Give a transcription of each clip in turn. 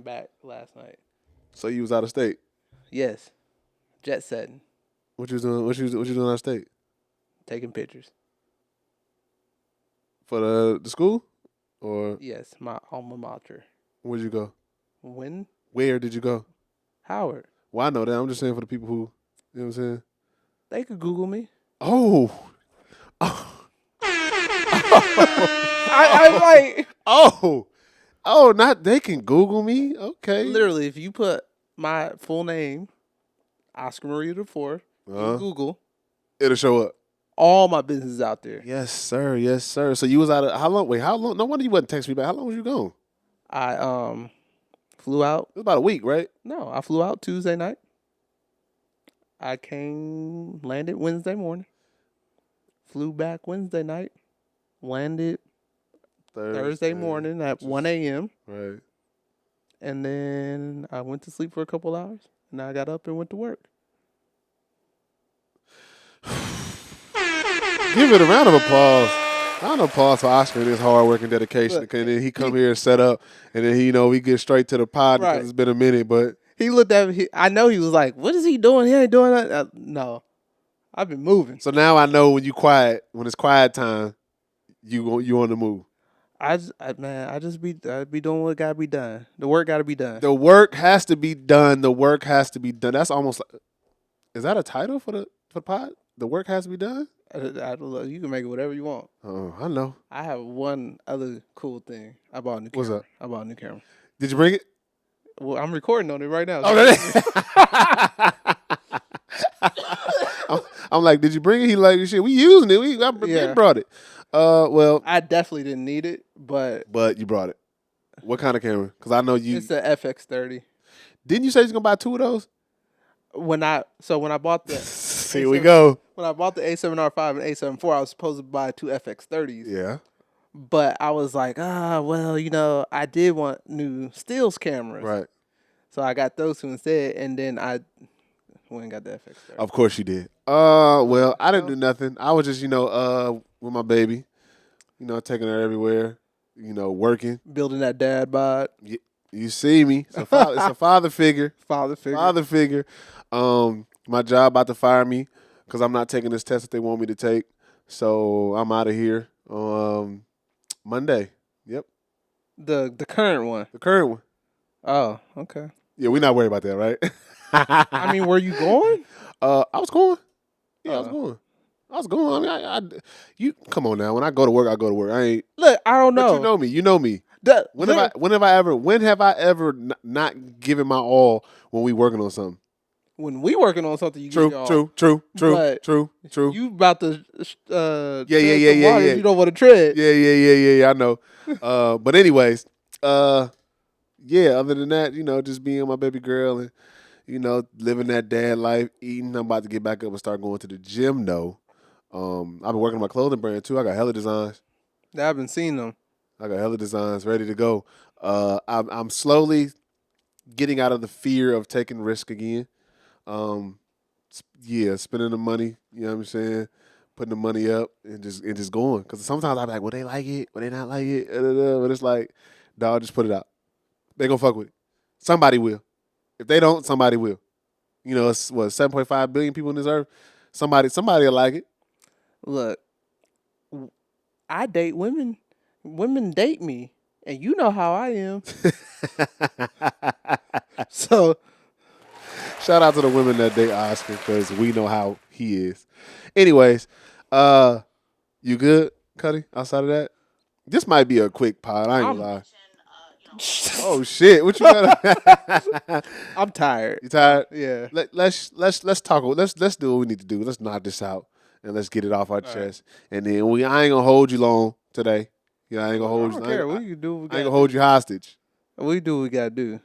back last night. So you was out of state. Yes. Jet setting. What you was doing? What you doing out of state? Taking pictures. For the school, or Yes, my alma mater. where'd you go? When? Where did you go? Howard. Well, I know that. I'm just saying for the people who, you know what I'm saying. They could Google me. Oh. I like. Not they can Google me. Okay. Literally, if you put my full name, Oscar Maria the Fourth, in Google, it'll show up. All my business is out there. Yes, sir. Yes, sir. So you was out of how long? Wait, how long? No wonder you wasn't texting me back. How long was you gone? I flew out. It was about a week, right? No, I flew out Tuesday night. I landed Wednesday morning. Flew back Wednesday night. Landed Thursday morning at 1 a.m. Right. And then I went to sleep for a couple hours. And I got up and went to work. Give it a round of applause. Round of applause for Oscar and his hard work and dedication. And then he come here and set up, and then we get straight to the pod because it's been a minute. But he looked at me. I know he was like, "What is he doing? He ain't doing that." No, I've been moving. So now I know when it's quiet time, you on the move. I just be doing what gotta be done. The work gotta be done. The work has to be done. The work has to be done. That's almost like, is that a title for the pod? The work has to be done. You can make it whatever you want. Oh, I know. I have one other cool thing. I bought a new camera. What's up? I bought a new camera. Did you bring it? Well, I'm recording on it right now. I'm like, did you bring it? He like, shit, we using it. We brought it. Well, I definitely didn't need it, but you brought it. What kind of camera? Because I know you. It's the FX30. Didn't you say you was gonna buy two of those? When I bought the here we go. When I bought the A7R5 and A7IV, I was supposed to buy two FX30s. Yeah. But I was like, well, I did want new stills cameras. Right. So I got those two instead, and then I went and got the FX30. Of course you did. Well, I didn't do nothing. I was just, with my baby, taking her everywhere, working. Building that dad bod. You see me. It's a father figure. Father figure. My job about to fire me because I'm not taking this test that they want me to take. So I'm out of here. Monday. Yep. The current one. The current one. Oh, okay. Yeah, we're not worried about that, right? I mean, were you going? I was going. Yeah, I was going. I mean, you come on now. When I go to work, I go to work. I ain't. Look, I don't know. But you know me. When have I ever not given my all when we working on something? When we working on something, you true. You about to yeah. You don't want to tread. Yeah. I know. But anyways, other than that, just being my baby girl and living that dad life, eating. I'm about to get back up and start going to the gym though. I've been working on my clothing brand too. I got hella designs. I've been seeing them. I got hella designs ready to go. I'm slowly getting out of the fear of taking risk again. Spending the money, you know what I'm saying? Putting the money up and just going. Because sometimes I'm like, will they like it? Will they not like it? But it's like, dog, just put it out. They gonna fuck with it. Somebody will. If they don't, somebody will. It's 7.5 billion people on this earth. Somebody will like it. Look, I date women. Women date me, and you know how I am. So, shout out to the women that date Oscar because we know how he is. Anyways, you good, Cuddy? Outside of that, this might be a quick pod. I ain't gonna lie. Oh shit! What you got? I'm tired. You tired? Yeah. Let's talk. Let's do what we need to do. Let's knock this out and let's get it off our chest. Right. And then I ain't gonna hold you long today. I ain't gonna hold you. I ain't gonna hold you hostage. We do what we gotta do.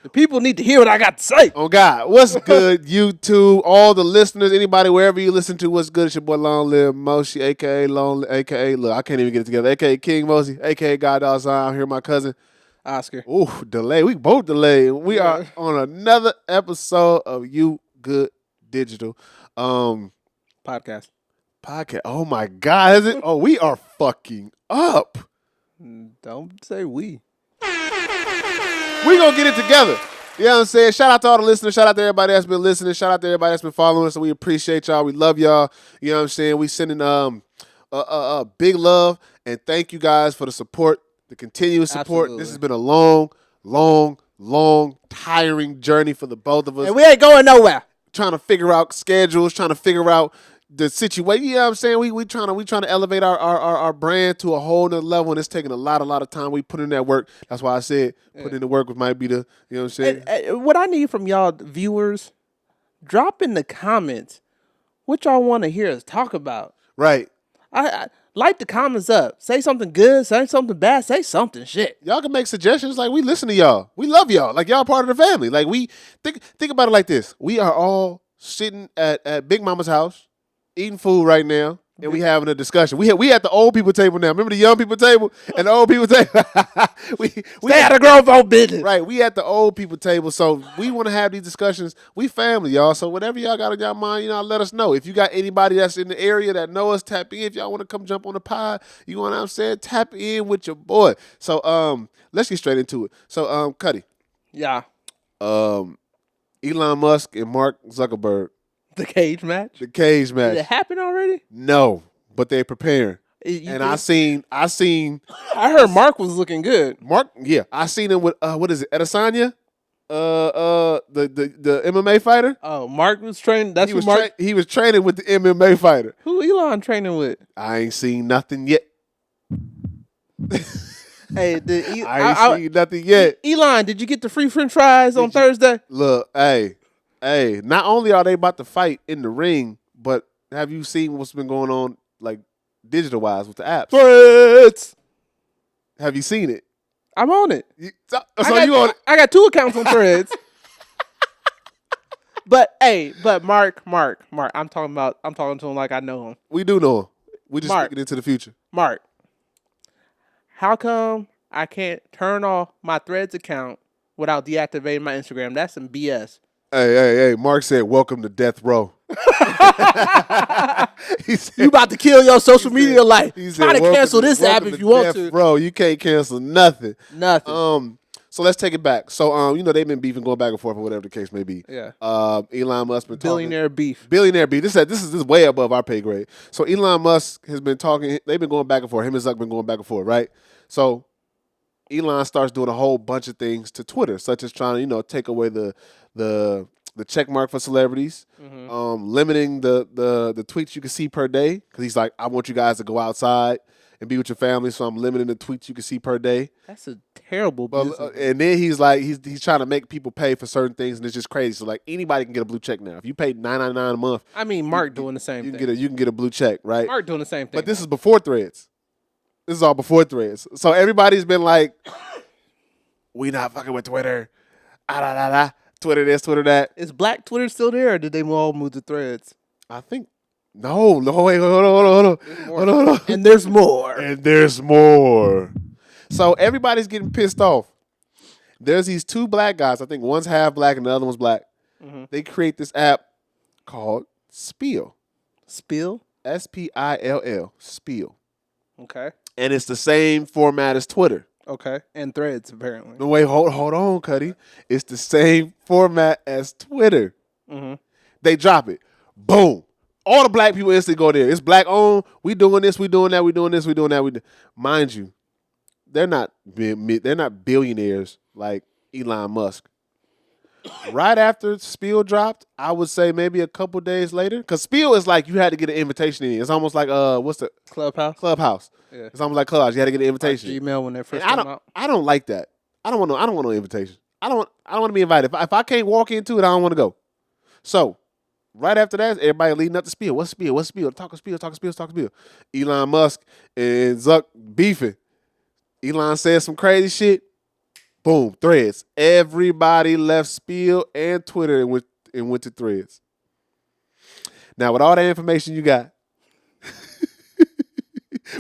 The people need to hear what I got to say. Oh God, what's good, YouTube? All the listeners, anybody wherever you listen to, what's good? It's your boy Long Live Moshi, aka Long, aka look, I can't even get it together, aka King Moshi, aka God outside. I'm here, my cousin Oscar. Ooh, delay. We both delayed. We are on another episode of You Good Digital podcast. Oh my God, is it? Oh, we are fucking up. Don't say we. We gonna get it together. You know what I'm saying? Shout out to all the listeners. Shout out to everybody that's been listening. Shout out to everybody that's been following us. We appreciate y'all. We love y'all. You know what I'm saying? We sending big love and thank you guys for the support, the continuous support. Absolutely. This has been a long, tiring journey for the both of us. And we ain't going nowhere. Trying to figure out schedules, trying to figure out the situation. You know what I'm saying? We trying to elevate our brand to a whole nother level, and it's taking a lot of time. We put in that work. That's why I said put in the work might be the, you know what I'm saying? And what I need from y'all viewers, drop in the comments what y'all want to hear us talk about. Right. I light the comments up. Say something good. Say something bad. Say something shit. Y'all can make suggestions. Like, we listen to y'all. We love y'all. Like, y'all part of the family. Like, we think about it like this. We are all sitting at Big Mama's house, eating food right now, and we having a discussion. We at the old people table now. Remember the young people table and the old people table? we Stay out of grown folk business. Right. We at the old people table, so we want to have these discussions. We family, y'all. So whatever y'all got on y'all mind, let us know. If you got anybody that's in the area that know us, tap in. If y'all want to come jump on the pod, you know what I'm saying? Tap in with your boy. So let's get straight into it. So Cuddy. Yeah. Elon Musk and Mark Zuckerberg. The cage match. The cage match. Did it happen already? No, but they're preparing. I seen. I heard Mark was looking good. Mark, yeah, I seen him with what is it, Adesanya, the MMA fighter. Oh, Mark was training. That's who Mark. He was training with the MMA fighter. Who Elon training with? I ain't seen nothing yet. Hey, I ain't seen nothing yet. Elon, did you get the free French fries on Thursday? Look, hey. Not only are they about to fight in the ring, but have you seen what's been going on, like, digital-wise with the apps? Threads. Have you seen it? I'm on it. I got 2 accounts on Threads. But Mark, I'm talking to him like I know him. We do know him. We just speaking into the future. Mark, how come I can't turn off my Threads account without deactivating my Instagram? That's some BS. Hey. Mark said, welcome to death row. He said, you about to kill your social media life. Try to cancel this app if you want to. Bro, you can't cancel nothing. Nothing. So let's take it back. So, they've been beefing, going back and forth or whatever the case may be. Yeah. Elon Musk been Billionaire beef. Billionaire beef. This is way above our pay grade. So Elon Musk has been talking. They've been going back and forth. Him and Zuck been going back and forth, right? So Elon starts doing a whole bunch of things to Twitter, such as trying to, take away the check mark for celebrities, limiting the tweets you can see per day, because he's like, I want you guys to go outside and be with your family, so I'm limiting the tweets you can see per day. That's a terrible business. And then he's like, he's trying to make people pay for certain things, and it's just crazy. So like, anybody can get a blue check now. If you pay $9.99 a month, I mean, Mark doing the same thing. You can get a blue check, right? Mark doing the same thing. But this is before Threads. This is all before Threads. So everybody's been like, we not fucking with Twitter. Twitter this, Twitter that. Is Black Twitter still there, or did they all move to Threads? I think. No, wait, hold on. And there's more. And there's more. So everybody's getting pissed off. There's these 2 black guys. I think one's half black and the other one's black. Mm-hmm. They create this app called Spill. Spill? Spill. Spill. Okay. And it's the same format as Twitter. Okay. And Threads, apparently. No, wait, hold on, Cuddy. It's the same format as Twitter. Mm-hmm. They drop it. Boom. All the black people instantly go there. It's black owned. We doing this. We doing that. We doing this. We doing that. Mind you, they're not billionaires like Elon Musk. Right after Spill dropped, I would say maybe a couple days later, because Spill is like you had to get an invitation in. It's almost like what's the Clubhouse. Yeah. It's almost like Clubhouse. You had to get an invitation. Like Gmail when they first came out. I don't like that. I don't want no invitation. I don't want to be invited. If I can't walk into it, I don't want to go. So right after that, everybody leading up to Spill. What's Spill? What's Spill? Talk Spill. Elon Musk and Zuck beefing. Elon said some crazy shit. Boom, Threads. Everybody left Spill and Twitter and went to Threads. Now, with all that information you got,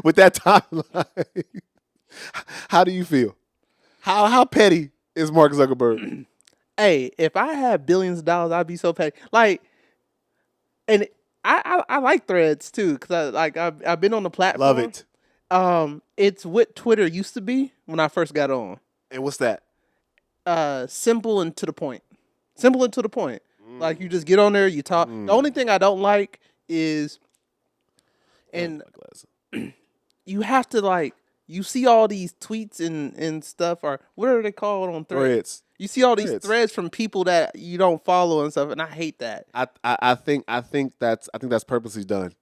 with that timeline, how do you feel? How petty is Mark Zuckerberg? Hey, if I had billions of dollars, I'd be so petty. Like, and I like Threads too, because I've been on the platform. Love it. It's what Twitter used to be when I first got on. And what's that? simple and to the point. Simple and to the point. Like you Mm. just get on there, you talk. The only Mm. thing I don't like is, That's and my glasses. you have to like, you see all these tweets and stuff, or what are they called on thread? Threads. You see all these Threads. threads from people that you don't follow and stuff, and I hate that. I think that's purposely done.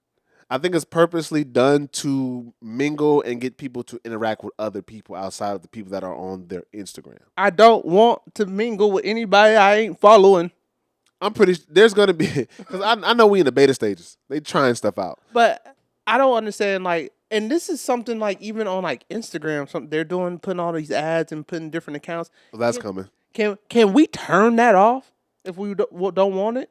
I think it's purposely done to mingle and get people to interact with other people outside of the people that are on their Instagram. I don't want to mingle with anybody I ain't following. I'm pretty. There's gonna be because I know we in the beta stages. They trying stuff out. But I don't understand, like, and this is something like even on like Instagram, something they're doing, putting all these ads and putting different accounts. So that's Can coming. can we turn that off if we don't want it?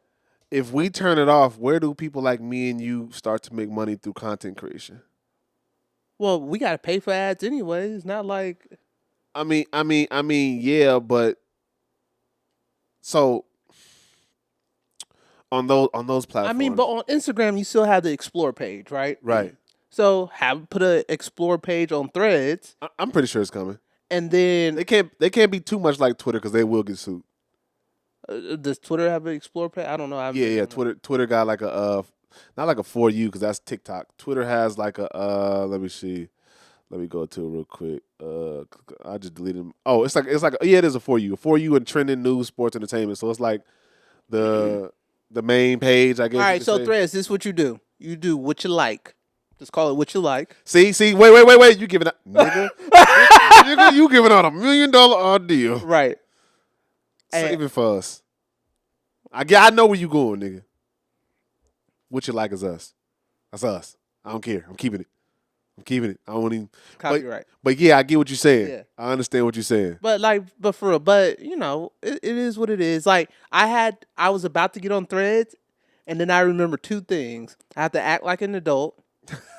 If we turn it off, where do people like me and you start to make money through content creation? Well, we gotta pay for ads anyway. It's not like Yeah, but so on those I platforms, mean, but on Instagram you still have the explore page, right? right? So have put a explore page on Threads, I'm pretty sure it's coming. and then They can't be too much like Twitter because they will get sued. does Twitter have an explore page? I don't know. I haven't Yeah, been yeah. on there. Twitter got like a not like a for you because that's TikTok. Twitter has like a let me see. Let me go to it real quick. I just deleted them. Oh, it's like yeah, it is a for you and trending news, sports, entertainment. So it's like the the main page, I All guess you right, could so say. Threads, this is what you do. You do what you like. Just call it what you like. See, wait. You giving out, nigga, you giving out $1 million ordeal. Right. Save it for us. I know where you going, nigga. What you like is us. That's us. I don't care. I'm keeping it. I don't even. Copyright. But yeah, I get what you're saying. Yeah. I understand what you're saying. But like, but for real, but you know, it is what it is. Like I was about to get on Threads, and then I remember two things. I have to act like an adult.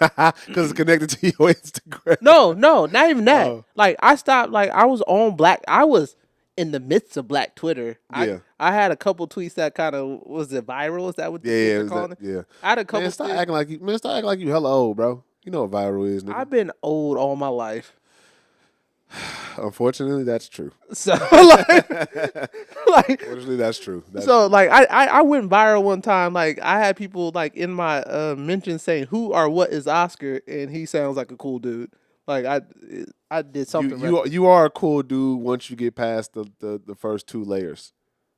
Because it's connected to your Instagram. No, not even that. Oh. Like I stopped. Like I was on Black. I was in the midst of Black Twitter. Yeah. I had a couple tweets that kind of was it viral. Is that what Yeah, they're is calling that, it? yeah. I had a couple. Man, stop acting like you hella old, bro. You know what viral is, nigga. I've been old all my life. Unfortunately, that's true. So like Unfortunately, that's true. so like I went viral one time. Like I had people like in my mentions saying who or what is Oscar, and he sounds like a cool dude. Like I did something. You are a cool dude once you get past the first two layers,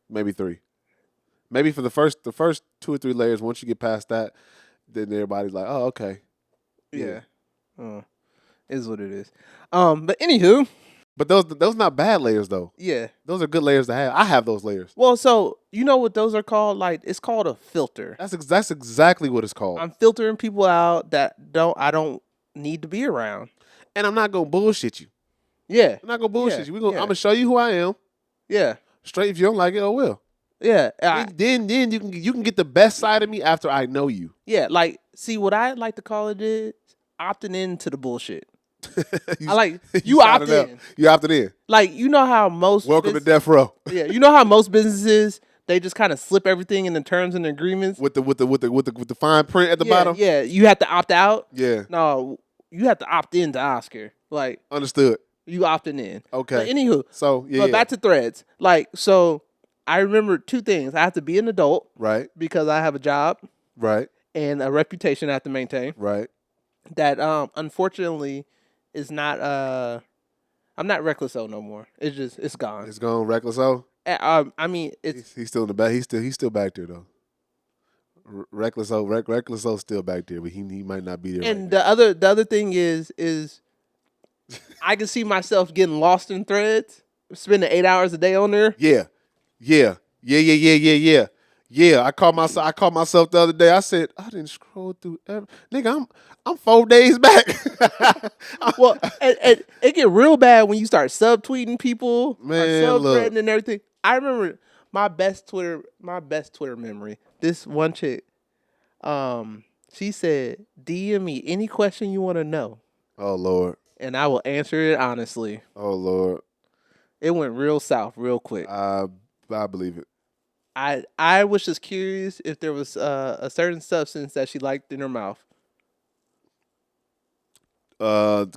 maybe three, maybe for the first 2 or 3 layers. Once you get past that, then everybody's like, oh, okay. Yeah. Is what it is. But anywho, But those not bad layers though. yeah. Those are good layers to have. I have those layers. Well, so you know what those are called? Like it's called a filter. That's exactly what it's called. I'm filtering people out that I don't need to be around. And I'm not gonna bullshit you. Yeah. I'm not gonna bullshit you. I'm yeah. gonna show you who I am. Yeah. Straight. If you don't like it, oh well. Yeah. Then you can get the best side of me after I know you. Yeah. Like, see what I like to call it is opting into the bullshit. I like you signed opt up. in. You opted in. Like you know how most Welcome to death row. Yeah, you know how most businesses they just kind of slip everything in the terms and agreements with the fine print at the bottom. Yeah, you have to opt out. Yeah. No, you have to opt in to Oscar. Like Understood. you opting in. Okay. But anywho, so yeah. But back to Threads. Like so, I remember two things. I have to be an adult, Right. because I have a job, Right. and a reputation I have to maintain. Right. That unfortunately is not I'm not reckless no more. It's gone. It's gone. Reckless O. I mean it's He's still in the back. He's still back there though. Reckless O's still back there, but he might not be there. and right the other thing is I can see myself getting lost in Threads, spending 8 hours a day on there. Yeah. I called myself the other day. I said, I didn't scroll through nigga, I'm 4 days back. Well, and it get real bad when you start subtweeting people, Man, or look. subthreading and everything. I remember my best Twitter memory. This one chick, she said, "DM me any question you want to know, Oh Lord. and I will answer it honestly." Oh Lord. It went real south real quick. I believe it. I was just curious if there was a certain substance that she liked in her mouth.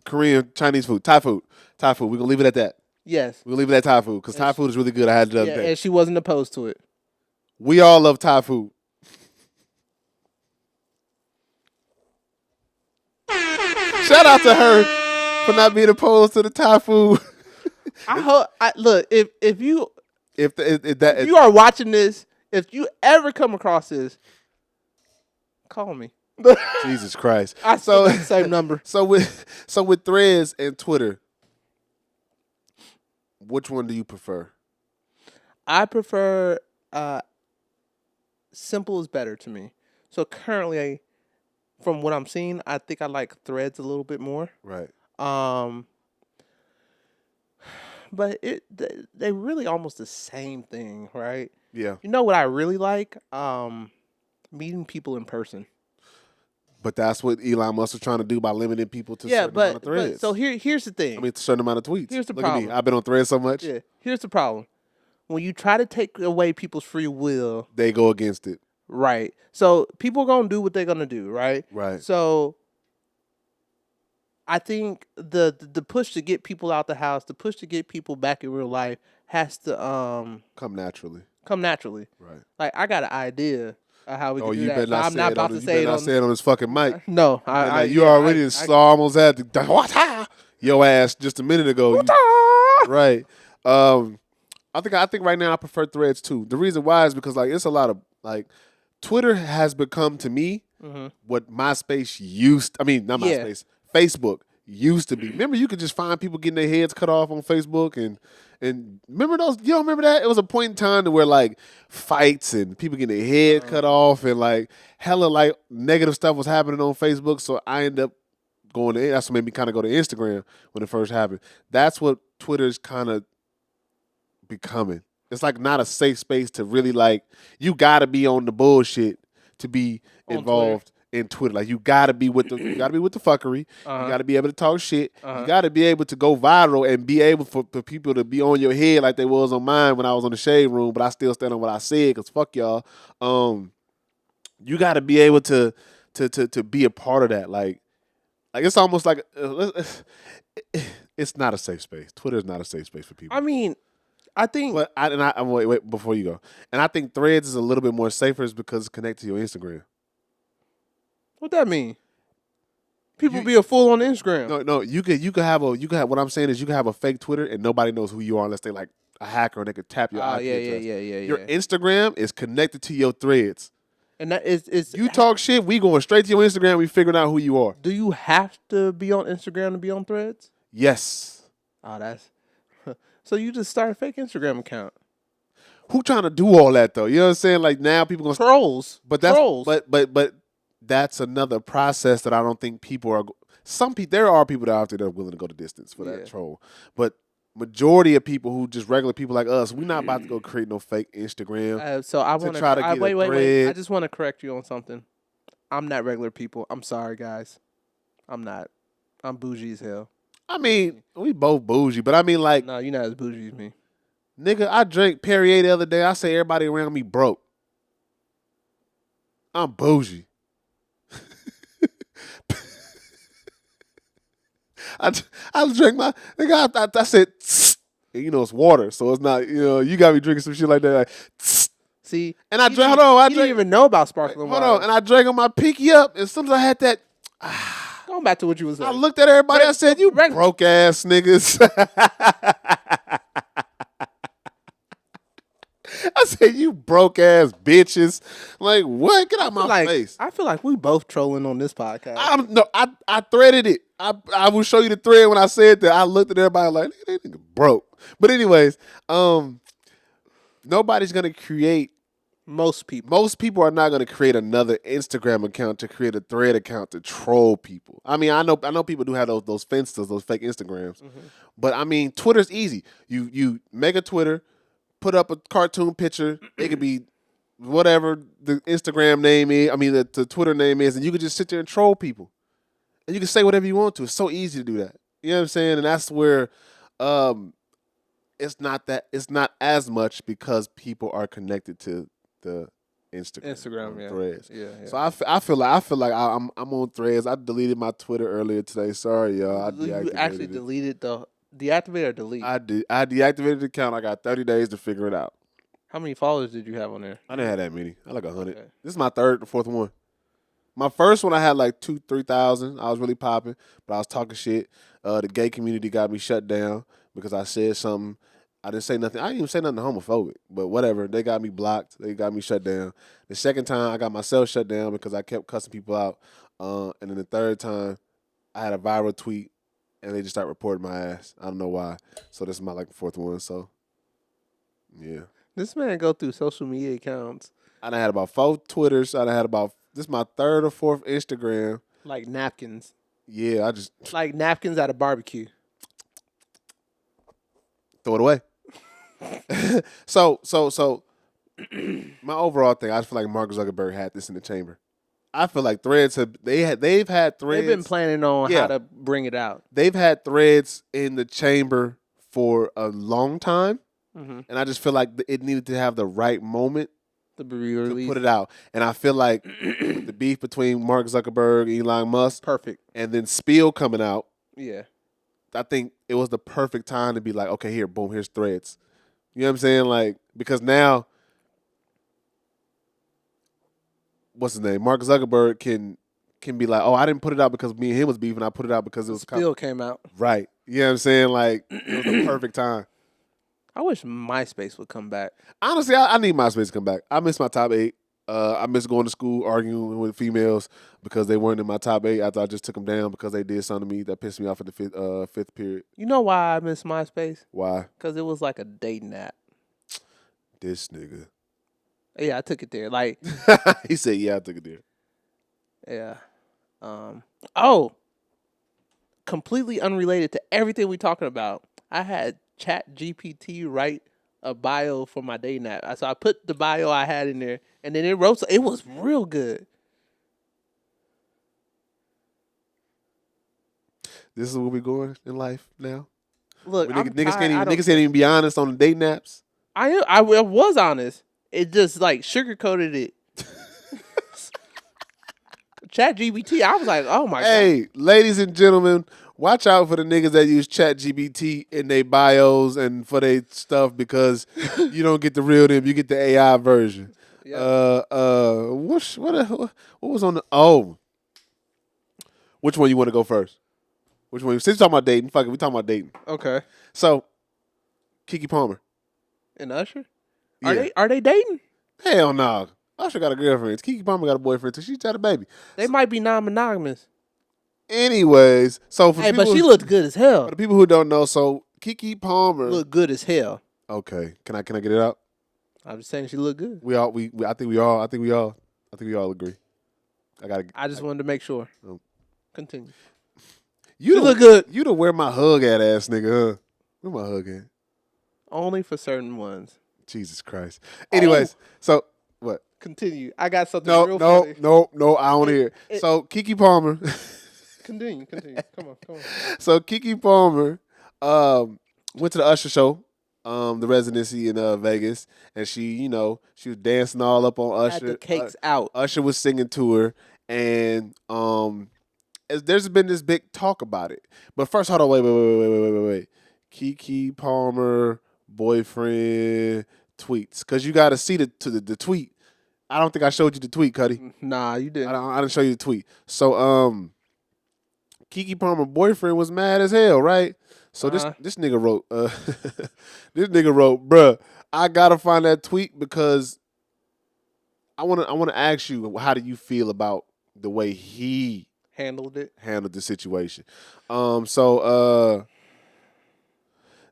Korean, Chinese food, Thai food. We're gonna leave it at that. Yes. We'll leave it at Thai food because Thai food is really good. I had it the other Yeah, day. and she wasn't opposed to it. We all love Thai food. Shout out to her for not being opposed to the Thai food. I hope. Look, if you If you are watching this, if you ever come across this, call me. Jesus Christ. I still got the same number. So with Threads and Twitter, which one do you prefer? I prefer simple is better to me. So currently, from what I'm seeing, I think I like Threads a little bit more. Right. But they really almost the same thing, right? Yeah. You know what I really like? Meeting people in person. But that's what Elon Musk is trying to do by limiting people to a certain amount of threads. But so here's the thing. I mean, a certain amount of tweets. Here's the Look problem. at me. I've been on Threads so much. Yeah. Here's the problem. When you try to take away people's free will, they go against it. Right. So people are gonna do what they're gonna do, right? Right. So I think the push to get people out the house, the push to get people back in real life has to come naturally. Right. Like I got an idea of how we can do that. Better not I'm not about to say it on. Say it on this fucking mic. No, you already almost had to your ass just a minute ago. Right. I think right now I prefer Threads too. The reason why is because like it's a lot of like Twitter has become to me what MySpace used. I mean, not MySpace. Facebook used to be. Remember, you could just find people getting their heads cut off on Facebook, and remember those? You don't remember that? It was a point in time where like fights and people getting their head cut off, and like hella like negative stuff was happening on Facebook. So I ended up going to. That's what made me kind of go to Instagram when it first happened. That's what Twitter's kind of becoming. It's like not a safe space to really like. You got to be on the bullshit to be involved in Twitter. Like you gotta be with the fuckery. You gotta be able to talk shit. You gotta be able to go viral and be able for people to be on your head like they was on mine when I was on the Shade Room, but I still stand on what I said because fuck y'all. You gotta be able to be a part of that. Like it's almost like it's not a safe space. Twitter is not a safe space for people. I mean, I think. But wait before you go. And I think Threads is a little bit more safer is because it's connected to your Instagram. What that mean? People be a fool on Instagram. No. You could have what I'm saying is you can have a fake Twitter and nobody knows who you are unless they like a hacker and they could tap your IP address. Your Instagram is connected to your Threads. And that is you talk shit, we going straight to your Instagram, we figuring out who you are. Do you have to be on Instagram to be on Threads? Yes. Oh, that's so you just start a fake Instagram account. Who trying to do all that though? You know what I'm saying? Like now people gonna trolls. But that's but that's another process that I don't think people are. There are people that are out there that are willing to go the distance for that troll, but majority of people who just regular people like us, we're not about to go create no fake Instagram. So I want to try to get wait. I just want to correct you on something. I'm not regular people. I'm sorry, guys. I'm not. I'm bougie as hell. I mean, we both bougie, but I mean like. No, you're not as bougie as me. Nigga, I drank Perrier the other day. I say everybody around me broke. I'm bougie. I drank my nigga. I said, you know, it's water, so it's not. You know, you got me drinking some shit like that. Like, see, and I drank. Hold on, I didn't even know about sparkling water. Hold on, and I drank on my pinky up, and as soon as I had that. Going back to what you was saying. I looked at everybody. I said, "You broke ass niggas." I said, "You broke ass bitches." Like, what? Get out my face. I feel like we both trolling on this podcast. I threaded it. I will show you the thread when I said that. I looked at everybody like, "That nigga broke." But anyways, nobody's gonna create. Most people are not going to create another Instagram account to create a Thread account to troll people. I mean, I know people do have those Finsters, those fake Instagrams, but I mean, Twitter's easy. You make a Twitter, put up a cartoon picture. It could be whatever the Instagram name is. I mean, the Twitter name is, and you can just sit there and troll people, and you can say whatever you want to. It's so easy to do that. You know what I'm saying? And that's where it's not as much because people are connected to the Instagram Threads. Yeah. So I feel like I'm on Threads. I deleted my Twitter earlier today. Sorry, y'all. You actually deleted the Deactivate or delete? I deactivated the account. I got 30 days to figure it out. How many followers did you have on there? I didn't have that many. I had like 100. Okay. This is my third or fourth one. My first one I had like 2,000-3,000. I was really popping, but I was talking shit. The gay community got me shut down because I said something. I didn't say nothing. I didn't even say nothing homophobic, but whatever. They got me blocked. They got me shut down. The second time I got myself shut down because I kept cussing people out. And then the third time I had a viral tweet and they just started reporting my ass. I don't know why. So this is my like fourth one. So yeah. This man go through social media accounts. I done had about 4 Twitters. I done had about, this is my third or fourth Instagram. Like napkins. Yeah, I just Like napkins at a barbecue. throw it away. So my overall thing, I feel like Mark Zuckerberg had this in the chamber. I feel like Threads they've had Threads. They've been planning on how to bring it out. They've had Threads in the chamber for a long time, and I just feel like it needed to have the right moment to be released. To put it out. And I feel like the beef between Mark Zuckerberg, Elon Musk, perfect, and then Spiel coming out. Yeah, I think it was the perfect time to be like, okay, here, boom, here's Threads. You know what I'm saying? Like, because now, what's his name? Mark Zuckerberg can be like, oh, I didn't put it out because me and him was beefing. I put it out because it was Spiel came out. Right. You know what I'm saying? Like, it was the perfect time. I wish MySpace would come back. Honestly, I need MySpace to come back. I miss my top 8. I miss going to school arguing with females because they weren't in my top 8 after I just took them down because they did something to me that pissed me off at the fifth period. You know why I miss MySpace? Why? Because it was like a dating app. This nigga. Yeah, I took it there. Like he said, yeah, I took it there. Yeah. Completely unrelated to everything we talking about. I had ChatGPT write a bio for my dating app. So I put the bio I had in there, and then it wrote. It was real good. This is where we going in life now. Look, niggas can't even be honest on the dating apps. I was honest. It just like sugarcoated it. ChatGPT, I was like, oh my god. Hey, ladies and gentlemen, watch out for the niggas that use ChatGPT in their bios and for their stuff because you don't get the real them, you get the AI version. Yep. What was on the which one you want to go first? Which one? Since we're talking about dating, fuck it, we talking about dating. Okay. So, Keke Palmer and Usher, yeah. Are they dating? Hell no. Usher got a girlfriend. Keke Palmer got a boyfriend too. She got a baby. They might be non-monogamous. Anyways, so for but she looked good as hell. For the people who don't know, so Keke Palmer looked good as hell. Okay, can I get it out? I'm just saying she looked good. I think we all agree. I just wanted to make sure. Continue. You look good. You the wear my hug at ass nigga, huh? Where my hug at? Only for certain ones. Jesus Christ. Anyways, so what? Continue. I got something real funny. No, I don't hear. So Keke Palmer. Continue. Come on. So Keke Palmer went to the Usher show, the residency in Vegas, and she was dancing all up on Usher. Had the cakes out. Usher was singing to her, and there's been this big talk about it. But first, hold on, wait. Keke Palmer boyfriend tweets, because you got to see the tweet. I don't think I showed you the tweet, Cuddy. Nah, you didn't. I didn't show you the tweet. So Keke Palmer boyfriend was mad as hell, right? So this nigga wrote, bruh, I gotta find that tweet because I wanna ask you, how do you feel about the way he handled the situation?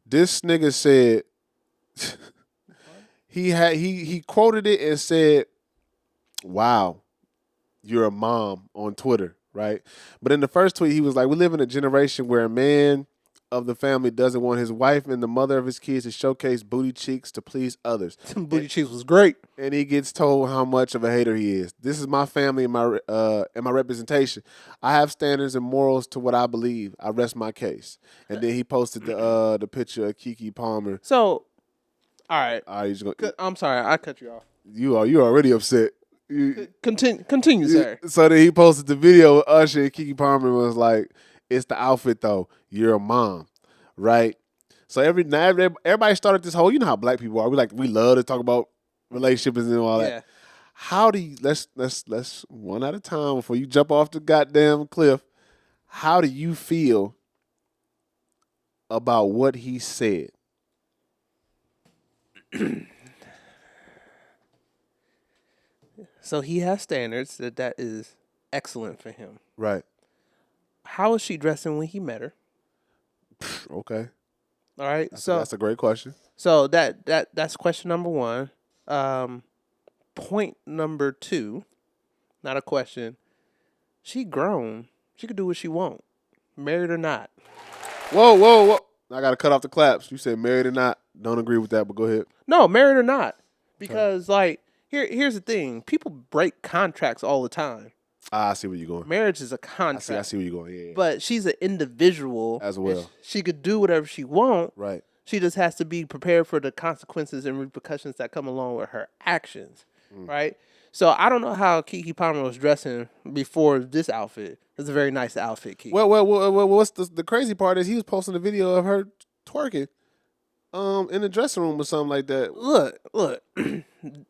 This nigga said he quoted it and said, "Wow, you're a mom," on Twitter, right? But in the first tweet, he was like, "We live in a generation where a man of the family doesn't want his wife and the mother of his kids to showcase booty cheeks to please others." Booty cheeks was great. And he gets told how much of a hater he is. "This is my family and my representation. I have standards and morals to what I believe. I rest my case." And then he posted the picture of Keke Palmer. So, all right. I'm sorry, I cut you off. You already upset. Continue, sir. So then he posted the video of Usher and Keke Palmer and was like, "It's the outfit though. You're a mom." right? So everybody started this whole. You know how black people are. We love to talk about relationships and all that. Yeah. How do you let's one at a time before you jump off the goddamn cliff? How do you feel about what he said? So he has standards that is excellent for him. Right. How was she dressing when he met her? Okay. All right. That's a great question. So that's question number one. Point number two, not a question. She grown. She could do what she want, married or not. Whoa. I got to cut off the claps. You said married or not. Don't agree with that, but go ahead. No, married or not. Because here's the thing. People break contracts all the time. I see where you're going. Marriage is a contract. I see where you're going. Yeah. But she's an individual As well. She could do whatever she wants. Right. She just has to be prepared for the consequences and repercussions that come along with her actions. Right? So I don't know how Keke Palmer was dressing before this outfit. It's a very nice outfit, Keke. Well, what's the crazy part is he was posting a video of her twerking in the dressing room or something like that. Look.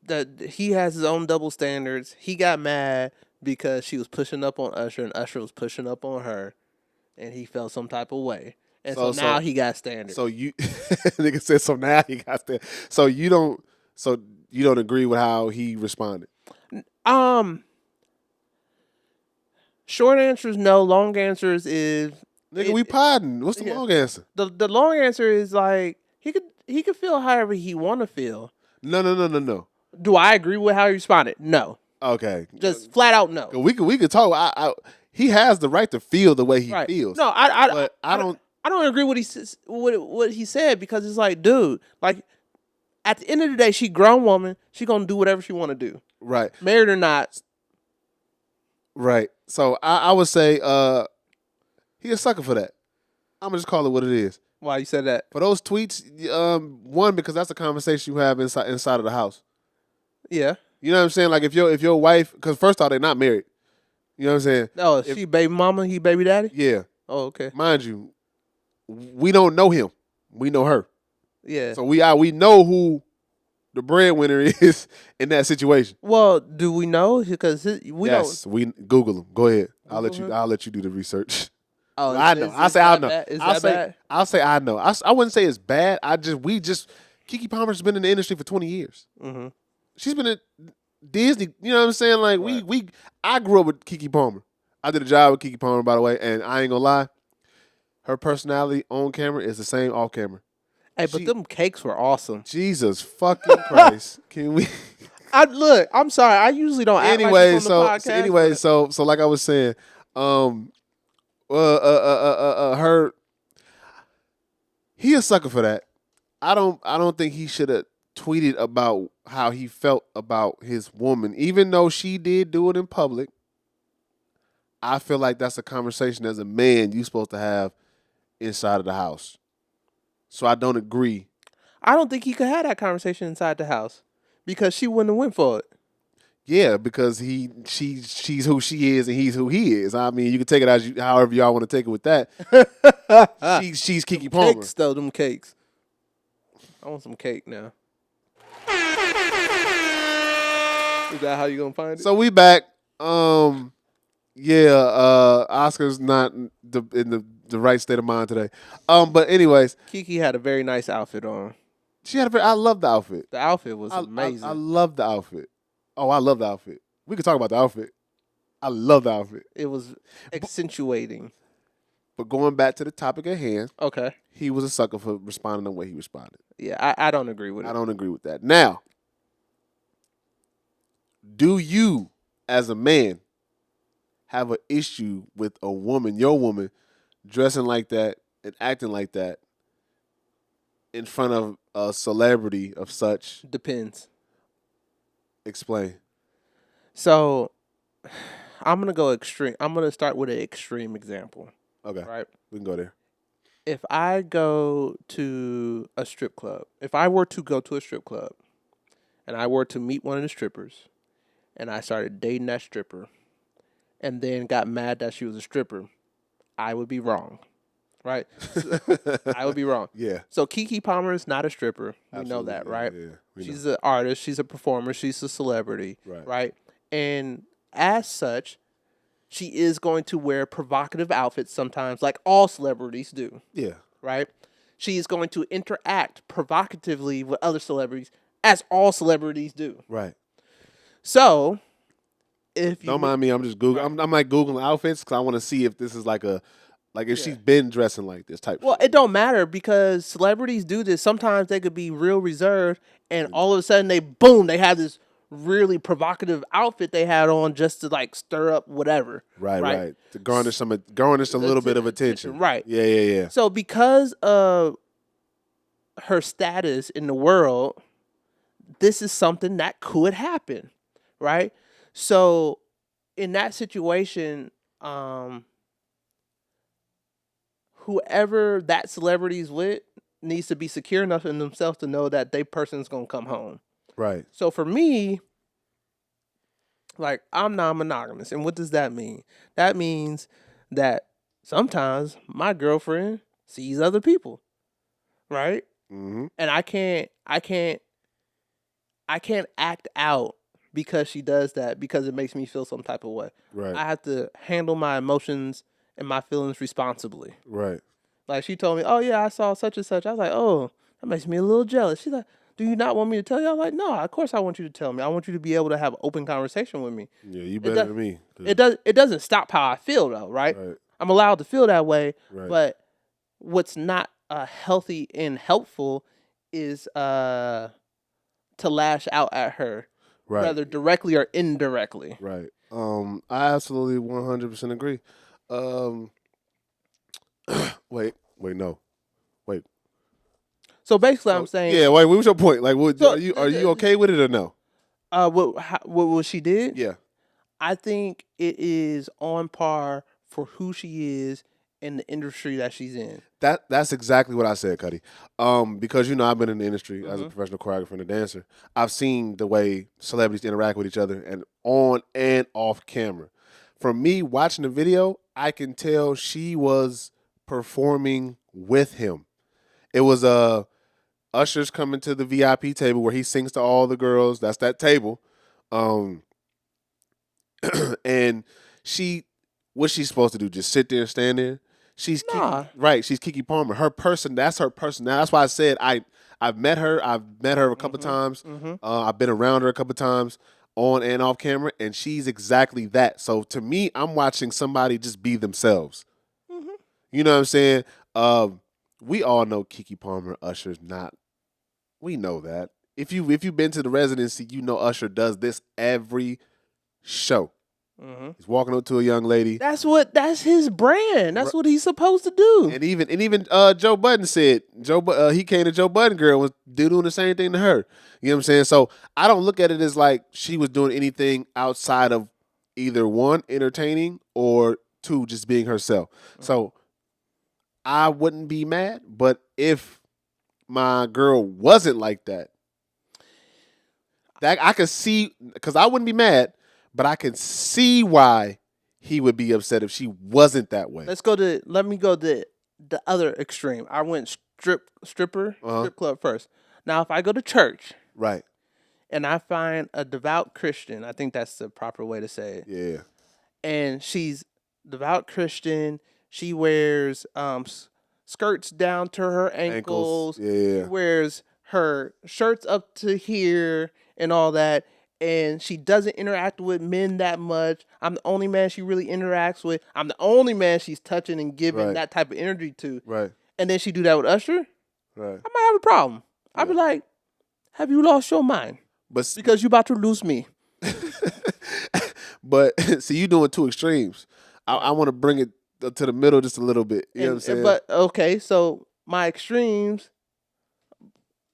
That he has his own double standards. He got mad because she was pushing up on Usher and Usher was pushing up on her, and he felt some type of way. And so now he got standards. So you nigga said so now he got standards. So you don't agree with how he responded. Short answer is no. Long answer is Nigga, we podding. What's the long answer? The long answer is like he could feel however he want to feel. No. Do I agree with how he responded? No. Okay. Just flat out no. We could talk. He has the right to feel the way he feels. No, I don't agree with what he said because it's like, dude, like at the end of the day, she grown woman. She gonna do whatever she want to do. Right. Married or not. Right. So I would say he a sucker for that. I'm gonna just call it what it is. Why you said that? For those tweets, one, because that's a conversation you have inside of the house. Yeah. You know what I'm saying? Like if your wife, because first off, they're not married. You know what I'm saying? Oh, she baby mama, he baby daddy? Yeah. Oh, okay. Mind you, we don't know him. We know her. Yeah. So we know who the breadwinner is in that situation. Well, do we know? Because we yes, don't. we Google him. Go ahead. Google I'll let you do the research. Oh, I know. I'll say I know. Bad? I'll say I know. I wouldn't say it's bad. Keke Palmer's been in the industry for 20 years. Mm-hmm. She's been at Disney. You know what I'm saying? Like right. I grew up with Keke Palmer. I did a job with Keke Palmer, by the way, and I ain't gonna lie. Her personality on camera is the same off camera. Hey, but them cakes were awesome. Jesus fucking Christ! Can we? I'm sorry. I usually don't. Anyway, act like this on the podcast, so like I was saying, he a sucker for that. I don't think he should have tweeted about how he felt about his woman, even though she did do it in public. I feel like that's a conversation as a man you're supposed to have inside of the house. So I don't agree. I don't think he could have that conversation inside the house because she wouldn't have went for it. Yeah, because she's who she is and he's who he is. I mean, you can take it as however y'all want to take it with that. she's Keke Palmer. Cakes though, them cakes. I want some cake now. Is that how you gonna find it? So we back. Oscar's not in the right state of mind today. But anyways, Keke had a very nice outfit on. I love the outfit. The outfit was amazing. I love the outfit. Oh, I love the outfit. We could talk about the outfit. I love the outfit. It was accentuating. But going back to the topic at hand, okay, he was a sucker for responding the way he responded. Yeah, I don't agree with it. I don't agree with that. Now, do you, as a man, have an issue with a woman, your woman, dressing like that and acting like that in front of a celebrity of such? Depends. Explain. So, I'm going to go extreme. I'm going to start with an extreme example. Okay. Right? We can go there. If I go to a strip club, if I were to go to a strip club and I were to meet one of the strippers and I started dating that stripper and then got mad that she was a stripper, I would be wrong. right? So, I would be wrong. Yeah, So Keke Palmer is not a stripper. We know absolutely. that, Yeah, right? yeah, we know. She's an artist. She's a performer. She's a celebrity, Right. right? And as such, she is going to wear provocative outfits sometimes, like all celebrities do, Yeah. right? She is going to interact provocatively with other celebrities, as all celebrities do. Right. So, if you Don't mind me. I'm just Google. right. I'm like Googling outfits because I want to see if this is like a like if Yeah. she's been dressing like this type Well, shit. it don't matter because celebrities do this. Sometimes they could be real reserved, and all of a sudden they have this really provocative outfit they had on just to like stir up whatever. Right. Right. Right. To garnish a little bit of attention. Right. Yeah. Yeah. Yeah. So because of her status in the world, this is something that could happen, right? So in that situation, whoever that celebrity's with needs to be secure enough in themselves to know that they person's gonna come home. Right. So for me, like I'm non-monogamous, and what does that mean? That means that sometimes my girlfriend sees other people, right? Mm-hmm. And I can't act out because she does that because it makes me feel some type of way. Right. I have to handle my emotions and my feelings responsibly. Right. Like she told me, "Oh yeah, I saw such and such." I was like, "Oh, that makes me a little jealous." She's like, "Do you not want me to tell you?" I'm like, "No, of course I want you to tell me. I want you to be able to have open conversation with me." Yeah. You It better does. than me. It doesn't stop how I feel though, right? Right. I'm allowed to feel that way, Right. but what's not healthy and helpful is to lash out at her, Right. whether directly or indirectly. Right. I absolutely 100% agree. Um. Wait. Wait. No. Wait. So basically, I'm So saying, yeah. Wait. What was your point? Like, what so are you okay with it or no? what she did? Yeah. I think it is on par for who she is in the industry that she's in. That's exactly what I said, Cuddy. Because I've been in the industry as a Mhm. professional choreographer and a dancer. I've seen the way celebrities interact with each other and on and off camera. From me watching the video, I can tell she was performing with him. It was Usher's coming to the VIP table where he sings to all the girls. That's that table. Um, and she, what's she supposed to do? Just sit there and stand there? She's Nah. Keke, right? She's Keke Palmer. Her person, that's her person. That's why I said I've met her. I've met her a couple times. Mhm. I've been around her a couple times on and off camera, and she's exactly that. So to me, I'm watching somebody just be themselves. Mhm. You know what I'm saying? We all know Keke Palmer, Usher's not. We know that. If you've been to the residency, you know Usher does this every show. Mhm. He's walking up to a young lady. That's his brand. That's what he's supposed to do. And even Joe Budden said he came to Joe Budden girl was doing the same thing to her. You know what I'm saying? So I don't look at it as like she was doing anything outside of either one entertaining or two just being herself. So I wouldn't be mad, but if my girl wasn't like that, that I could see because I wouldn't be mad, but I can see why he would be upset if she wasn't that way. Let me go to the other extreme. I went strip club first. Now if I go to church Right. and I find a devout Christian, I think that's the proper way to say it. Yeah. And she's devout Christian. She wears skirts down to her ankles. Yeah. She wears her shirts up to here and all that. And she doesn't interact with men that much. I'm the only man she really interacts with. I'm the only man she's touching and giving Right. that type of energy to. Right. And then she do that with Usher. Right. I might have a problem. I'd be Yeah. like, have you lost your mind? But Because you about to lose me. but see, you doing two extremes. I want to bring it to the middle just a little bit. You know what I'm saying? But okay, so my extremes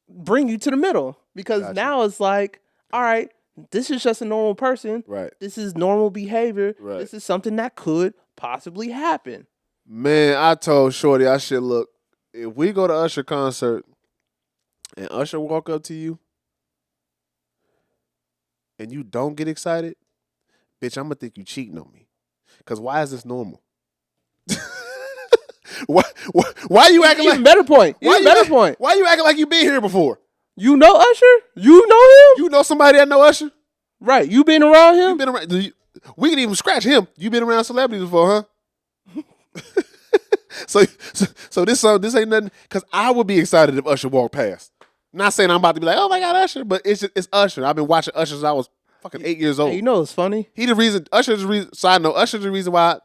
bring you to the middle because Gotcha. now it's like, all right, this is just a normal person. Right. This is normal behavior. Right. This is something that could possibly happen. Man, I told Shorty I should look. If we go to Usher concert and Usher walk up to you and you don't get excited, bitch, I'm gonna think you cheating on me. Cause why is this normal? Why you acting Even like better point. Even better point. Why you acting like you been here before? You know Usher? You know him? You know somebody that know Usher? Right. You been around him? You been around. We can even scratch him. You been around celebrities before, huh? So this ain't nothing. Because I would be excited if Usher walked past. Not saying I'm about to be like, oh my God, Usher, but it's Usher. I've been watching Usher since I was fucking 8 years old. Hey, you know what's funny? He the reason. Usher's the reason. Side note, Usher's the reason why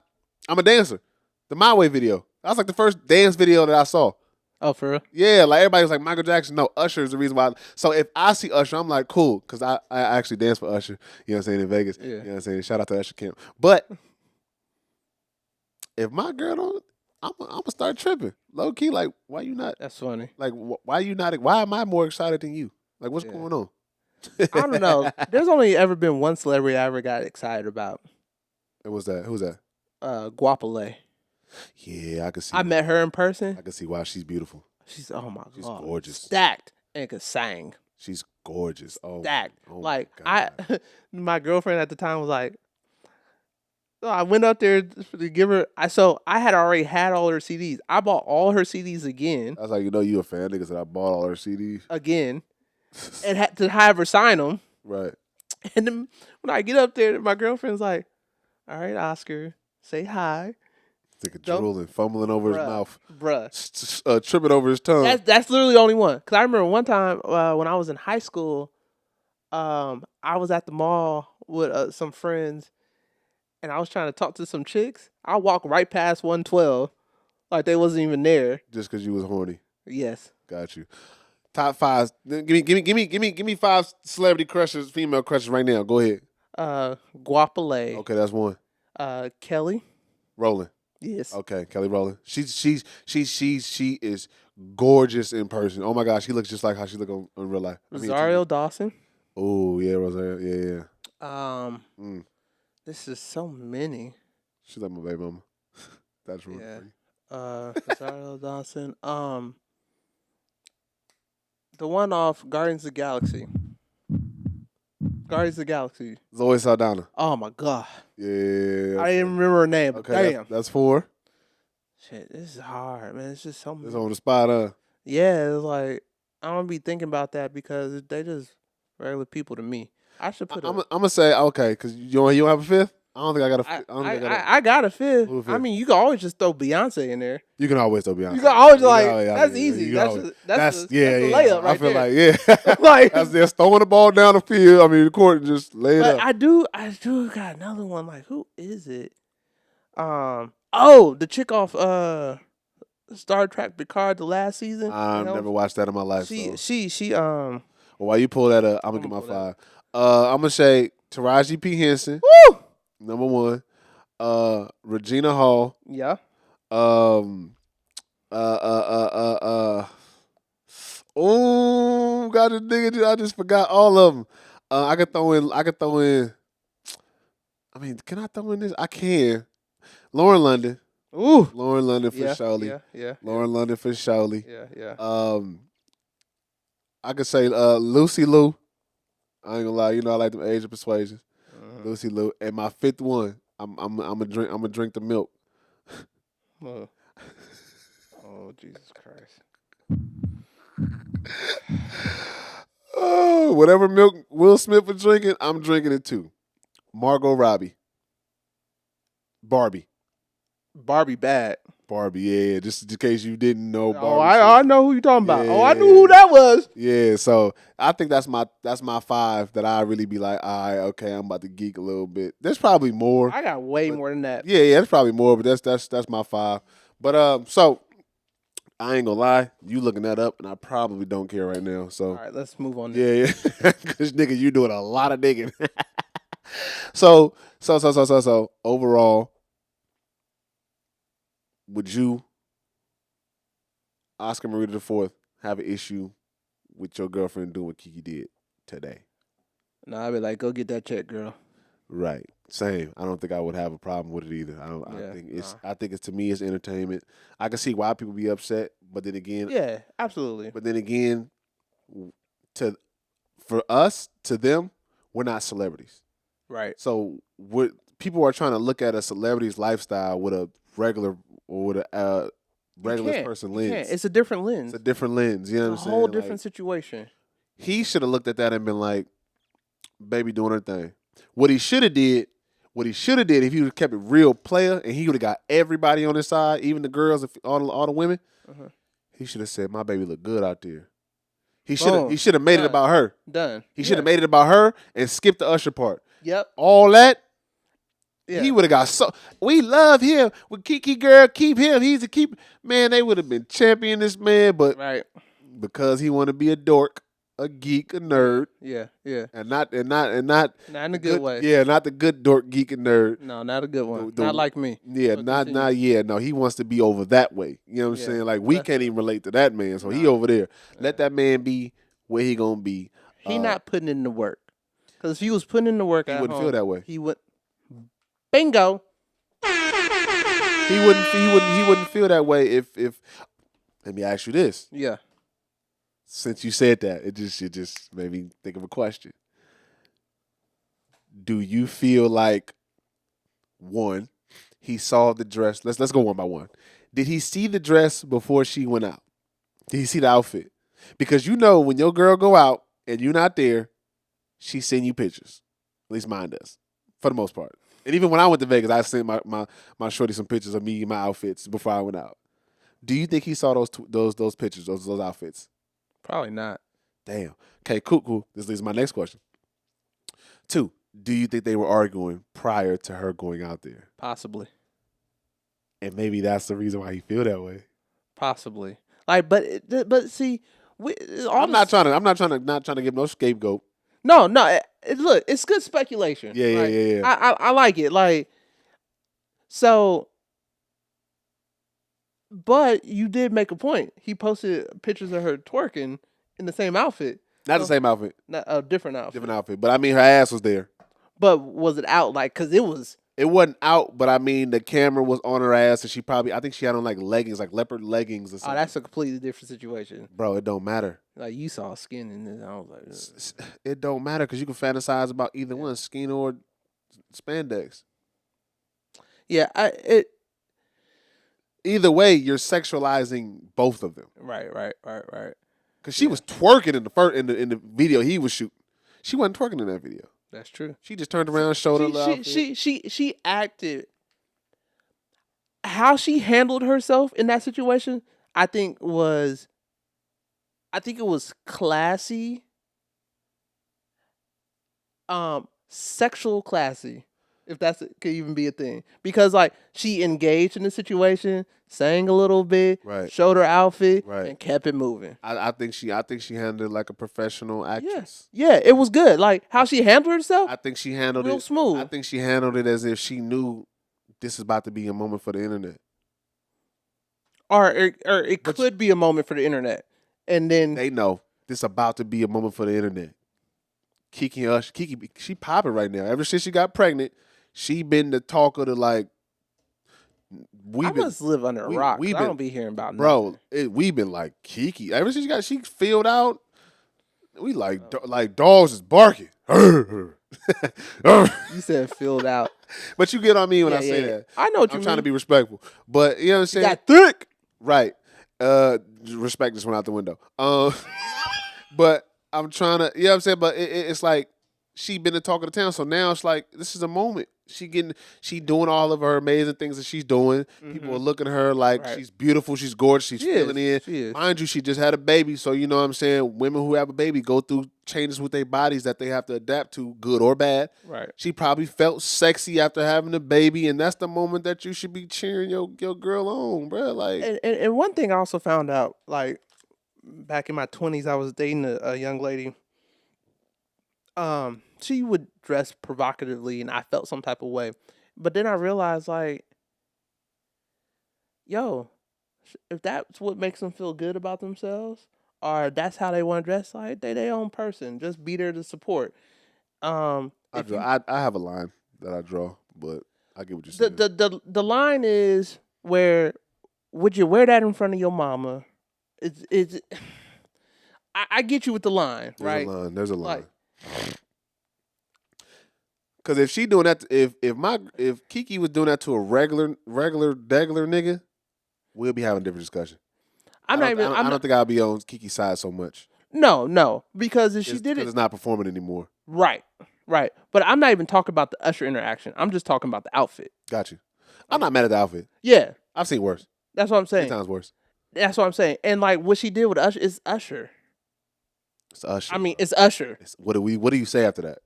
I'm a dancer. The My Way video. That was like the first dance video that I saw. Oh, for real? Yeah, like everybody was like Michael Jackson. No, Usher is the reason why. So if I see Usher, I'm like, cool, because I actually dance for Usher. You know what I'm saying, in Vegas. Yeah. You know what I'm saying. Shout out to Usher Camp. But if my girl don't, I'm gonna start tripping. Low key, like, why you not? That's funny. Like, why you not? Why am I more excited than you? Like, what's going on? I don't know. There's only ever been one celebrity I ever got excited about. And what's that? Who's that? Guapale. Yeah, I can see. I met her in person. I can see why she's beautiful. She's oh my She's God, gorgeous. stacked and could sing. She's gorgeous. Oh, Stacked. oh like my God. my girlfriend at the time was like, so I went up there to give her. I had already had all her CDs. I bought all her CDs again. That's how you know you a fan, niggas. That I bought all her CDs. Again, and had to have her sign them. Right. And then when I get up there, my girlfriend's like, "All right, Oscar, say hi." Nigga drooling, fumbling over his mouth, bruh, tripping over his tongue. That's literally the only one. Cause I remember one time when I was in high school, I was at the mall with some friends, and I was trying to talk to some chicks. I walked right past 112, like they wasn't even there. Just because you was horny. Yes. Got you. Top five. Give me five celebrity crushes, female crushes right now. Go ahead. Guapale. Okay, that's one. Kelly. Rowland. Yes. Okay, Kelly Rowland. She is gorgeous in person. Oh my gosh, she looks just like how she look on real life. Rosario Dawson. Oh yeah, Rosario. Yeah. This is so many. She's like my baby mama. That's real. Yeah. Rosario Dawson. The one off Guardians of the Galaxy. Guardians of the Galaxy. Zoe Saldana. Oh my God. Yeah. I didn't remember her name. But okay, damn. That's four. Shit, this is hard, man. It's just so many. It's on the spot, huh? Yeah, it's like I don't be thinking about that because they just regular people to me. I should put. I'm gonna say okay because you don't have a fifth. I don't think I got a. I got a fifth. Who fifth? I mean, you can always just throw Beyonce in there. You can always throw Beyonce. You can always that's easy. That's a layup right there. I feel like like that's just throwing the ball down the field. I mean, the court and just lay it up. I do got another one. Like who is it? The chick off Star Trek Picard the last season. I've never watched that in my life. She Well, while you pull that up, I'm gonna get my five. I'm gonna say Taraji P. Henson. Woo! Number one. Regina Hall. Yeah. Oh, got this nigga. I just forgot all of them. I could throw in. I mean, can I throw in this? I can. Lauren London. Ooh. Lauren London for Shirley. Yeah. Lauren London for Shirley. Yeah. I could say Lucy Liu. I ain't gonna lie, you know I like them Asian persuasions. Lucy Liu. And my fifth one, I'm gonna drink the milk. Oh Jesus Christ. Oh, whatever milk Will Smith was drinking, I'm drinking it too. Margot Robbie. Barbie bad. Barbie, yeah. Just in case you didn't know Barbie. Oh, I know who you're talking about. Yeah. Oh, I knew who that was. Yeah, so I think that's my five that I really be like, all right, okay, I'm about to geek a little bit. There's probably more. I got way more than that. Yeah, there's probably more, but that's my five. But so I ain't gonna lie, you looking that up, and I probably don't care right now. So all right, let's move on. Yeah, because nigga, you doing a lot of digging. So overall, would you, Oscar Maria IV, have an issue with your girlfriend doing what Keke did today? No, I'd be like, go get that check, girl. Right. Same. I don't think I would have a problem with it either. I think it's to me it's entertainment. I can see why people be upset, but then again, yeah, absolutely. But then again, for us, to them, we're not celebrities. Right. So what people are trying to look at a celebrity's lifestyle with a regular or with a regular person You can't. lens. It's a different It's lens. a different lens. You know It's what a I'm whole saying? different Like, situation. he should have looked at that and been like, baby doing her thing. What he should have did, if he would have kept it real player and he would have got everybody on his side, even the girls, all the women, Uh-huh. he should have said, my baby look good out there. He Boom. should have made it Done. about her. Done. He should have made it about her and skipped the Usher part. Yep. All that, Yeah. he would have got so. We love him. With Keke girl, keep him. He's a keep. Man, they would have been champion this man, but Right. because he want to be a dork, a geek, a nerd, Yeah. and not Not in the a good way. Yeah, not the good dork, geek, and nerd. No, not a good one. The- Not like me. Yeah, But not continue. yeah. No, he wants to be over that way. You know what I'm Yeah. saying? Like we That's can't even relate to that man, so he Nah. over there. Let that man be where he gonna be. He not putting in the work. Because if he was putting in the work, He at wouldn't home, feel that way. He would. Bingo. He wouldn't feel that way if. Let me ask you this. Yeah. Since you said that, it just made me think of a question. Do you feel like, one, he saw the dress? Let's go one by one. Did he see the dress before she went out? Did he see the outfit? Because you know when your girl go out and you're not there, she send you pictures. At least mine does, for the most part. And even when I went to Vegas, I sent my shorty some pictures of me and my outfits before I went out. Do you think he saw those pictures, those outfits? Probably not. Damn. Okay, cool. This leads to my next question. 2, do you think they were arguing prior to her going out there? Possibly. And maybe that's the reason why he feel that way. Possibly. Like, but see, I'm not trying to give no scapegoat. No. Look, it's good speculation. Yeah. I like it. Like, so. But you did make a point. He posted pictures of her twerking in the same outfit. Not the same outfit. Not a different outfit. Different outfit. But I mean, her ass was there. But was it out? Like, because it was. It wasn't out, but I mean, the camera was on her ass, and I think she had on like leggings, like leopard leggings or something. Oh, that's a completely different situation. Bro, it don't matter. Like, you saw skin in this. I was like, it don't matter because you can fantasize about either one, skin or spandex. Yeah, either way, you're sexualizing both of them. Right. Because she was twerking in the video he was shooting. She wasn't twerking in that video. That's true. She just turned around, showed her love. She acted. How she handled herself in that situation, I think it was classy. Sexual classy, if that could even be a thing. Because like she engaged in the situation, sang a little bit, right, showed her outfit, right, and kept it moving. I think she handled it like a professional actress. Yeah, it was good. Like how she handled herself. I think she handled real it smooth. I think she handled it as if she knew this is about to be a moment for the internet. Or it could be a moment for the internet. And then they know this is about to be a moment for the internet. Keke, she popping right now. Ever since she got pregnant, she been the talk of the like. I must live under a rock. I don't be hearing about bro. We've been like Keke. Ever since she filled out. We like dogs is barking. You said filled out, but you get on me when I say that. I know what you I'm mean. trying to be respectful, but you know what I'm saying. You got thick, right? Respect just went out the window. But I'm trying to, you know what I'm saying. But it's like she been the talk of the town, so now it's like this is a moment. She doing all of her amazing things that she's doing. Mm-hmm. People are looking at her like she's beautiful, she's gorgeous, she's filling in. Mind you, she just had a baby, so you know what I'm saying. Women who have a baby go through changes with their bodies that they have to adapt to, good or bad. Right. She probably felt sexy after having a baby, and that's the moment that you should be cheering your girl on, bro. Like, and one thing I also found out, like back in my 20s, I was dating a young lady. She would dress provocatively, and I felt some type of way. But then I realized, like, yo, if that's what makes them feel good about themselves, or that's how they want to dress, like, they their own person. Just be there to support. I have a line that I draw, but I get what you're saying. The line is where would you wear that in front of your mama? I get you with the line, right? There's a line. Because if she doing that, if Keke was doing that to a regular nigga, we'll be having a different discussion. I'm not even. I don't think I'll be on Keke's side so much. No, because if she did it, it's not performing anymore. Right. But I'm not even talking about the Usher interaction. I'm just talking about the outfit. Got you. I'm not mad at the outfit. Yeah, I've seen worse. that's what I'm saying. 10 times worse. That's what I'm saying. And like what she did with Usher is Usher. It's Usher. I mean, it's Usher. What do you say after that?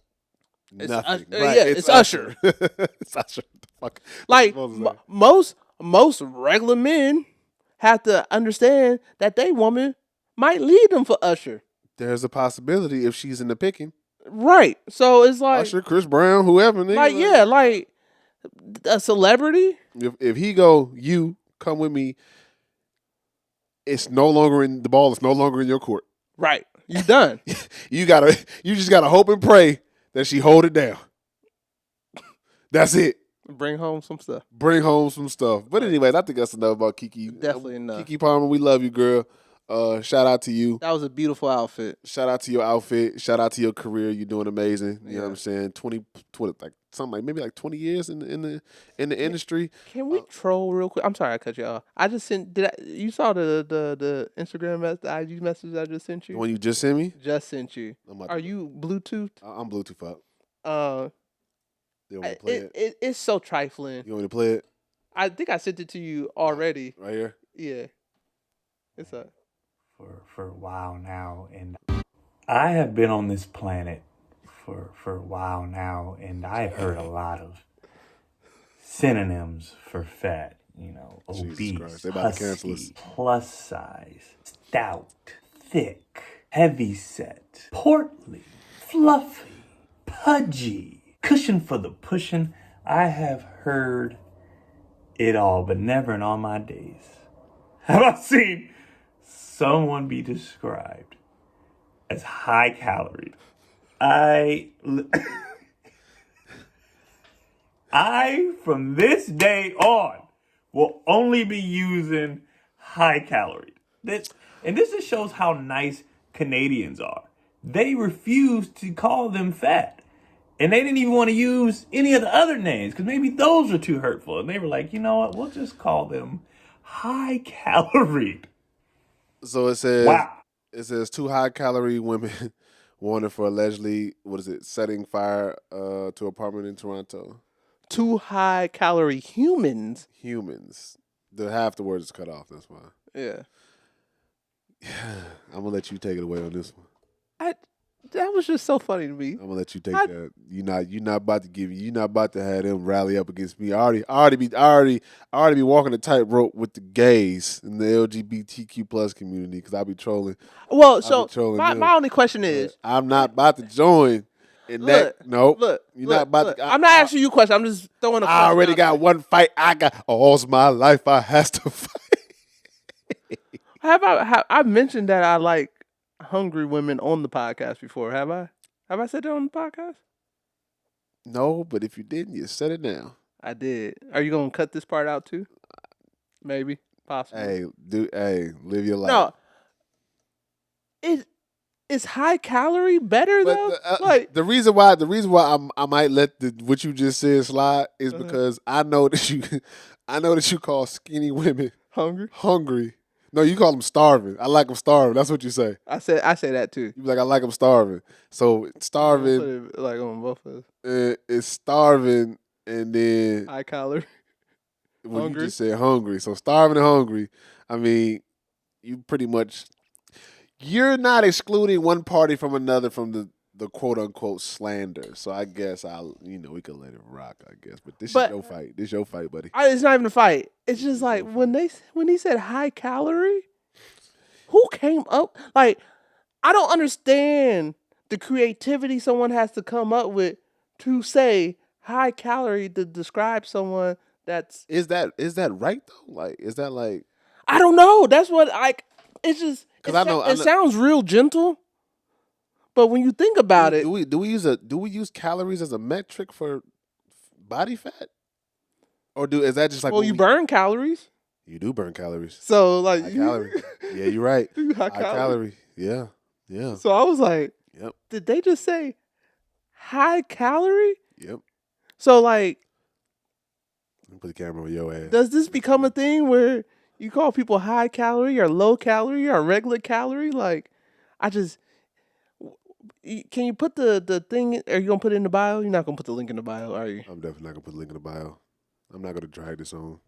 It's Nothing. Right, yeah, it's Usher. It's Usher. What the fuck? Like most regular men have to understand that they woman might leave them for Usher. There's a possibility if she's in the picking. Right. So it's like Usher, Chris Brown, whoever. Nigga, like a celebrity. If he go, you come with me. It's no longer in the ball. It's no longer in your court. Right. You done. You just gotta hope and pray that she hold it down. That's it. Bring home some stuff. But anyways, I think that's enough about Keke. Definitely enough. Keke Palmer, we love you, girl. Shout out to you. That was a beautiful outfit. Shout out to your outfit. Shout out to your career. You're doing amazing. You know what I'm saying? 20 like something like maybe like 20 years in the industry. Can we troll real quick? I'm sorry I cut you off. I just sent. You saw the Instagram the IG message I just sent you? The one you just sent me? Just sent you. Are you Bluetooth? I'm Bluetooth up. You want me to play it? It's so trifling. You want me to play it? I think I sent it to you already. Right here? Yeah. It's up. For a while now, and I have been on this planet for a while now, and I've heard a lot of synonyms for fat. You know, obese, husky, plus size, stout, thick, heavy set, portly, fluffy, pudgy, cushion for the pushing. I have heard it all, but never in all my days have I seen someone be described as high calorie. I from this day on will only be using high calorie. This just shows how nice Canadians are. They refuse to call them fat. And they didn't even want to use any of the other names because maybe those were too hurtful. And they were like, you know what? We'll just call them high calorie. So it says, wow. It says 2 high calorie women wanted for allegedly, setting fire to apartment in Toronto. 2 high calorie humans. The half the word is cut off. That's why. Yeah. I'm gonna let you take it away on this one. That was just so funny to me. I'm gonna let you take that. You're not about to have them rally up against me. I already be walking the tightrope with the gays in the LGBTQ plus community because I be trolling. Well, my only question is, I'm not about to join. I'm not asking you a question. I'm just throwing a question. I already got one fight. I got all's my life. I has to fight. I've mentioned that I like hungry women on the podcast before. Have I said that on the podcast? No, but if you didn't, you said it now. I did. Are you gonna cut this part out too? Maybe, possibly. Live your life. No, is high calorie better though? The reason why I might let what you just said slide is because I know that you call skinny women hungry. No, you call them starving. I like them starving. That's what you say. I say that too. You be like, I like them starving. So starving, put it like on both of us. It's starving and then high calorie. Well, hungry. You just said hungry. So starving and hungry. I mean, you pretty much you're not excluding one party from another from the quote unquote slander. So I guess we could let it rock, I guess. But this is your fight. This is your fight, buddy. It's not even a fight. It's just like when he said high calorie, who came up? Like, I don't understand the creativity someone has to come up with to say high calorie to describe someone that's Is that right though? Like, is that like I don't know. That's what it's just it sounds real gentle. But when you think about it, do we use calories as a metric for body fat, or is that just like? Well, you burn calories. You do burn calories. So like high calorie. Yeah, you're right. High calorie. Yeah. So I was like, yep. Did they just say high calorie? Yep. So like, put the camera on your ass. Does this become a thing where You call people high calorie or low calorie or regular calorie? Like, I just can you put the thing? Are you gonna put it in the bio? You're not gonna put the link in the bio, are you? I'm definitely not gonna put the link in the bio. I'm not gonna drag this on.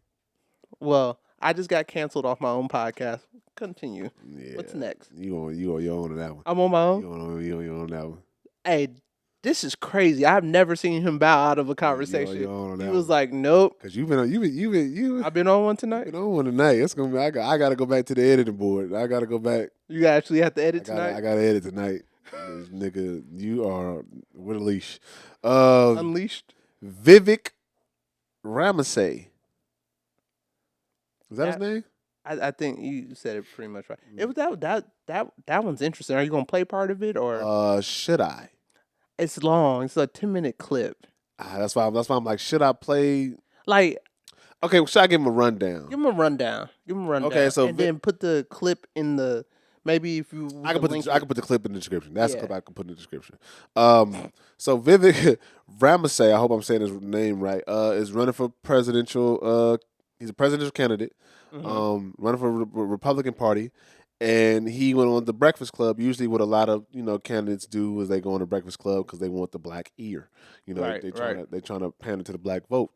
Well, I just got canceled off my own podcast. Continue. Yeah. What's next? You on your own on that one. I'm on my own. You on your own on that one. Hey, this is crazy. I've never seen him bow out of a conversation. You on He that was one. like, "Nope." Cause you've been I've been on one tonight. Been on one tonight. It's gonna be. I gotta go back to the editing board. I gotta go back. You actually have to edit tonight. I gotta edit tonight. Nigga, you are with a leash. Unleashed. Vivek Ramaswamy. Is that his name? I think you said it pretty much right. It was that one's interesting. Are you gonna play part of it or? Should I? It's long. It's a 10-minute clip. That's why I'm like, should I play? Like, okay, should I give him a rundown? Give him a rundown. Okay, so then put the clip in the maybe if you. I can put the clip in the description. That's the clip I can put in the description. So Vivek Ramaswamy, I hope I'm saying his name right. Is running for presidential. He's a presidential candidate. Running for the Republican Party. And he went on the Breakfast Club. Usually, what a lot of candidates do is they go on the Breakfast Club because they want the black ear. They're trying to pander to the black vote.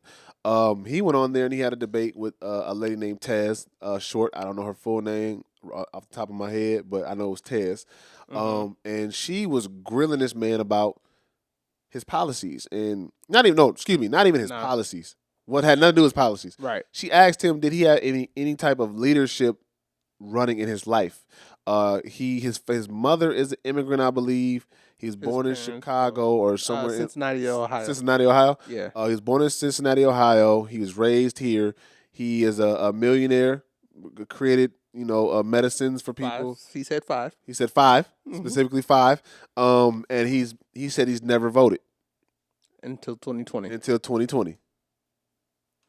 He went on there and he had a debate with a lady named Taz Short. I don't know her full name off the top of my head, but I know it was Taz. And she was grilling this man about his policies and not even his policies. What had nothing to do with his policies. Right. She asked him, did he have any type of leadership running in his life? His mother is an immigrant, I believe. He's born in Chicago or somewhere Cincinnati, Ohio. Cincinnati, Ohio. Yeah. He was born in Cincinnati, Ohio. He was raised here. He is a millionaire. Created medicines for people. He said 5. He said 5, specifically 5. And he said he's never voted until 2020. Until 2020.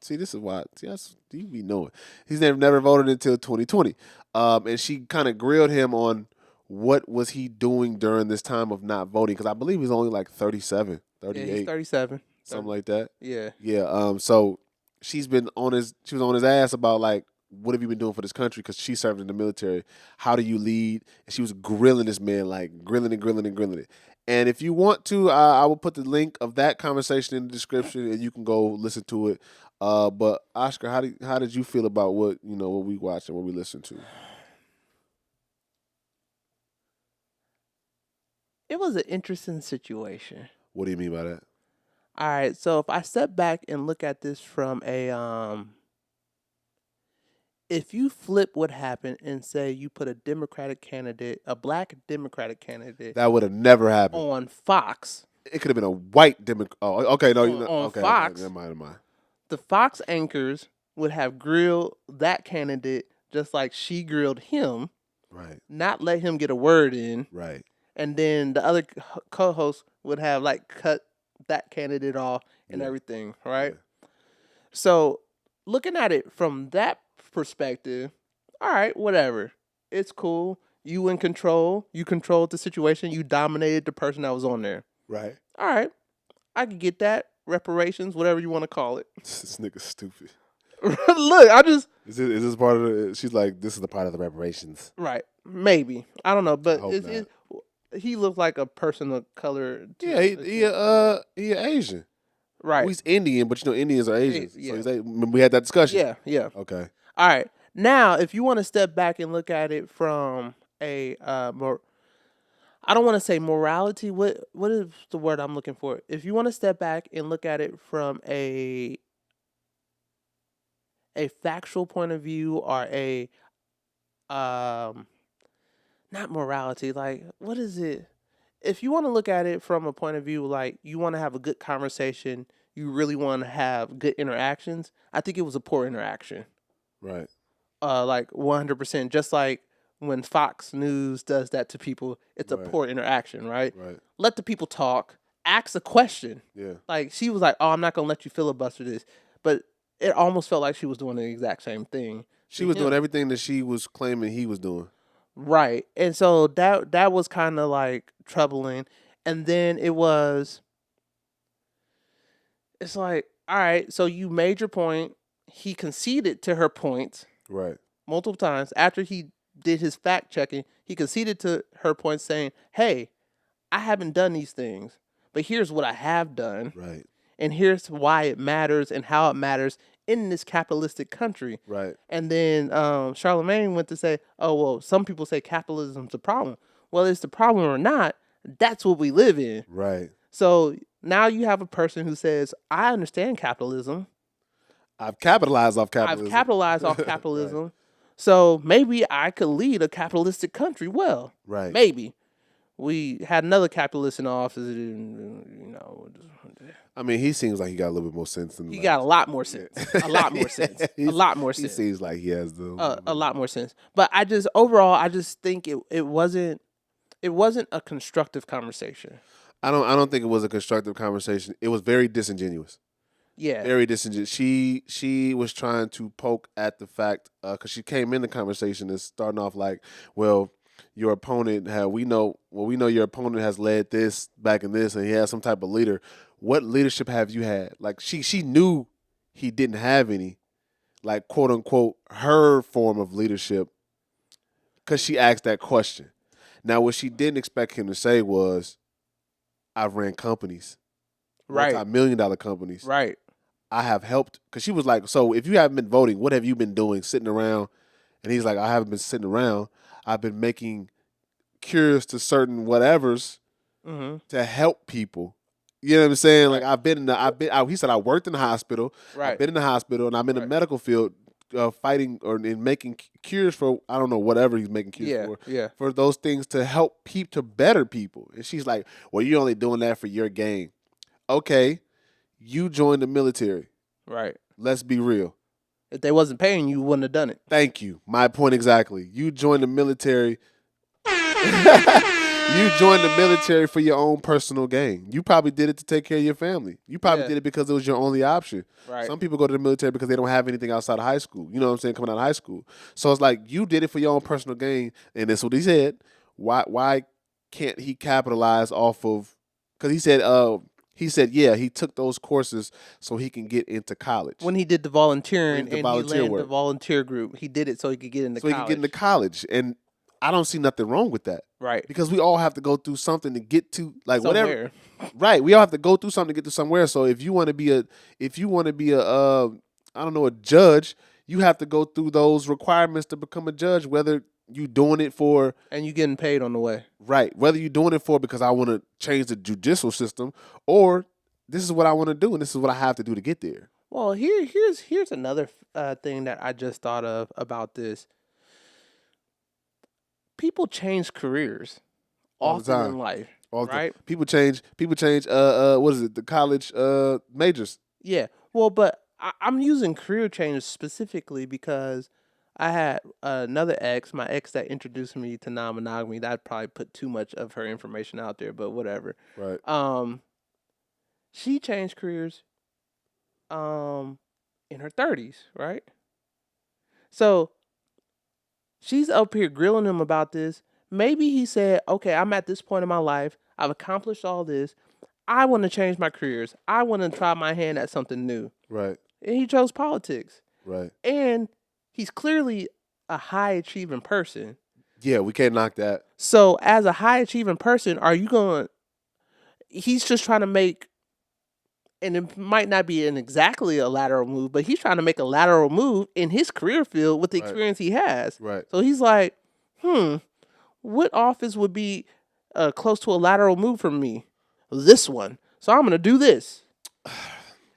See, this is why. See, you be knowing. He's never voted until 2020. And she kind of grilled him on what was he doing during this time of not voting, because I believe he's only like 37, 38. Yeah, he's 37. Something like that. Yeah. Yeah. So she was on his ass about like, what have you been doing for this country? Because she served in the military. How do you lead? And she was grilling this man, like grilling it. And if you want to, I will put the link of that conversation in the description, and you can go listen to it. But Oscar, how did you feel about what we watched and what we listened to? It was an interesting situation. What do you mean by that? All right, so if I step back and look at this from if you flip what happened and say you put a black Democratic candidate, that would have never happened on Fox. It could have been a white Democrat. Oh, okay, no, on Fox. Never mind. The Fox anchors would have grilled that candidate just like she grilled him. Right. Not let him get a word in. Right. And then the other co-host would have like cut that candidate off and everything, right? Yeah. So looking at it from that perspective, all right, whatever. It's cool. You in control. You controlled the situation. You dominated the person that was on there. Right. All right. I could get that. Reparations, whatever you want to call it. This nigga's stupid. Look, I just... Is this part of the... She's like, this is the part of the reparations. Right. Maybe. I don't know, but he looked like a person of color. Yeah, he Asian. Right. Well, he's Indian, but Indians are Asians. Yeah. So we had that discussion. Yeah. Okay. All right. Now, if you want to step back and look at it from a more... I don't want to say morality. What is the word I'm looking for? If you want to step back and look at it from a factual point of view or a not morality, like what is it? If you want to look at it from a point of view like you want to have a good conversation, you really want to have good interactions, I think it was a poor interaction. Right. Like 100%, just like when Fox News does that to people, it's a poor interaction, right? Right. Let the people talk. Ask a question. Yeah. Like, she was like, oh, I'm not going to let you filibuster this. But it almost felt like she was doing the exact same thing. She was doing everything that she was claiming he was doing. Right. And so that was kind of like troubling. And then it's like, all right, so you made your point. He conceded to her point. Right. multiple times. After he did his fact checking, he conceded to her point saying, hey, I haven't done these things, but here's what I have done. Right. And here's why it matters and how it matters in this capitalistic country. Right. And then Charlemagne went to say, oh, well, some people say capitalism's a problem. Well, it's the problem or not, that's what we live in. Right. So now you have a person who says, I understand capitalism. I've capitalized off capitalism. Right. So maybe I could lead a capitalistic country well. Right. Maybe. We had another capitalist in office, you know. I mean, he seems like he got a little bit more sense than he got a lot more sense. A lot more sense. A lot more sense. He seems like he has a lot more sense. But I just think it wasn't a constructive conversation. I don't think it was a constructive conversation. It was very disingenuous. Yeah. Very disingenuous. She was trying to poke at the fact because she came in the conversation and starting off like, well, your opponent we know your opponent has led this back in this and he has some type of leader. What leadership have you had? Like she knew he didn't have any, like quote unquote her form of leadership because she asked that question. Now what she didn't expect him to say was, I've ran companies. Right. multi-million-dollar companies. Right. I have helped, because she was like, so if you haven't been voting, what have you been doing, sitting around? And he's like, I haven't been sitting around. I've been making cures to certain whatevers to help people. You know what I'm saying? Right. Like he said, I worked in the hospital. Right. I've been in the hospital and I'm in the medical field fighting or in making cures for, I don't know, whatever he's making cures for. Yeah. For those things to help to better people. And she's like, well, you're only doing that for your gain. Okay, you joined the military. Right. Let's be real. If they wasn't paying you, wouldn't have done it. Thank you. My point exactly. You joined the military. You joined the military for your own personal gain. You probably did it to take care of your family. You probably did it because it was your only option. Right. Some people go to the military because they don't have anything outside of high school. You know what I'm saying? Coming out of high school. So it's like you did it for your own personal gain, and that's what he said. Why can't he capitalize off of? Because he said, yeah, he took those courses so he can get into college. When he did the volunteering he landed the volunteer group, he did it so he could get into college. So he could get into college. And I don't see nothing wrong with that. Right. Because we all have to go through something to get to, like, somewhere. Whatever. Right. We all have to go through something to get to somewhere. So if you want to be a judge, you have to go through those requirements to become a judge, whether you doing it for... And you getting paid on the way. Right. Whether you're doing it for because I want to change the judicial system or this is what I want to do and this is what I have to do to get there. Well, here's another thing that I just thought of about this. People change careers often in life, right? People change. What is it? The college majors. Yeah. Well, but I'm using career change specifically because I had another ex, my ex that introduced me to non-monogamy. That probably put too much of her information out there, but whatever. Right. She changed careers in her 30s, right? So she's up here grilling him about this. Maybe he said, okay, I'm at this point in my life. I've accomplished all this. I want to change my careers. I want to try my hand at something new. Right. And he chose politics. Right. And he's clearly a high achieving person. Yeah, we can't knock that. So as a high achieving person, he's just trying to make, and it might not be exactly a lateral move, but he's trying to make a lateral move in his career field with the experience he has. Right. So he's like, what office would be close to a lateral move for me? This one. So I'm going to do this.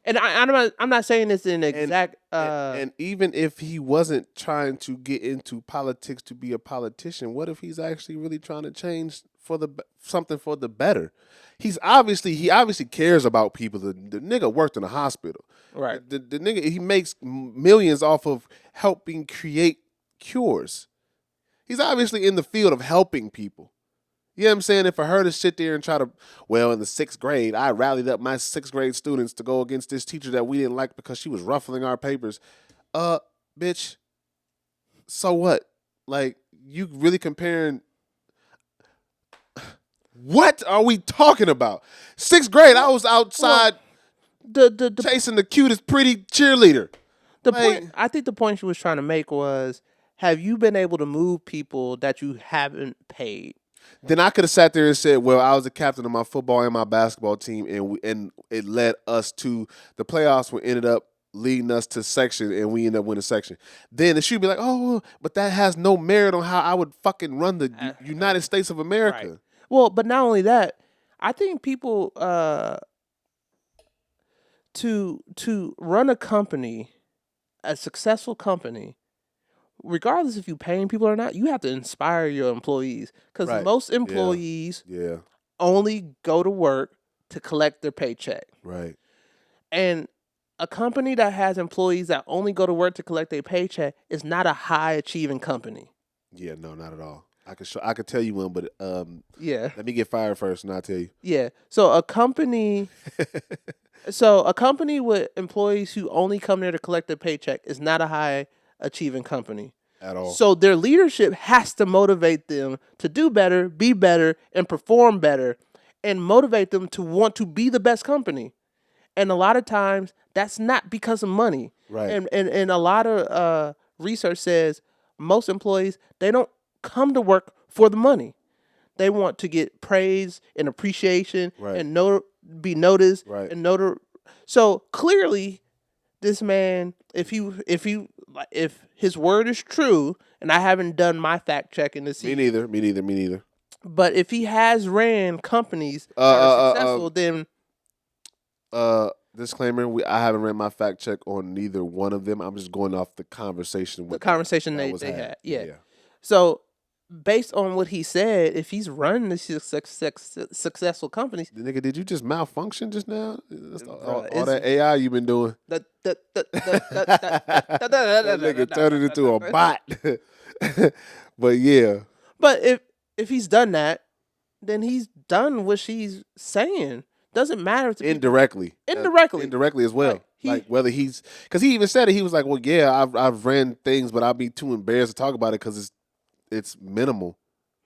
And I'm not saying this in exact... And even if he wasn't trying to get into politics to be a politician, what if he's actually really trying to change something for the better? He obviously cares about people. The nigga worked in a hospital. Right. The nigga, he makes millions off of helping create cures. He's obviously in the field of helping people. You know what I'm saying? And for her to sit there and try to, well, in the 6th grade, I rallied up my 6th grade students to go against this teacher that we didn't like because she was ruffling our papers. Bitch, so what? Like, you really comparing... What are we talking about? 6th grade, I was outside chasing the cutest pretty cheerleader. I think the point she was trying to make was, have you been able to move people that you haven't paid? Then I could have sat there and said, "Well, I was the captain of my football and my basketball team, and it led us to the playoffs. We ended up leading us to section, and we ended up winning section." Then it should be like, "Oh, well, but that has no merit on how I would fucking run the United States of America." Right. Well, but not only that, I think people to run a company, a successful company, regardless if you're paying people or not, you have to inspire your employees. Because Right. most employees Yeah. only go to work to collect their paycheck. Right. And a company that has employees that only go to work to collect their paycheck is not a high achieving company. Yeah, no, not at all. I could tell you one, but Yeah. let me get fired first, and I'll tell you. Yeah. So a company with employees who only come there to collect their paycheck is not a high achieving company. At all. So their leadership has to motivate them to do better, be better, and perform better, and motivate them to want to be the best company. And a lot of times that's not because of money. Right. And a lot of research says most employees, they don't come to work for the money. They want to get praise and appreciation and be noticed and So clearly, this man, if his word is true, and I haven't done my fact checking to see. Me neither. But if he has ran companies that are successful, then disclaimer: I haven't ran my fact check on neither one of them. I'm just going off the conversation. The conversation that they had. Yeah. So based on what he said, if he's running these successful companies, the nigga, did you just malfunction just now? That's all it's- that AI you've been doing. that Nigga turned it into a bot. But yeah, But if he's done that, then he's done what she's saying. Doesn't matter to people. indirectly as well. Like whether he's, because he even said it. He was like, "Well, yeah, I've ran things, but I'd be too embarrassed to talk about it because it's minimal.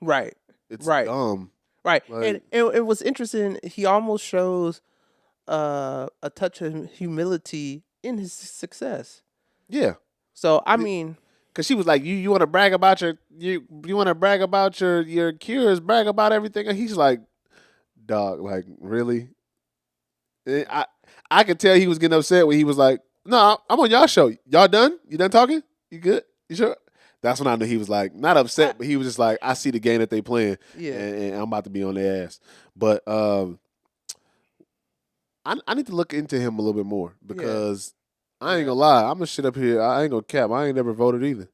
Right. It's right. dumb. Right. Like- And it was interesting. He almost shows a touch of humility in his success. Yeah. So I mean, because she was like, you want to brag about your your cures, brag about everything, and he's like, dog, like really? And I could tell he was getting upset when he was like, no, I'm on y'all show. Y'all done? You done talking? You good? You sure? That's when I knew he was like, not upset, but he was just like, I see the game that they playing, and I'm about to be on their ass. But I need to look into him a little bit more because I ain't gonna lie, I'm gonna shit up here. I ain't gonna cap. I ain't never voted either.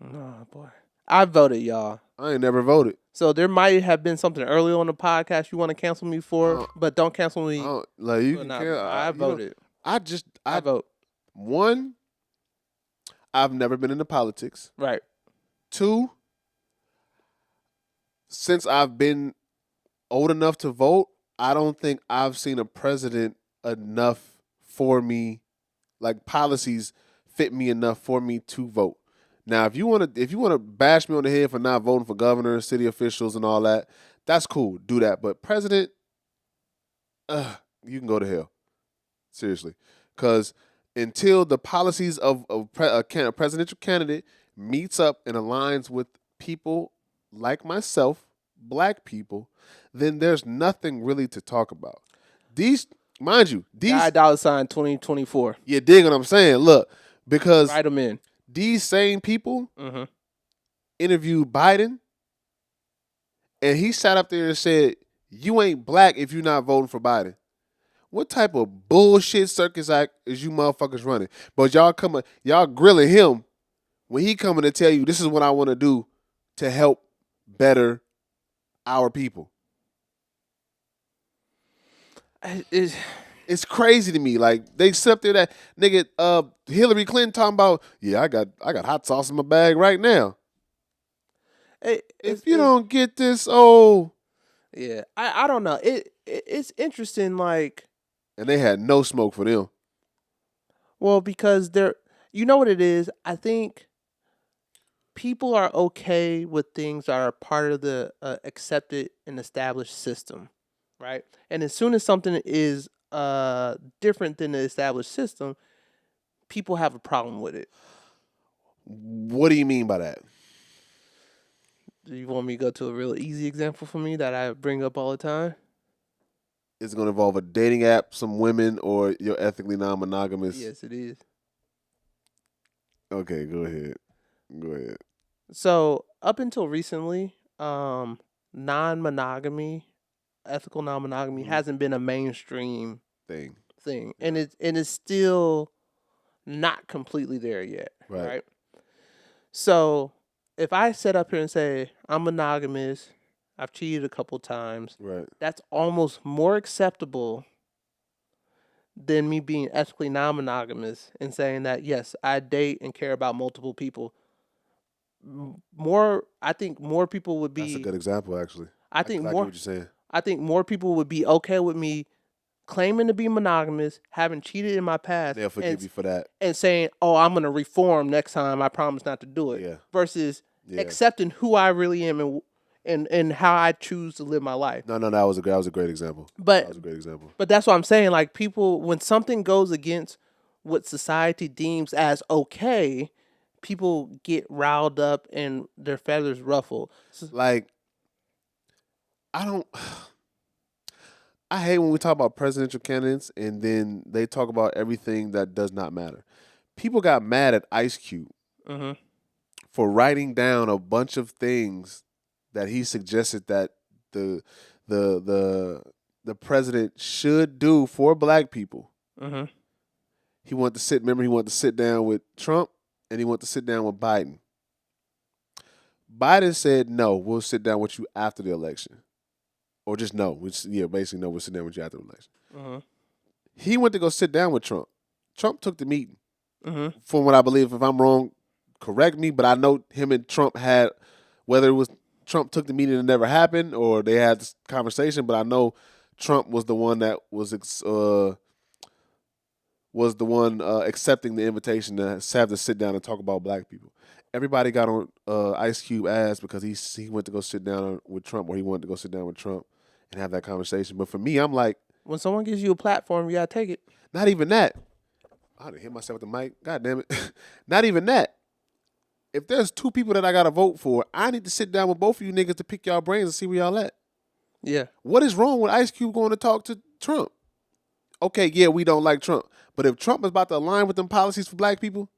No, boy. I voted, y'all. I ain't never voted. So there might have been something early on the podcast you want to cancel me for, but don't cancel me. Like you can cancel. I voted. I vote. One, I've never been into politics. Right. Two, since I've been old enough to vote, I don't think I've seen a president enough for me, like policies fit me enough for me to vote. Now, if you want to bash me on the head for not voting for governors, city officials, and all that, that's cool. Do that. But president, you can go to hell. Seriously, because until the policies of a presidential candidate meets up and aligns with people like myself, black people, then there's nothing really to talk about. Mind you, Guy $ 2024. You dig what I'm saying? Look, because write them in. These same people interviewed Biden, and he sat up there and said, "You ain't black if you're not voting for Biden." What type of bullshit circus act is you motherfuckers running? But y'all grilling him when he coming to tell you this is what I want to do to help better our people. It's crazy to me. Like they sit up there that nigga Hillary Clinton talking about, yeah, I got hot sauce in my bag right now. If you don't get this, yeah, I don't know. It's interesting, like, and they had no smoke for them. Well, because you know what it is. I think people are okay with things that are part of the accepted and established system, right? And as soon as something is different than the established system, people have a problem with it. What do you mean by that? Do you want me to go to a real easy example for me that I bring up all the time? It's going to involve a dating app, some women, or you're ethically non-monogamous? Yes, it is. Okay, go ahead. Go ahead. So up until recently, non-monogamy, ethical non-monogamy hasn't been a mainstream Thing. and it's still not completely there yet, right? So if I sit up here and say I'm monogamous, I've cheated a couple times, Right. that's almost more acceptable than me being ethically non-monogamous and saying that yes, I date and care about multiple people. I think more people would be. That's a good example, actually. I think I get more. what you're saying. I think more people would be okay with me claiming to be monogamous, having cheated in my past, They'll forgive you for that, and saying, "Oh, I'm gonna reform next time. I promise not to do it." Yeah. Versus accepting who I really am and how I choose to live my life. No, that was a great example. But that was a great example. But that's what I'm saying. Like people, when something goes against what society deems as okay, people get riled up and their feathers ruffle. Like, I hate when we talk about presidential candidates and then they talk about everything that does not matter. People got mad at Ice Cube for writing down a bunch of things that he suggested that the president should do for black people. He wanted to sit. Remember, he wanted to sit down with Trump and he wanted to sit down with Biden. Biden said, "No, we'll sit down with you after the election." Or just no. Basically no, we'll sit down with you after the election. He went to go sit down with Trump. Trump took the meeting. From what I believe, if I'm wrong, correct me, but I know him and Trump had, whether it was Trump took the meeting and it never happened or they had this conversation, but I know Trump was the one that was accepting the invitation to have to sit down and talk about black people. Everybody got on Ice Cube ass because he went to go sit down with Trump, or he wanted to go sit down with Trump and have that conversation. But for me, I'm like, when someone gives you a platform, you gotta take it. Not even that. I done hit myself with the mic. God damn it. Not even that. If there's two people that I gotta vote for, I need to sit down with both of you niggas to pick y'all brains and see where y'all at. Yeah. What is wrong with Ice Cube going to talk to Trump? Okay, yeah, we don't like Trump. But if Trump is about to align with them policies for black people,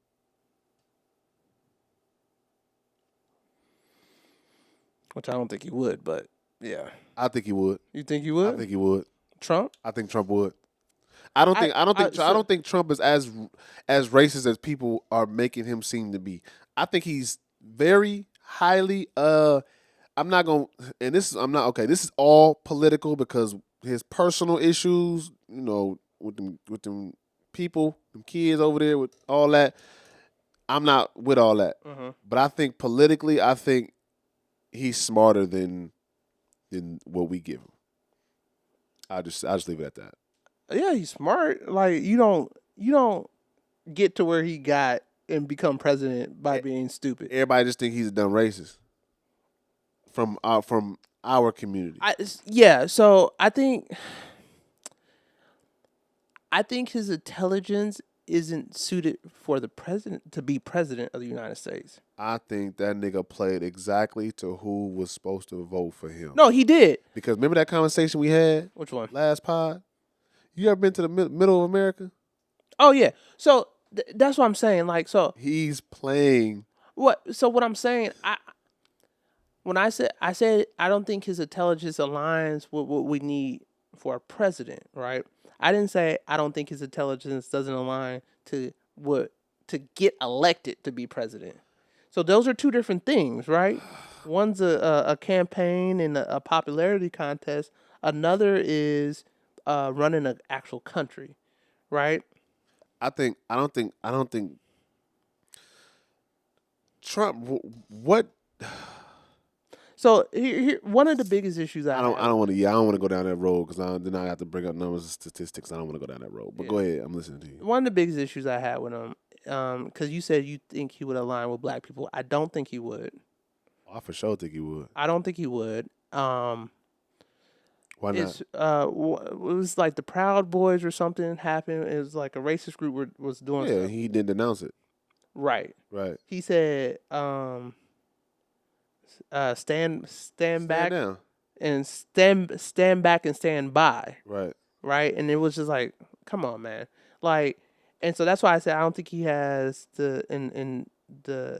which I don't think he would, but yeah. I think he would. You think he would? I think he would. Trump? I think Trump would. I don't think Trump is as racist as people are making him seem to be. I think he's very highly this is all political because his personal issues, with them people, them kids over there with all that. I'm not with all that. But I think politically, he's smarter than what we give him. I just leave it at that. Yeah, he's smart. Like you don't get to where he got and become president by being stupid. Everybody just think he's a dumb racist from our community. So I think his intelligence isn't suited for the president to be president of the United States. I think that nigga played exactly to who was supposed to vote for him. No, he did. Because remember that conversation we had? Which one? Last pod? You ever been to the middle of America? Oh, yeah. So that's what I'm saying. Like, so. He's playing. So what I'm saying, I said I don't think his intelligence aligns with what we need for a president, right? I didn't say I don't think his intelligence doesn't align to get elected to be president. So those are two different things, right? One's a campaign and a popularity contest. Another is running an actual country, right? I don't think Trump. What? So here, one of the biggest issues I don't want to go down that road because then I have to bring up numbers and statistics. I don't want to go down that road. But go ahead, I'm listening to you. One of the biggest issues I had with him, because you said you think he would align with black people. I don't think he would. I for sure think he would. I don't think he would. Why not? It was like the Proud Boys or something happened. It was like a racist group was doing. Yeah, he didn't denounce it. Right. Right. He said, stand back down. and stand back and stand by. Right. Right. And it was just like, come on, man. Like, and so that's why I said I don't think he has the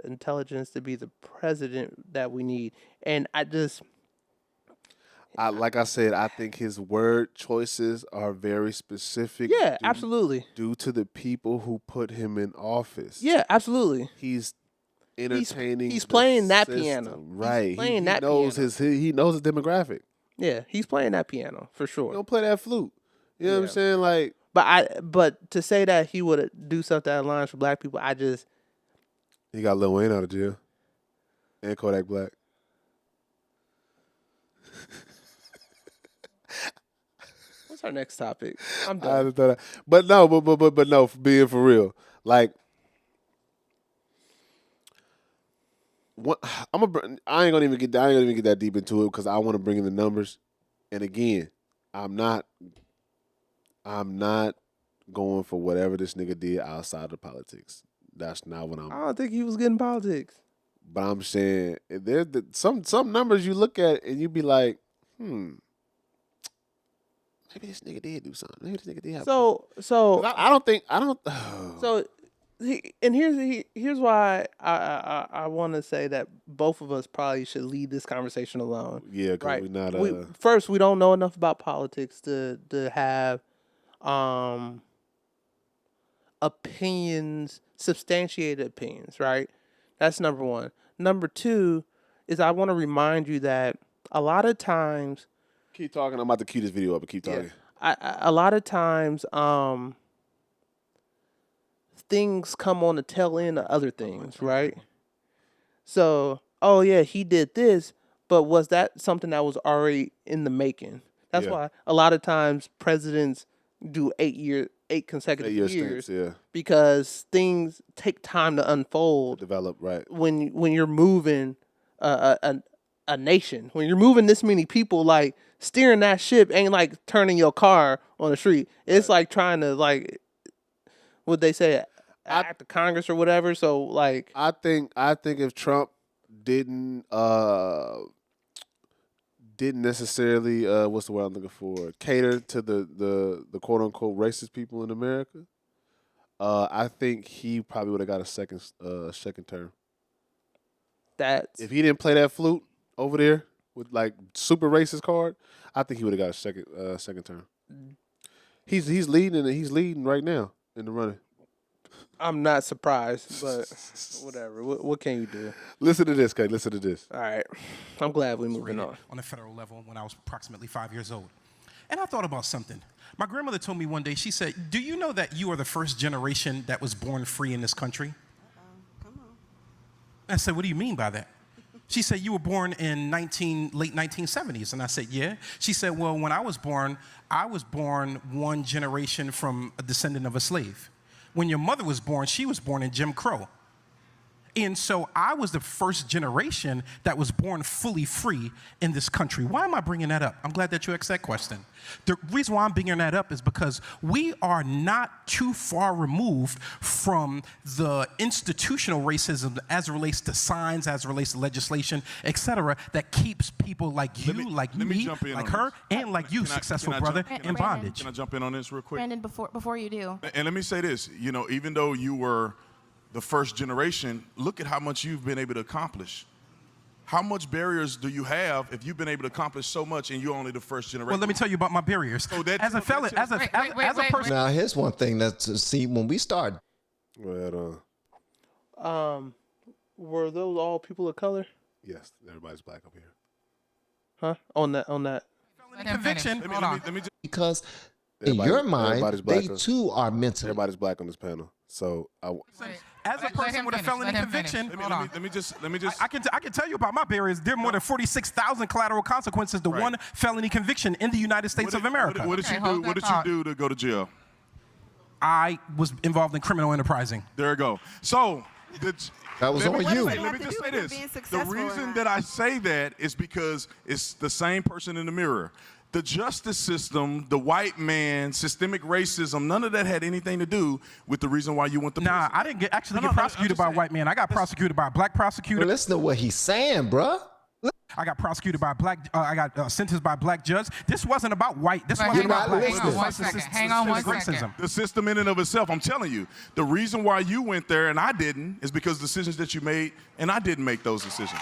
intelligence to be the president that we need. And like I said, I think his word choices are very specific. Yeah, absolutely. Due to the people who put him in office. Yeah, absolutely. He's entertaining. He's playing that system. piano. Right. He's playing that knows piano. He knows his demographic. Yeah, he's playing that piano for sure. He don't play that flute. You know what I'm saying? Like, but to say that he would do something that aligns for black people, he got Lil Wayne out of jail, and Kodak Black. What's our next topic? I'm done. But no, being for real, like, I ain't gonna even get that deep into it because I want to bring in the numbers. And again, I'm not going for whatever this nigga did outside of politics. That's not what I'm. I don't think he was getting politics. But I'm saying there's some numbers you look at and you be like, maybe this nigga did do something. Maybe this nigga did have. So I don't. So, here's why I want to say that both of us probably should leave this conversation alone. Yeah, because we're not. First, we don't know enough about politics to have opinions, substantiated opinions, right? That's number one. Number two is I want to remind you that a lot of times. Keep talking. I'm about to cue this video up and keep talking. A lot of times, things come on the tail end of other things, right? So, oh yeah, he did this, but was that something that was already in the making? That's why a lot of times presidents do 8 consecutive years, stints, because things take time to unfold, to develop, right? When you're moving a nation, when you're moving this many people, like steering that ship ain't like turning your car on the street. It's like trying to what they say, act of Congress or whatever. So like, I think if Trump didn't necessarily what's the word I'm looking for, cater to the quote unquote racist people in America, I think he probably would have got a second term. If he didn't play that flute over there with like super racist card, I think he would have got a second term. He's leading right now in the running. I'm not surprised, but whatever. What can you do? Listen to this, Keke. Listen to this. All right. I'm glad we're moving on. On the federal level when I was approximately 5 years old. And I thought about something. My grandmother told me one day, she said, do you know that you are the first generation that was born free in this country? Come on. I said, what do you mean by that? She said, you were born in late 1970s. And I said, yeah. She said, well, when I was born one generation from a descendant of a slave. When your mother was born, she was born in Jim Crow. And so I was the first generation that was born fully free in this country. Why am I bringing that up? I'm glad that you asked that question. The reason why I'm bringing that up is because we are not too far removed from the institutional racism as it relates to signs, as it relates to legislation, et cetera, that keeps people like you, like me, like her, and like you, successful brother, in bondage. Can I jump in on this real quick? Brandon, before you do. And let me say this, even though you were the first generation, look at how much you've been able to accomplish. How much barriers do you have if you've been able to accomplish so much and you're only the first generation? Well, let me tell you about my barriers. So as a person. Now, here's one thing see when we start. Well, were those all people of color? Yes, everybody's black up here. Huh? On that. Conviction. Let me just, Because in your mind, they too are mentally. Everybody's black on this panel. So as a person with a felony conviction, let me just. I can tell you about my barriers. There are more than 46,000 collateral consequences to one felony conviction in the United States of America. What did you do? What did you do to go to jail? I was involved in criminal enterprising. There you go. So that was on you. Let me just say this. The reason that I say that is because it's the same person in the mirror. The justice system, the white man, systemic racism, none of that had anything to do with the reason why you went to prison. Nah, I didn't get prosecuted by a white man. I got prosecuted by a black prosecutor. Well, listen to what he's saying, bruh. I got prosecuted by a black. I got sentenced by a black judge. This wasn't about white. This wasn't about black. Hang on one second. The system in and of itself, I'm telling you, the reason why you went there and I didn't is because decisions that you made and I didn't make those decisions.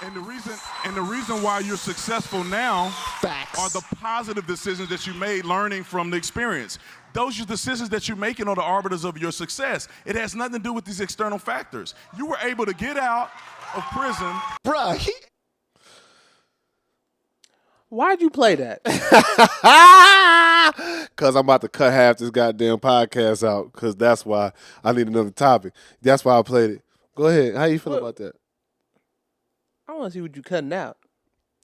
And the reason why you're successful now are the positive decisions that you made learning from the experience. Those are decisions that you're making are the arbiters of your success. It has nothing to do with these external factors. You were able to get out of prison. Bruh, Why'd you play that? Because I'm about to cut half this goddamn podcast out because that's why I need another topic. That's why I played it. Go ahead. How you feel about that? I want to see what you cutting out.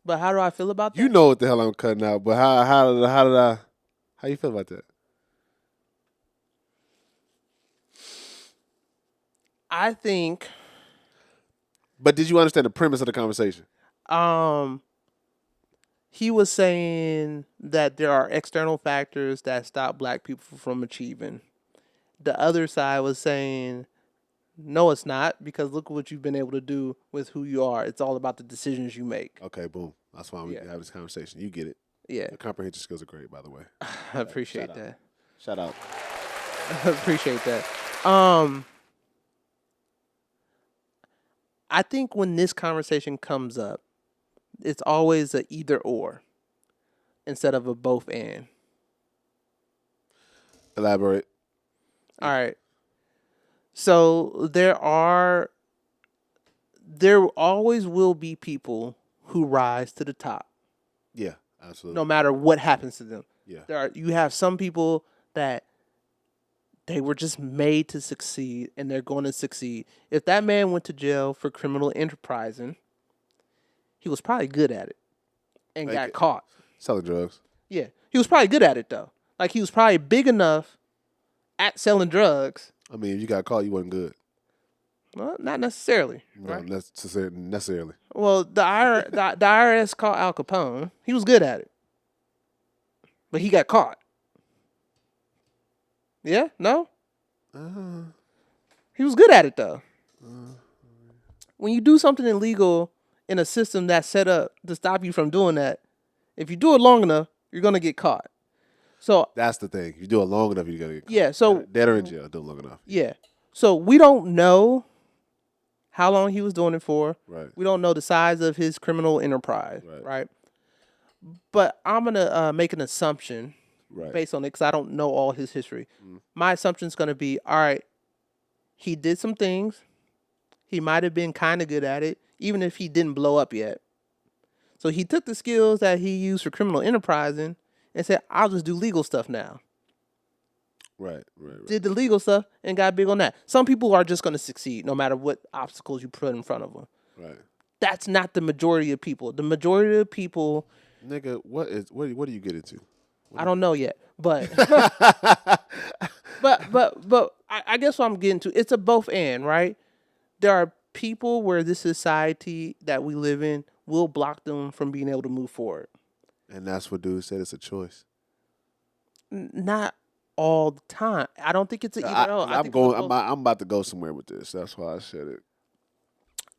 But how do I feel about that? You know what the hell I'm cutting out, but how you feel about that? I think. But did you understand the premise of the conversation? He was saying that there are external factors that stop black people from achieving. The other side was saying, no, it's not, because look what you've been able to do with who you are. It's all about the decisions you make. Okay, boom. That's why we have this conversation. You get it. Yeah. The comprehension skills are great, by the way. I appreciate that. Shout out. I appreciate that. I think when this conversation comes up, it's always a either or instead of a both and. Elaborate. All right. So there always will be people who rise to the top. Yeah, absolutely. No matter what happens to them. Yeah. You have some people that they were just made to succeed and they're going to succeed. If that man went to jail for criminal enterprising, he was probably good at it and got caught. Selling drugs. Yeah. He was probably good at it, though. Like, he was probably big enough at selling drugs. I mean, if you got caught, you wasn't good. Well, not necessarily. No, right? necessarily. Well, the IRS caught Al Capone. He was good at it. But he got caught. Yeah? No? He was good at it, though. When you do something illegal in a system that's set up to stop you from doing that, if you do it long enough, you're going to get caught. So that's the thing. If you do it long enough, you're going to get caught. Yeah, so dead or in jail, do it long enough. Yeah. So we don't know how long he was doing it for. Right. We don't know the size of his criminal enterprise. Right. But I'm going to make an assumption based on it because I don't know all his history. My assumption is going to be, all right, he did some things. He might have been kind of good at it, even if he didn't blow up yet. So he took the skills that he used for criminal enterprising and said, I'll just do legal stuff now. Right. Did the legal stuff and got big on that. Some people are just going to succeed no matter what obstacles you put in front of them. Right. That's not the majority of people. The majority of people... Nigga, what do you get into? I don't know yet, but... but I guess what I'm getting to, it's a both and, right? There are people where this society that we live in will block them from being able to move forward. And that's what dude said, it's a choice. Not all the time. I don't think it's an either or. I'm about to go somewhere with this. That's why I said it.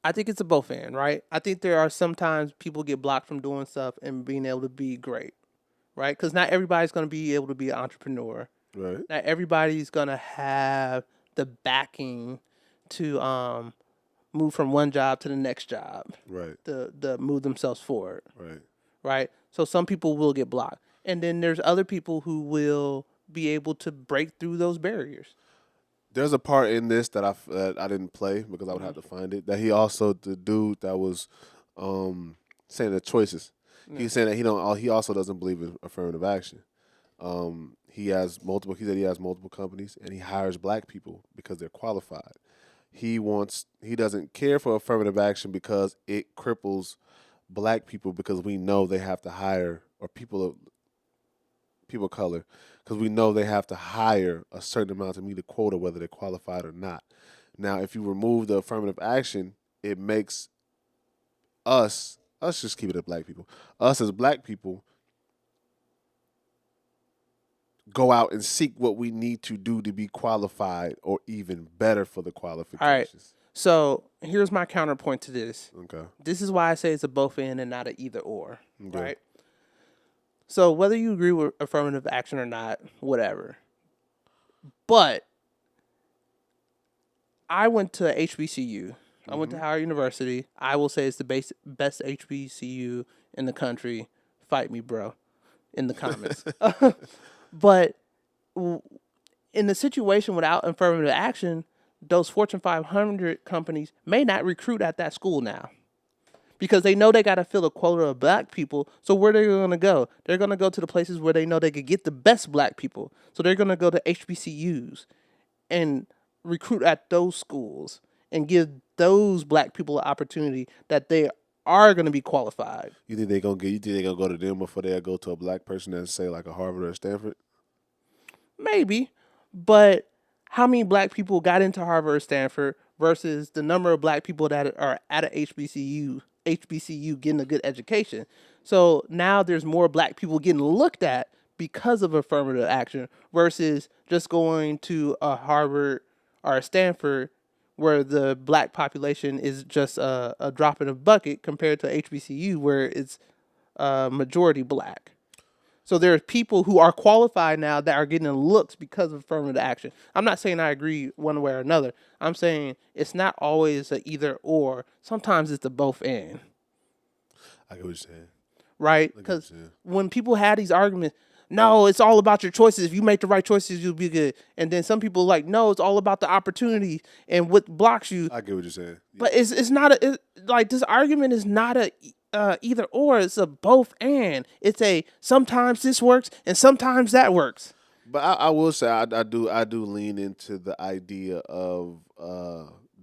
I think it's a both and, right? I think there are sometimes people get blocked from doing stuff and being able to be great, right? Because not everybody's going to be able to be an entrepreneur. Right. Not everybody's going to have the backing to move from one job to the next job. Right. To move themselves forward. Right. Right? So some people will get blocked. And then there's other people who will be able to break through those barriers. There's a part in this that I didn't play because I would have to find it. That he also, the dude that was saying the choices. Yeah. He's saying that he also doesn't believe in affirmative action. He said he has multiple companies and he hires black people because they're qualified. He doesn't care for affirmative action because it cripples black people because we know they have to hire, or people of color, because we know they have to hire a certain amount to meet a quota, whether they're qualified or not. Now, if you remove the affirmative action, it makes us Let's just keep it at black people. Us as black people go out and seek what we need to do to be qualified or even better for the qualifications. All right. So here's my counterpoint to this. Okay. This is why I say it's a both and not an either or. Okay. Right? So whether you agree with affirmative action or not, whatever. But I went to HBCU. I went to Howard University. I will say it's the best HBCU in the country. Fight me, bro, in the comments. But in the situation without affirmative action, those Fortune 500 companies may not recruit at that school now because they know they got to fill a quota of black people. So where are they going to go? They're going to go to the places where they know they could get the best black people. So they're going to go to HBCUs and recruit at those schools and give those black people an opportunity that they are going to be qualified. You think they're going to go to them before they go to a black person and say like a Harvard or Stanford? Maybe, but how many black people got into Harvard or Stanford versus the number of black people that are at a HBCU getting a good education? So now there's more black people getting looked at because of affirmative action versus just going to a Harvard or a Stanford where the black population is just a drop in a bucket compared to HBCU where it's majority black. So there are people who are qualified now that are getting looks because of affirmative action. I'm not saying I agree one way or another. I'm saying it's not always a either or. Sometimes it's a both and. I get what you're saying. Right? Because when people had these arguments, no, it's all about your choices. If you make the right choices, you'll be good. And then some people are like, no, it's all about the opportunity and what blocks you. I get what you're saying. But it's not like this argument is not a either or. It's a both and. It's a sometimes this works and sometimes that works. But I will say I do lean into the idea of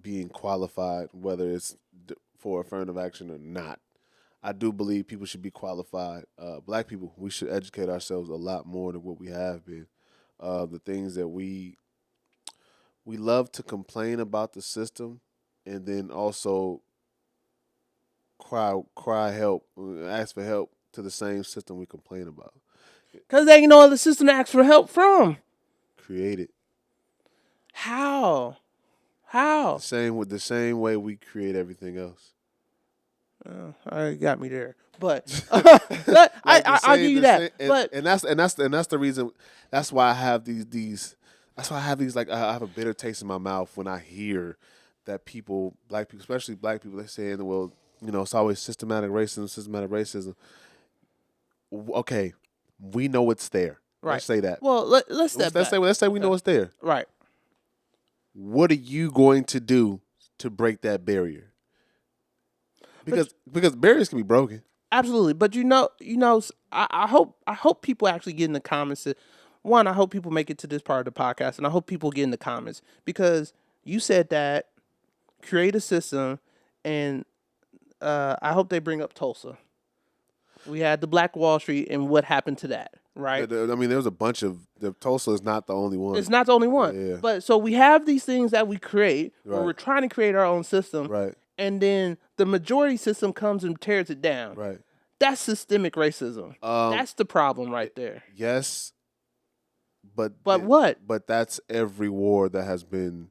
being qualified, whether it's for affirmative action or not. I do believe people should be qualified. Black people, we should educate ourselves a lot more than what we have been. The things that we love to complain about the system, and then also cry help, ask for help to the same system we complain about. Because they know the system to ask for help from. Create it. How? The same way we create everything else. I got me there, but I'll give you that. And that's the reason. That's why I have these. That's why I have these. Like I have a bitter taste in my mouth when I hear that people, black people, especially black people, they're saying, well, you know, it's always systematic racism. Okay, we know it's there. Right. Let's say that. Well, let's say we know it's there. Right. What are you going to do to break that barrier? Because barriers can be broken. Absolutely, but I hope people actually get in the comments. One, I hope people make it to this part of the podcast, and I hope people get in the comments because you said that create a system, and I hope they bring up Tulsa. We had the Black Wall Street, and what happened to that, right? I mean, there's a bunch of Tulsa is not the only one. It's not the only one. Yeah. But so we have these things that we create, where we're trying to create our own system, right? And then the majority system comes and tears it down. Right. That's systemic racism. That's the problem right there. Yes. But what? But that's every war that has been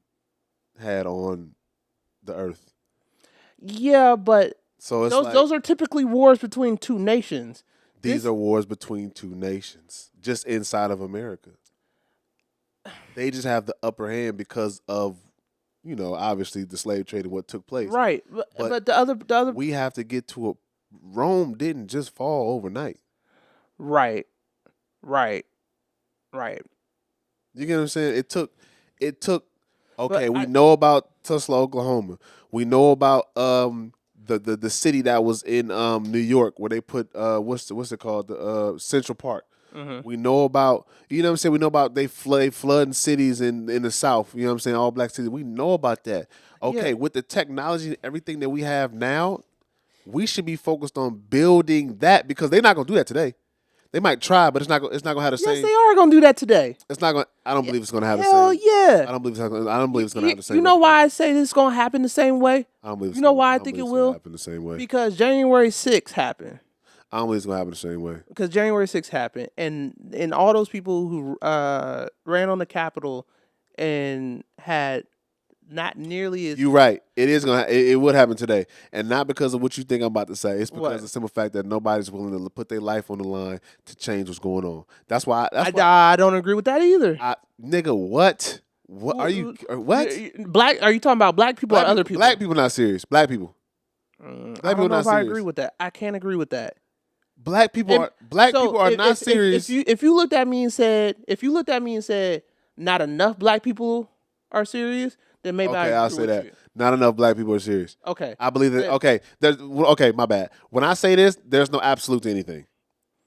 had on the earth. Yeah, but so it's those are typically wars between two nations. These are wars between two nations, just inside of America. They just have the upper hand because of, you know, obviously the slave trade and what took place. Right. But the other we have to get to Rome didn't just fall overnight. Right. You get what I'm saying? It took okay, we know about Tulsa, Oklahoma. We know about the city that was in New York where they put what's it called? The Central Park. Mm-hmm. We know about, you know what I'm saying? We know about they flooding cities in the South, you know what I'm saying? All black cities. We know about that. Okay, with the technology and everything that we have now, we should be focused on building that because they're not going to do that today. They might try, but it's not gonna have the same. Yes, they are gonna do that today. It's not gonna. I don't believe it's gonna have the same. Hell yeah. I don't believe it's gonna have the same. You know why I say this is gonna happen the same way? I don't believe. You know why I think it will happen the same way. Because January 6th happened. I don't believe it's gonna happen the same way. Because January 6th happened, and all those people who ran on the Capitol and had not nearly as You're right. It would happen today, and not because of what you think I'm about to say. It's because of the simple fact that nobody's willing to put their life on the line to change what's going on. That's why. I don't agree with that either. Nigga, what? What are you? What? Black? Are you talking about black people or other people? Black people not serious. Black people. Black people not serious. I agree with that. I can't agree with that. Black people are not serious. If you looked at me and said not enough black people are serious, then maybe I'll say that. Not enough black people are serious. Okay. I believe that. Okay, my bad. When I say this, there's no absolute to anything.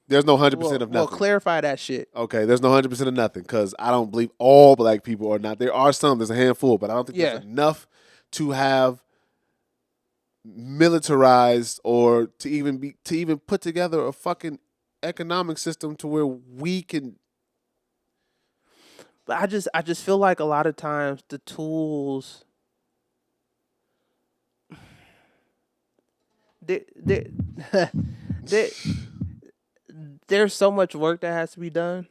There's no 100% of nothing. Well, clarify that shit. Okay, there's no 100% of nothing because I don't believe all black people are not. There are some. There's a handful, but I don't think there's enough to have militarized or to even put together a fucking economic system to where we can. But I just feel like a lot of times the tools there's so much work that has to be done.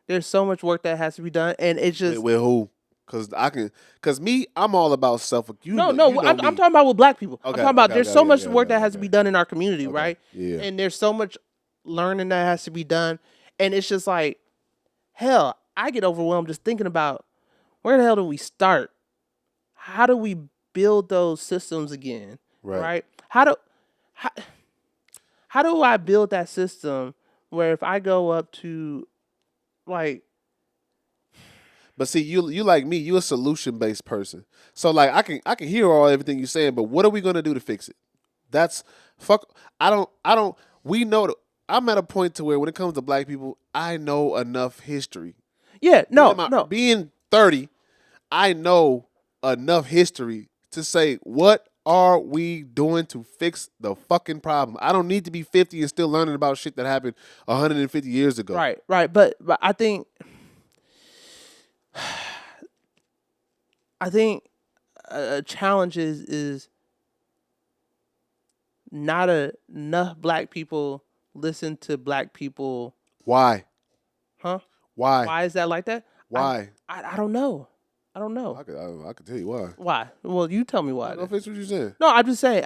There's so much work that has to be done, and it's just with who? Cause me, I'm all about self. I'm talking about with black people. I'm talking about there's so much work that has to be done in our community, right? Yeah. And there's so much learning that has to be done, and it's just like, hell, I get overwhelmed just thinking about where the hell do we start? How do we build those systems again? Right? How do I build that system where if I go up to like, but see, you like me, you a solution based person. So like I can hear everything you're saying, but what are we gonna do to fix it? That's fuck. I don't. We know that I'm at a point to where when it comes to black people, I know enough history. Yeah, no. Being 30, I know enough history to say what are we doing to fix the fucking problem. I don't need to be 50 and still learning about shit that happened 150 years ago. Right. But I think a challenge is not enough black people listen to black people. Why? Huh? Why? Why is that like that? Why? I don't know. I don't know. I could tell you why. Why? Well, you tell me why. No offense, what you saying? No, I'm just saying.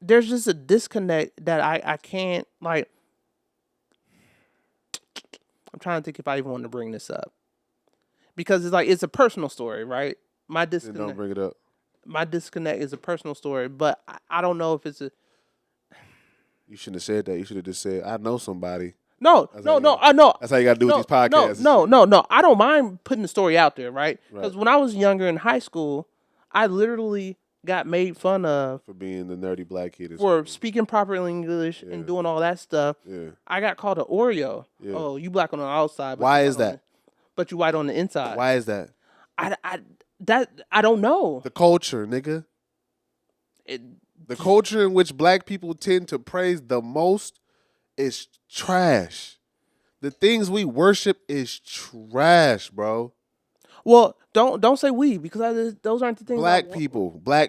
There's just a disconnect that I can't like. I'm trying to think if I even want to bring this up because it's a personal story, right? My disconnect. Then don't bring it up. My disconnect is a personal story, but I don't know if it's a. You shouldn't have said that. You should have just said, "I know somebody." No. I know. That's how you got to do with these podcasts. No. I don't mind putting the story out there, right? Because when I was younger in high school, I literally got made fun of for being the nerdy black kid. For speaking proper English and doing all that stuff. Yeah. I got called an Oreo. Yeah. Oh, you black on the outside. Why is that? But you white on the inside. Why is that? I don't know. The culture, nigga. The culture in which black people tend to praise the most is trash. The things we worship is trash, bro. Well, don't say we because those aren't the things. Black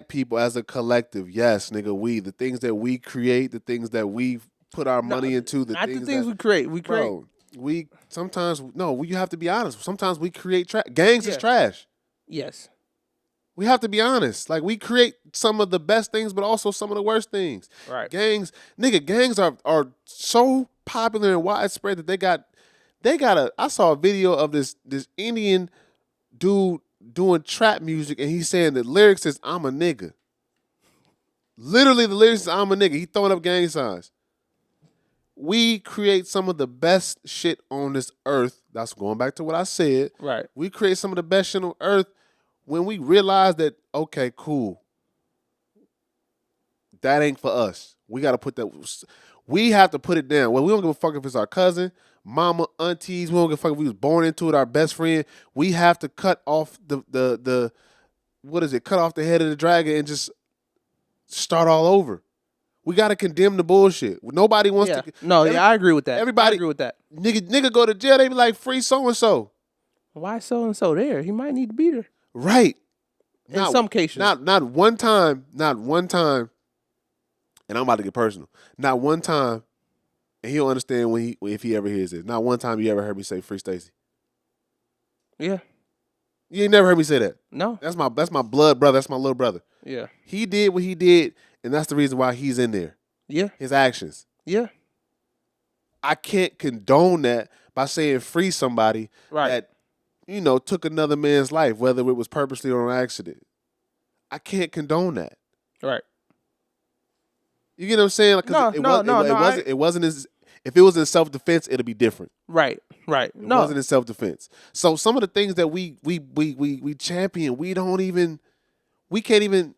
people as a collective, yes, nigga. The things that we create, the things that we put our money into, the things we create. We create. Bro, you have to be honest. Sometimes we create trash. Gangs is trash. Yes. We have to be honest. Like, we create some of the best things, but also some of the worst things. Right. Gangs are so popular and widespread that they got I saw a video of this Indian dude doing trap music, and he's saying the lyrics is "I'm a nigga." Literally, the lyrics is "I'm a nigga." He throwing up gang signs. We create some of the best shit on this earth. That's going back to what I said. Right. We create some of the best shit on earth when we realize that, okay, cool, that ain't for us. We got to put that. We have to put it down. Well, we don't give a fuck if it's our cousin, mama, aunties. We don't give a fuck if we was born into it, our best friend. We have to cut off cut off the head of the dragon and just start all over. We got to condemn the bullshit. Nobody wants to. No, I agree with that. Everybody I agree with that. Nigga go to jail. They be like, free so and so. Why so and so there? He might need to be there. Right. In some cases. Not one time. And I'm about to get personal. Not one time, and he'll understand if he ever hears it. Not one time you ever heard me say free Stacey. Yeah. You ain't never heard me say that. No. That's my blood brother. That's my little brother. Yeah. He did what he did, and that's the reason why he's in there. Yeah. His actions. Yeah. I can't condone that by saying free somebody that, took another man's life, whether it was purposely or an accident. I can't condone that. Right. You get what I'm saying? It wasn't as if it was in self-defense, it'll be different. Right. It wasn't in self-defense. So some of the things that we champion, we can't even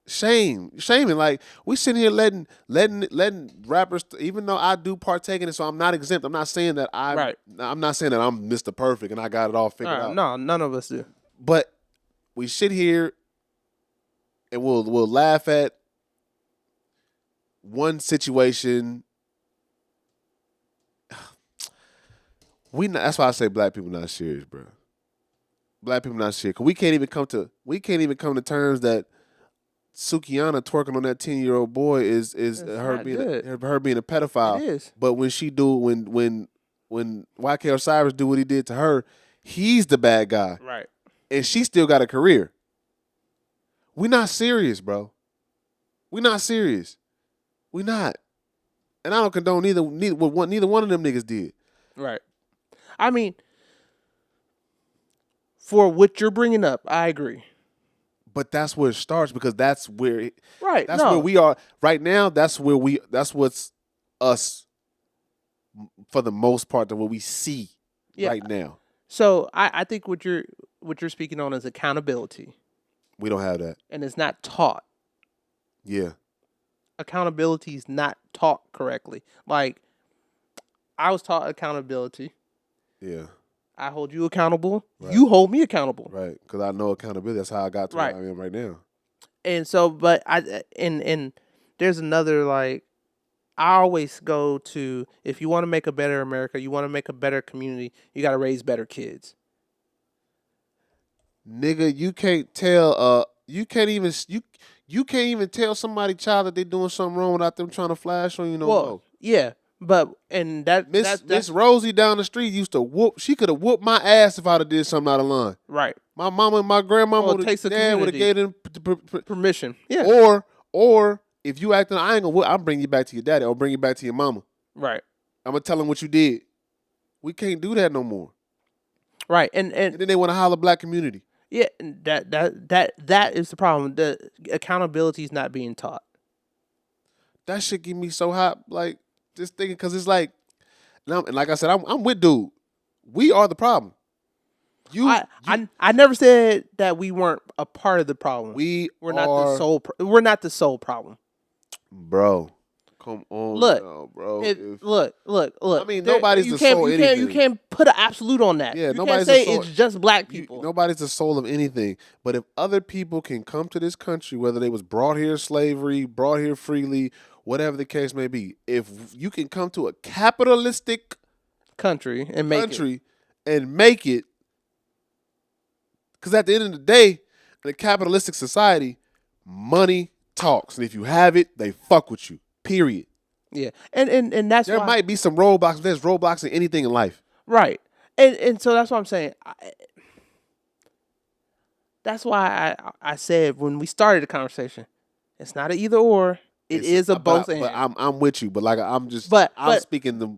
shaming. Like, we sitting here letting rappers, even though I do partake in it, so I'm not exempt. I'm not saying that I'm not saying that I'm Mr. Perfect and I got it all figured out. No, none of us do. But we sit here and we'll laugh at one situation. That's why I say black people not serious, bro. Black people not serious. 'Cause we can't even come to terms that Sukiana twerking on that 10-year-old boy is her being a pedophile. It is. But when YK Osiris do what he did to her, he's the bad guy. Right. And she still got a career. We not serious, bro. We not serious. We not. And I don't condone neither one of them niggas did. Right. I mean, for what you're bringing up, I agree. But that's where it starts, because that's where where we are right now. That's what's us for the most part, than what we see right now. So I think what you're speaking on is accountability. We don't have that. And it's not taught. Yeah. Accountability is not taught correctly. Like, I was taught accountability. Yeah. I hold you accountable. Right. You hold me accountable. Right. Because I know accountability. That's how I got to where I am right now. And so, but and there's another, like, I always go to, if you want to make a better America, you want to make a better community, you got to raise better kids. Nigga, you can't tell. You can't even tell somebody child that they doing something wrong without them trying to flash on you. Yeah, but Miss Rosie down the street used to whoop. She could have whooped my ass if I'd have did something out of line. Right. My mama and my grandmama would have gave them permission. Yeah. Or if you acting, I'll bring you back to your daddy. I'll bring you back to your mama. Right. I'm gonna tell them what you did. We can't do that no more. Right. And then they want to holler black community. Yeah, that is the problem. The accountability is not being taught. That shit get me so hot, like, just thinking, because it's like, and like I said, I'm with dude. We are the problem. I never said that we weren't a part of the problem. We're not the sole problem. Bro, come on, look, bro. Look. I mean, nobody's the soul of anything. You can't put an absolute on that. Yeah, you can't say it's just black people. Nobody's the soul of anything. But if other people can come to this country, whether they was brought here slavery, brought here freely, whatever the case may be, if you can come to a capitalistic country and make it, because at the end of the day, in a capitalistic society, money talks, and if you have it, they fuck with you. Period. Yeah, and that's there might be some roadblocks. There's roadblocks in anything in life. Right, and so that's what I'm saying. That's why I said when we started the conversation, it's not an either or. It is a both and. But I'm with you. But like I'm speaking the.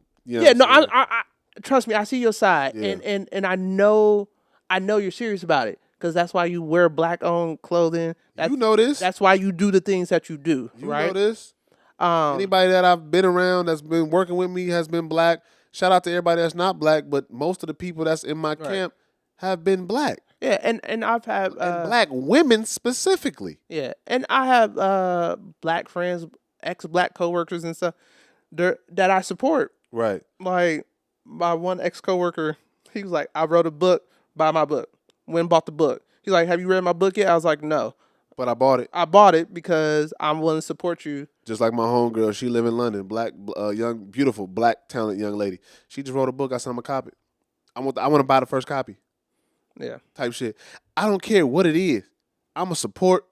I trust me. I see your side, and I know you're serious about it. Because that's why you wear black-owned clothing. You know this. That's why you do the things that you do, right? You know this. Anybody that I've been around that's been working with me has been black. Shout out to everybody that's not black, but most of the people that's in my camp have been black. Yeah, and I've had... and black women specifically. Yeah, and I have black friends, ex-black coworkers and stuff that I support. Right. Like, my one ex-coworker, he was like, I wrote a book, buy my book. Went and bought the book. He's like, have you read my book yet? I was like, no. But I bought it. I bought it because I'm willing to support you. Just like my homegirl, she live in London, black, young, beautiful, black, talented young lady. She just wrote a book. I said I'm gonna copy it. I want to buy the first copy. Yeah. Type shit. I don't care what it is. I'm gonna support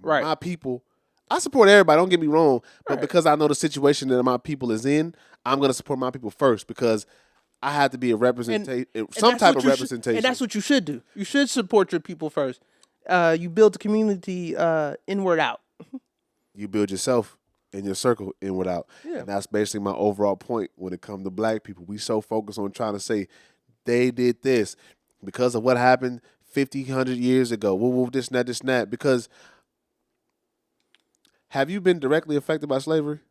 my people. I support everybody. Don't get me wrong, but because I know the situation that my people is in, I'm gonna support my people first because I have to be a representation, some type of representation. And that's what you should do. You should support your people first. You build the community inward out. You build yourself and your circle inward out. Yeah. And that's basically my overall point when it comes to black people. We so focused on trying to say they did this because of what happened 50, 100 years ago. Woo, this and that. Because have you been directly affected by slavery?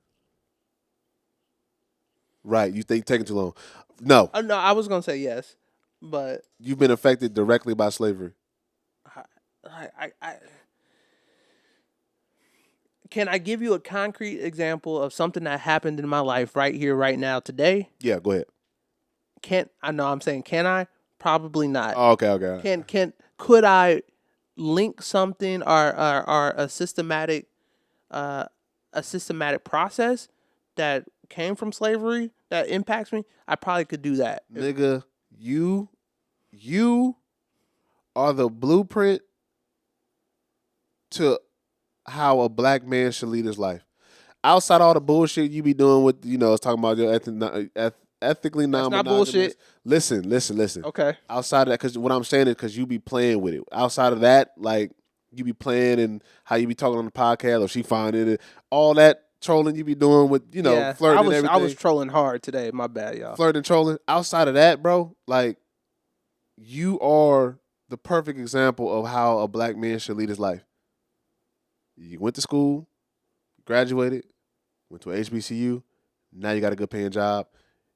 Right. You think taking too long. No. No, I was going to say yes, but... You've been affected directly by slavery. Can I give you a concrete example of something that happened in my life right here, right now, today? Yeah, go ahead. Can I? Probably not. Oh, okay. Could I link something or a systematic process that came from slavery that impacts me? I probably could do that. Nigga, you are the blueprint to how a black man should lead his life. Outside all the bullshit you be doing with, talking about your ethically non-monogamous. That's not bullshit. Listen. Okay. Outside of that, because what I'm saying is because you be playing with it. Outside of that, like, you be playing and how you be talking on the podcast or she finding it. All that trolling you be doing with, flirting and everything. I was trolling hard today. My bad, y'all. Flirting, trolling. Outside of that, bro, like, you are the perfect example of how a black man should lead his life. You went to school, graduated, went to a HBCU, now you got a good paying job.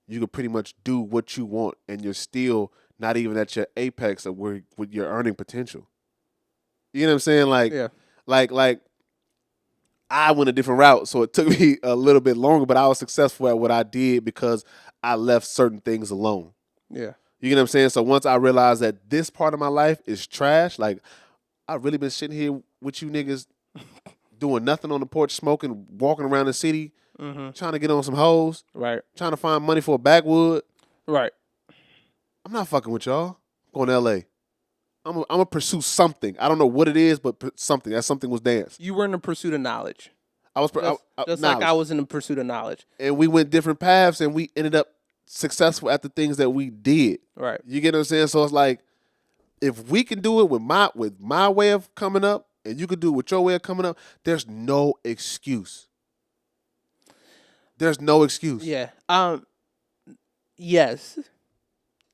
You can pretty much do what you want, and you're still not even at your apex of where with your earning potential. You know what I'm saying? Like I went a different route, so it took me a little bit longer, but I was successful at what I did because I left certain things alone. Yeah. You know what I'm saying? So once I realized that this part of my life is trash, like, I've really been sitting here with you niggas doing nothing on the porch, smoking, walking around the city, trying to get on some hoes, right? Trying to find money for a backwood, right? I'm not fucking with y'all. I'm going to L.A. I'm gonna pursue something. I don't know what it is, but something. That something was dance. You were in the pursuit of knowledge. I was just like I was in the pursuit of knowledge, and we went different paths, and we ended up successful at the things that we did. Right? You get what I'm saying? So it's like, if we can do it with my way of coming up, and you can do it with your way of coming up, there's no excuse. There's no excuse. Yeah. Yes.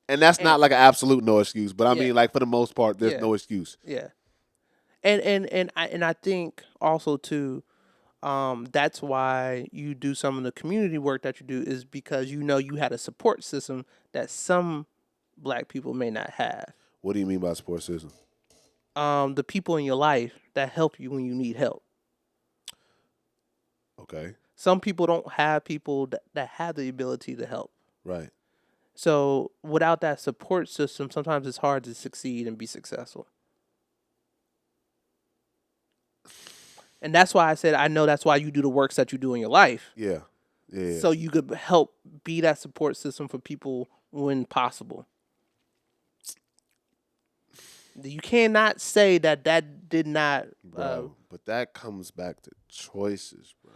And that's not like an absolute no excuse, but I mean, like, for the most part, there's no excuse. Yeah. And I think also too, that's why you do some of the community work that you do is because you had a support system that some black people may not have. What do you mean by support system? The people in your life that help you when you need help. Okay. Some people don't have people that have the ability to help. Right. So without that support system, sometimes it's hard to succeed and be successful. And that's why I said, I know that's why you do the works that you do in your life. Yeah. So you could help be that support system for people when possible. You cannot say that did not... Bro, but that comes back to choices, bro.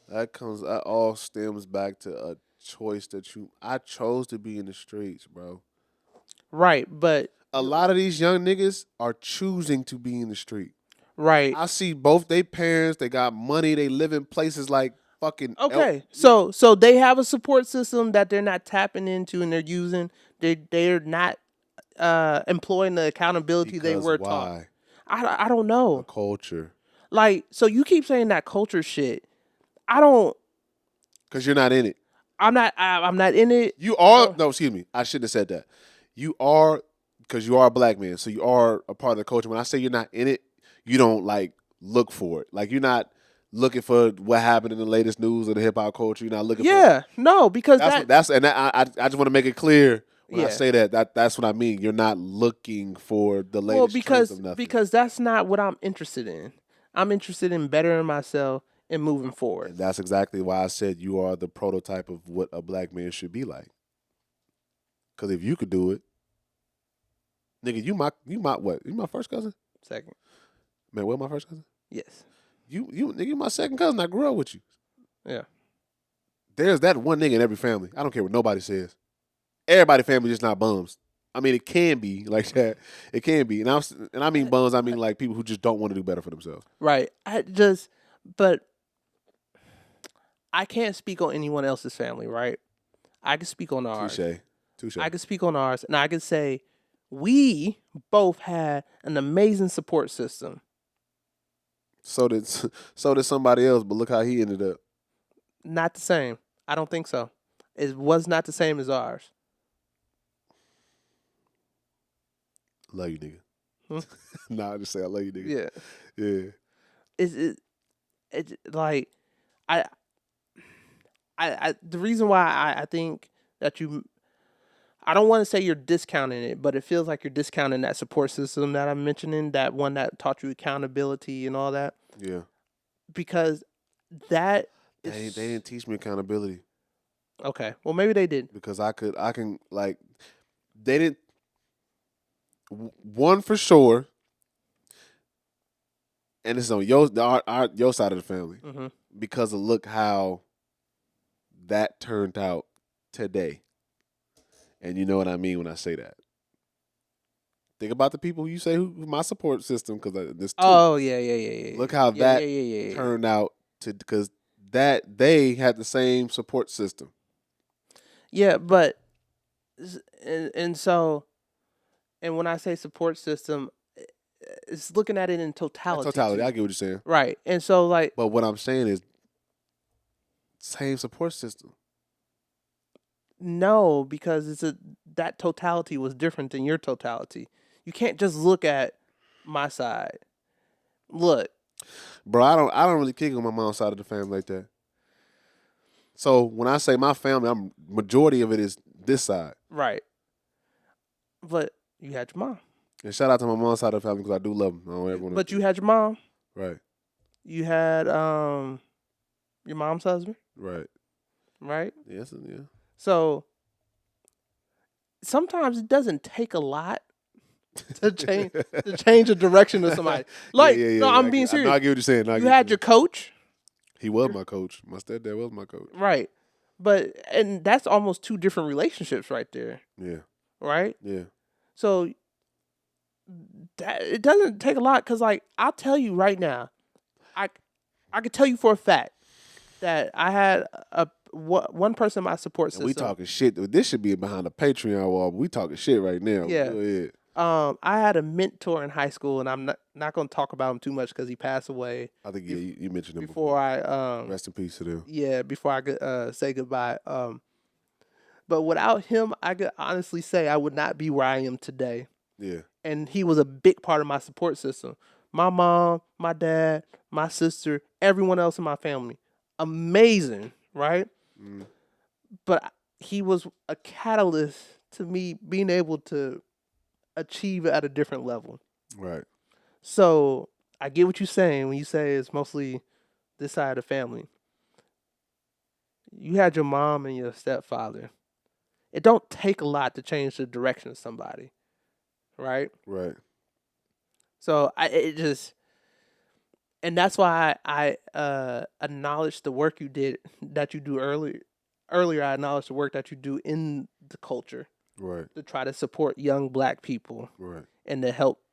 That all stems back to a choice that I chose to be in the streets, bro. Right, but... A lot of these young niggas are choosing to be in the street. Right. I see both their parents, they got money, they live in places like fucking... Okay, so they have a support system that they're not tapping into and they're using. They're not employing the accountability they were taught. I don't know. The culture. Like, so you keep saying that culture shit. I don't... Because you're not in it. I'm not in it. You are... No, excuse me. I shouldn't have said that. You are... Because you are a black man, so you are a part of the culture. When I say you're not in it, you don't, like, look for it. Like, you're not looking for what happened in the latest news of the hip-hop culture. You're not looking for... Yeah, no, because I just want to make it clear When I say that's what I mean. You're not looking for the latest trends of nothing. Because that's not what I'm interested in. I'm interested in bettering myself and moving forward. And that's exactly why I said you are the prototype of what a black man should be like. Because if you could do it, nigga, you my what? You my first cousin? Second. Man, what, my first cousin? Yes. Nigga, you my second cousin. I grew up with you. Yeah. There's that one nigga in every family. I don't care what nobody says. Everybody's family just not bums. I mean, it can be like that. It can be. And I mean bums, I mean like people who just don't want to do better for themselves. Right. But I can't speak on anyone else's family, right? I can speak on ours. Touche. I can speak on ours, and I can say we both had an amazing support system. So did somebody else, but look how he ended up. Not the same. I don't think so. It was not the same as ours. Love you, nigga. Nah, I just say I love you, nigga. Yeah. Yeah. It's like I the reason why I think that I don't want to say you're discounting it, but it feels like you're discounting that support system that I'm mentioning, that one that taught you accountability and all that. Yeah. Because they didn't teach me accountability. Okay. Well, maybe they did. Because I can like, they didn't, one for sure, and it's on your side of the family, because of look how that turned out today. And you know what I mean when I say that. Think about the people you say who my support system, because there's two. Oh, yeah. Look how that turned out because that they had the same support system. Yeah, but and when I say support system, it's looking at it in totality. I get what you're saying. Right. And so like, but what I'm saying is same support system. No, because that totality was different than your totality. You can't just look at my side. Look, bro, I don't really kick on my mom's side of the family like that. So when I say my family, majority of it is this side. Right. But you had your mom. And shout out to my mom's side of the family because I do love them. I don't ever want But you had your mom. Right. You had your mom's husband. Right. Right? Yes, yeah. So sometimes it doesn't take a lot to change the direction of somebody. Like, no, I'm being serious. I get what you're saying. You had your coach. He was my coach. My stepdad was my coach. Right. And that's almost two different relationships right there. Yeah. Right? Yeah. So it doesn't take a lot because, like, I'll tell you right now, I could tell you for a fact that I had one person in my support system. And we talking shit. This should be behind a Patreon wall, but we talking shit right now. Yeah. Go ahead. I had a mentor in high school, and I'm not going to talk about him too much because he passed away. I think you mentioned him before. Rest in peace to them. Yeah, before I could say goodbye. But without him, I could honestly say I would not be where I am today. Yeah. And he was a big part of my support system. My mom, my dad, my sister, everyone else in my family. Amazing, right? Mm. But he was a catalyst to me being able to achieve at a different level. Right. So I get what you're saying when you say it's mostly this side of the family. You had your mom and your stepfather. It don't take a lot to change the direction of somebody, right? Right. So and that's why I acknowledge the work you did, that you do earlier. Earlier, I acknowledged the work that you do in the culture. Right. To try to support young black people. Right. And to help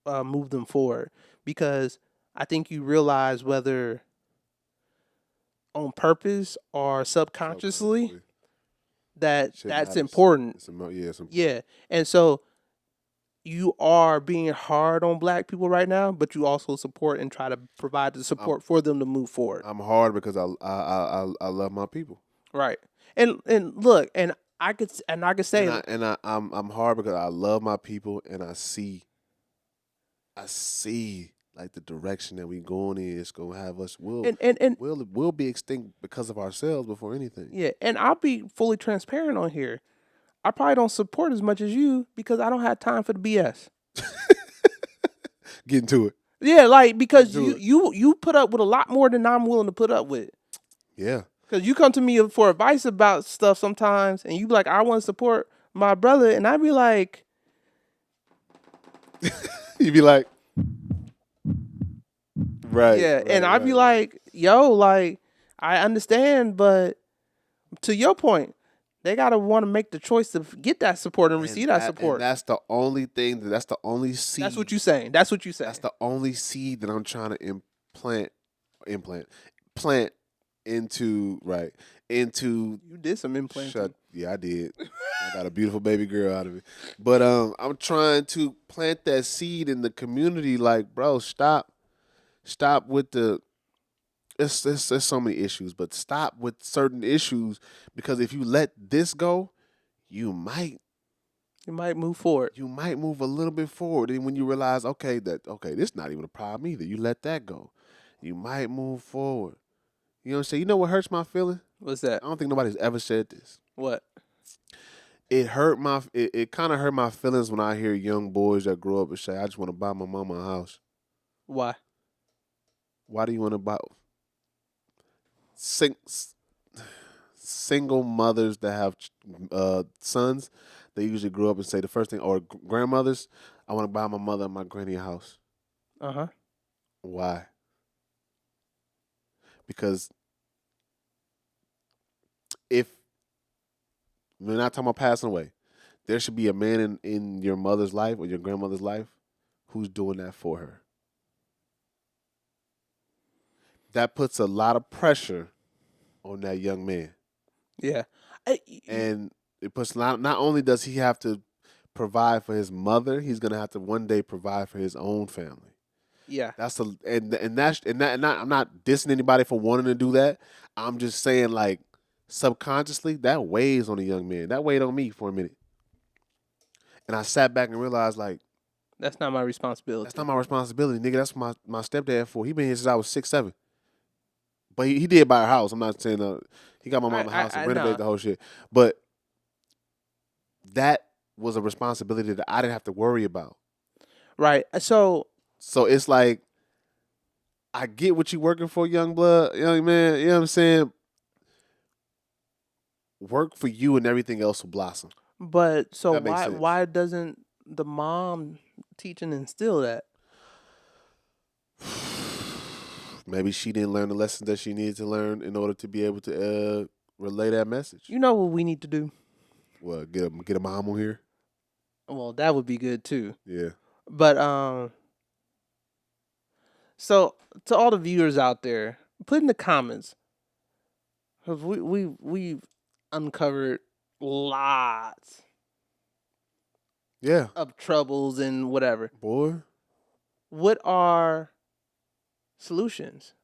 move them forward. Because I think you realize, whether on purpose or subconsciously, that's important. It's important. Yeah. And so you are being hard on black people right now, but you also support and try to provide the support for them to move forward. I'm hard because I love my people. Right. And look, and I could say, I'm hard because I love my people, and I see like the direction that we going in. It's gonna have us. We'll be extinct because of ourselves before anything. Yeah, and I'll be fully transparent on here. I probably don't support as much as you because I don't have time for the BS. Get into it. Yeah, like because you put up with a lot more than I'm willing to put up with. Yeah. Because you come to me for advice about stuff sometimes, and you be like, I want to support my brother, and I be like, you be like, right. yeah, right, and I be right. like, yo, like I understand, but to your point, they gotta want to make the choice to get that support and receive that support. And that's the only thing. That's the only seed. That's what you saying. That's what you saying. That's the only seed that I'm trying to plant into into. You did some implanting. Yeah, I did. I got a beautiful baby girl out of it. But I'm trying to plant that seed in the community. Like, bro, stop with the. There's so many issues, but stop with certain issues because if you let this go, you might move forward. You might move a little bit forward, and when you realize, okay, this is not even a problem either. You let that go, you might move forward. You know what I'm saying? You know what hurts my feeling? What's that? I don't think nobody's ever said this. What? It kind of hurt my feelings when I hear young boys that grow up and say, "I just want to buy my mama a house." Why? Why do you want to buy? Single mothers that have sons, they usually grow up and say the first thing, or grandmothers, I want to buy my mother and my granny a house. Uh-huh. Why? Because if we're not talking about passing away, there should be a man in your mother's life or your grandmother's life who's doing that for her. That puts a lot of pressure on that young man. Yeah. And it puts not only does he have to provide for his mother, he's gonna have to one day provide for his own family. Yeah. I'm not dissing anybody for wanting to do that. I'm just saying, like, subconsciously that weighs on a young man. That weighed on me for a minute. And I sat back and realized, like, that's not my responsibility. That's not my responsibility, nigga. That's my stepdad for. He been here since I was 6, 7. But he did buy a house. I'm not saying he got my mom a house and renovated the whole shit. But that was a responsibility that I didn't have to worry about. Right. So it's like, I get what you working for, young man. You know what I'm saying? Work for you and everything else will blossom. But so why doesn't the mom teach and instill that? Maybe she didn't learn the lessons that she needed to learn in order to be able to relay that message. You know what we need to do? Well, get a mom on here. Well, that would be good too. Yeah. But so to all the viewers out there, put in the comments, because we've uncovered lots. Yeah. Of troubles and whatever. Boy. What are solutions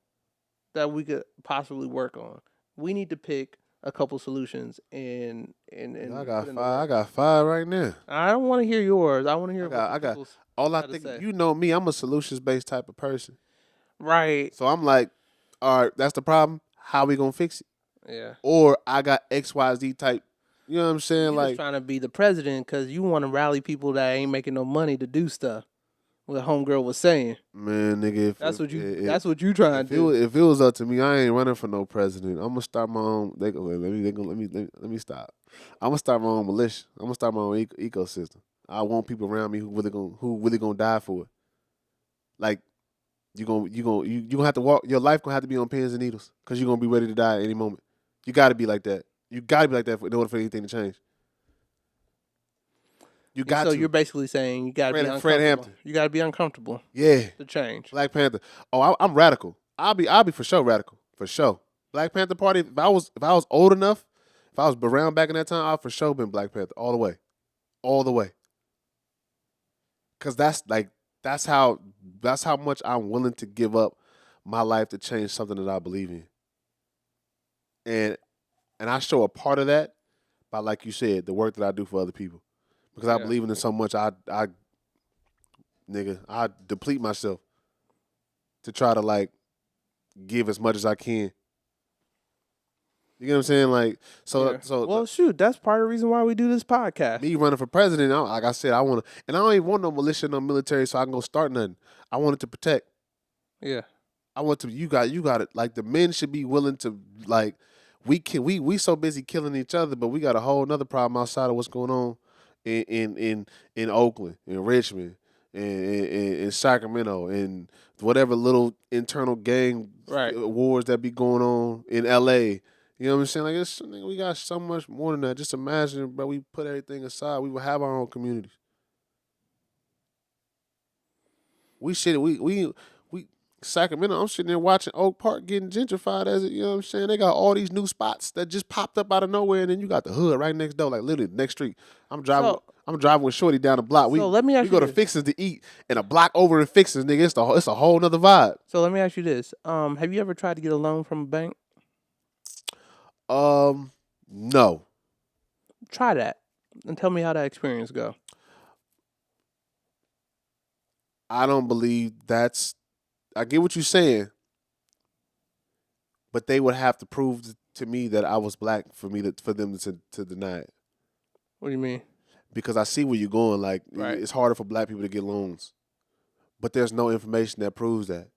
that we could possibly work on? We need to pick a couple solutions and I got 5 right now. I don't want to hear yours. I want to hear all I think say. You know me, I'm a solutions based type of person. Right. So I'm like, all right, that's the problem. How we gonna fix it? Yeah. Or I got XYZ type. You know what I'm saying? You're like just trying to be the president because you want to rally people that ain't making no money to do stuff. What homegirl was saying. Man, nigga, that's what you trying to do. If it was up to me, I ain't running for no president. I'm gonna start my own. Let me stop. I'm gonna start my own militia. I'm gonna start my own ecosystem. I want people around me who really gonna die for it. Like you gonna have to walk. Your life gonna have to be on pins and needles because you're gonna be ready to die at any moment. You got to be like that. You got to be like that in order for anything to change. You got So you're basically saying you got to be uncomfortable. Fred Hampton. You got to be uncomfortable. Yeah. To change. Black Panther. Oh, I'm radical. I'll be for sure radical. For sure. Black Panther Party. If I was old enough, if I was around back in that time, I'd for sure been Black Panther all the way. All the way. Cause that's how much I'm willing to give up my life to change something that I believe in. And I show a part of that by, like you said, the work that I do for other people. Because I believe in it so much, I deplete myself to try to, like, give as much as I can. You know You get what I'm saying? Like, well, shoot, that's part of the reason why we do this podcast. Me running for president, like I said, I want to, and I don't even want no militia, no military, so I can go start nothing. I want it to protect. Yeah. I want to. You got it. Like the men should be willing to. Like we so busy killing each other, but we got a whole nother problem outside of what's going on in Oakland, in Richmond, in Sacramento, and whatever little internal gang wars that be going on in L.A. You know what I'm saying? Like we got so much more than that. Just imagine, bro. We put everything aside. We will have our own communities. We Sacramento. I'm sitting there watching Oak Park getting gentrified as it. You know what I'm saying? They got all these new spots that just popped up out of nowhere, and then you got the hood right next door, like literally the next street. I'm driving with Shorty down the block. We go to Fixins to eat, and a block over in Fixins, nigga. It's a whole nother vibe. So let me ask you this: have you ever tried to get a loan from a bank? No. Try that and tell me how that experience go. I don't believe that's. I get what you're saying, but they would have to prove to me that I was black for them to deny it. What do you mean? Because I see where you're going. Like it's harder for black people to get loans, but there's no information that proves that.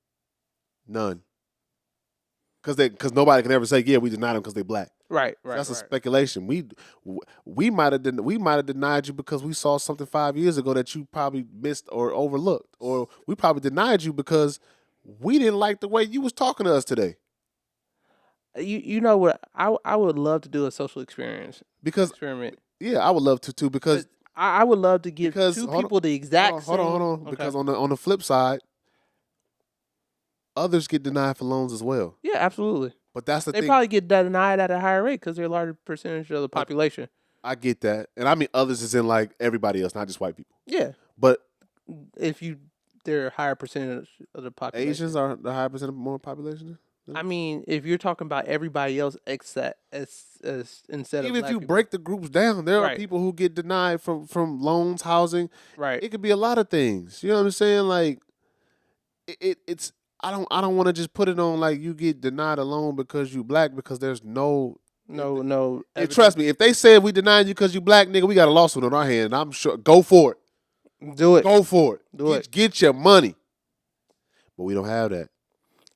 None. Because nobody can ever say, yeah, we denied them because they're black. Right. That's a speculation. We might have denied you because we saw something 5 years ago that you probably missed or overlooked, or we probably denied you because we didn't like the way you was talking to us today. You know what? I would love to do a social experiment. Yeah, I would love to too because I would love to give two people the exact same. Hold on. Okay. Because on the flip side, others get denied for loans as well. Yeah, absolutely. But that's the thing. They probably get denied at a higher rate because they're a larger percentage of the population. I get that. And I mean others is in like everybody else, not just white people. Yeah. But they're a higher percentage of the population. Asians are the higher percentage more population? I mean, if you're talking about everybody else except instead of even if you break the groups down, there are people who get denied from loans, housing. Right. It could be a lot of things. You know what I'm saying? Like it's I don't want to just put it on like you get denied a loan because you black because there's no. Trust me, if they said we denied you because you black, nigga, we got a lawsuit on our hand. I'm sure. Go for it. Do it. Go for it. Do it. Get your money. But we don't have that.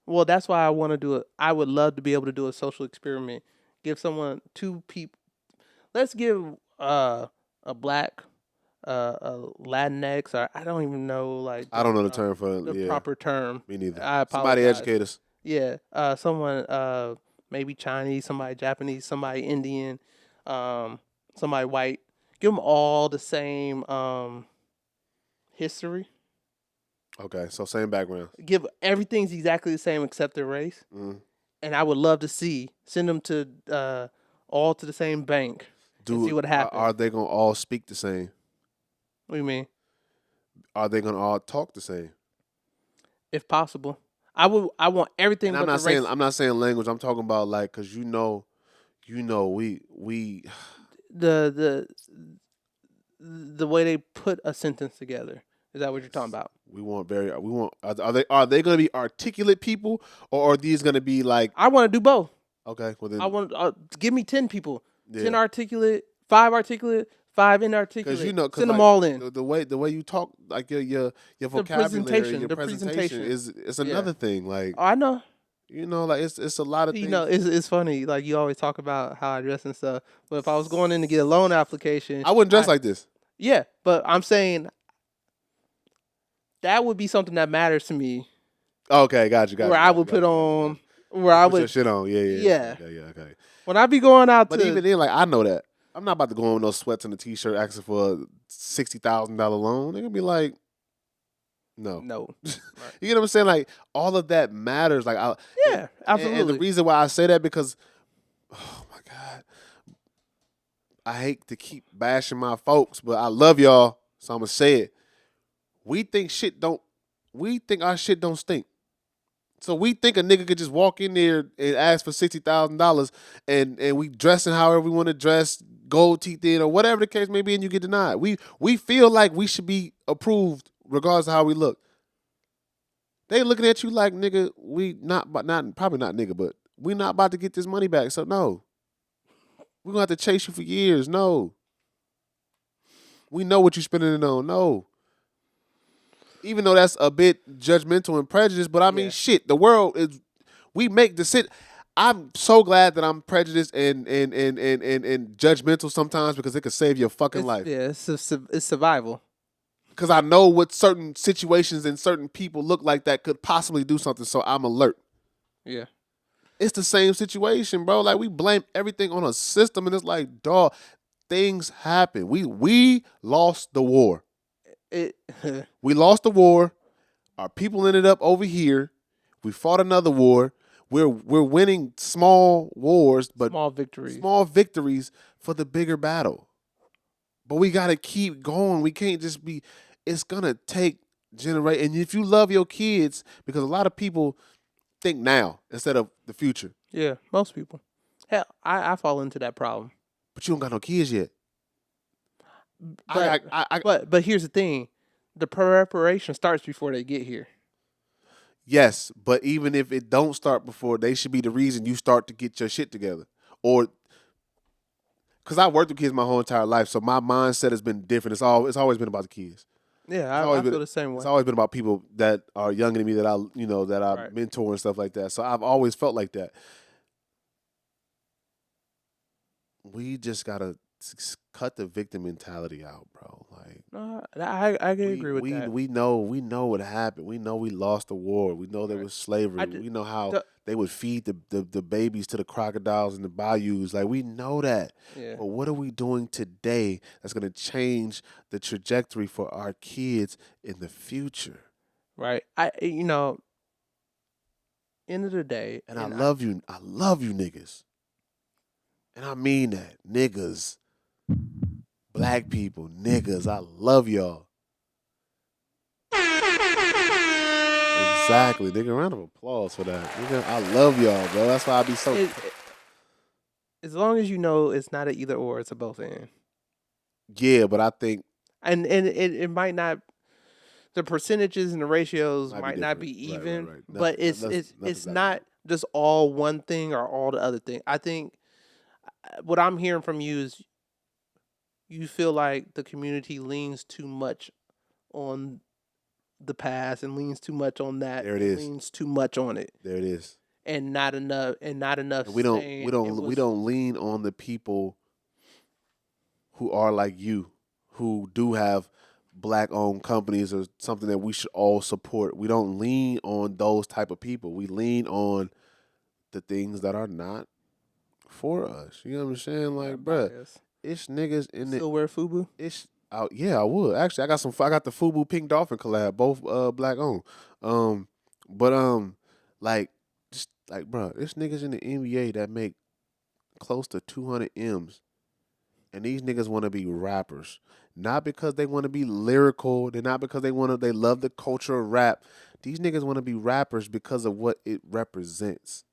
Well, that's why I want to do it. I would love to be able to do a social experiment. Give someone two people. Let's give a black, a Latinx, or I don't even know I don't know the term for the proper term. Me neither. I apologize. Somebody educate us. Yeah, someone maybe Chinese, somebody Japanese, somebody Indian, somebody white. Give them all the same history. Okay, so same background. Give everything's exactly the same except their race. And I would love to send them to all to the same bank and see what happens. Are they gonna all speak the same? What do you mean? Are they gonna all talk the same? If possible, I want everything. And I'm not saying language. I'm talking about like because we the way they put a sentence together. Is that what you're talking about? Are they going to be articulate people or are these going to be like? I want to do both. Okay, well then I want give me 10 people, 10 articulate, 5 articulate, 5 inarticulate. Because send them all in. The way you talk, like your vocabulary, your presentation is another thing. Like I know. You know, like it's a lot of things. You know, it's funny. Like you always talk about how I dress and stuff, but if I was going in to get a loan application, I wouldn't dress like this. Yeah, but I'm saying. That would be something that matters to me. Okay, got you. Where I would put on, where I would put your shit on. Yeah. Okay. When I be going out, but even then, like I know that I'm not about to go on with no sweats and a t-shirt asking for a $60,000 loan. They're gonna be like, no. Right. You get what I'm saying? Like all of that matters. Like absolutely. And the reason why I say that because, oh my God, I hate to keep bashing my folks, but I love y'all, so I'm gonna say it. We think our shit don't stink. So we think a nigga could just walk in there and ask for $60,000 and we dressing however we want to dress, gold teeth in or whatever the case may be, and you get denied. We feel like we should be approved regardless of how we look. They looking at you like nigga, probably not nigga, but we not about to get this money back. So no, We're going to have to chase you for years. No. We know what you're spending it on. No. Even though that's a bit judgmental and prejudiced, but I mean, shit, the world is, we make decisions. I'm so glad that I'm prejudiced and judgmental sometimes because it could save your fucking life. Yeah, it's survival. Because I know what certain situations and certain people look like that could possibly do something, so I'm alert. Yeah. It's the same situation, bro. Like, we blame everything on a system, and it's like, dog, things happen. We lost the war. We lost the war. Our people ended up over here. We fought another war. We're winning small wars, but small victories for the bigger battle. But we gotta keep going. We can't just be. It's gonna take generate. And if you love your kids, because a lot of people think now instead of the future. Yeah, most people. Hell, I fall into that problem. But you don't got no kids yet. But here's the thing, the preparation starts before they get here. Yes, but even if it don't start before, they should be the reason you start to get your shit together. Or, because I worked with kids my whole entire life, so my mindset has been different. It's always been about the kids. Yeah, I feel the same way. It's always been about people that are younger than me that I mentor and stuff like that. So I've always felt like that. We just gotta cut the victim mentality out, bro. Like, I can agree with that. We know what happened. We know we lost the war. We know there was slavery. We know how they would feed the babies to the crocodiles and the bayous. Like, we know that. Yeah. But what are we doing today that's gonna change the trajectory for our kids in the future? Right. End of the day. And I love you niggas. And I mean that. Niggas. Black people, niggas, I love y'all. Exactly. Nigga, round of applause for that. Nigga, I love y'all, bro. That's why I be so... As long as you know it's not an either or, it's a both and. Yeah, but I think... And it might not... The percentages and the ratios might not be even, right. But it's not just all one thing or all the other thing. I think what I'm hearing from you is you feel like the community leans too much on the past and leans too much on that. There it is. Leans too much on it. There it is. And not enough. And we don't lean on the people who are like you, who do have Black-owned companies or something that we should all support. We don't lean on those type of people. We lean on the things that are not for us. You know what I'm saying? Like, bruh, it's niggas in Still wear FUBU? It's out. Yeah, I would. Actually, I got the FUBU Pink Dolphin collab, both Black-owned. Bruh, it's niggas in the NBA that make close to 200 M's. And these niggas want to be rappers. Not because they want to be lyrical. They're not because they love the culture of rap. These niggas want to be rappers because of what it represents.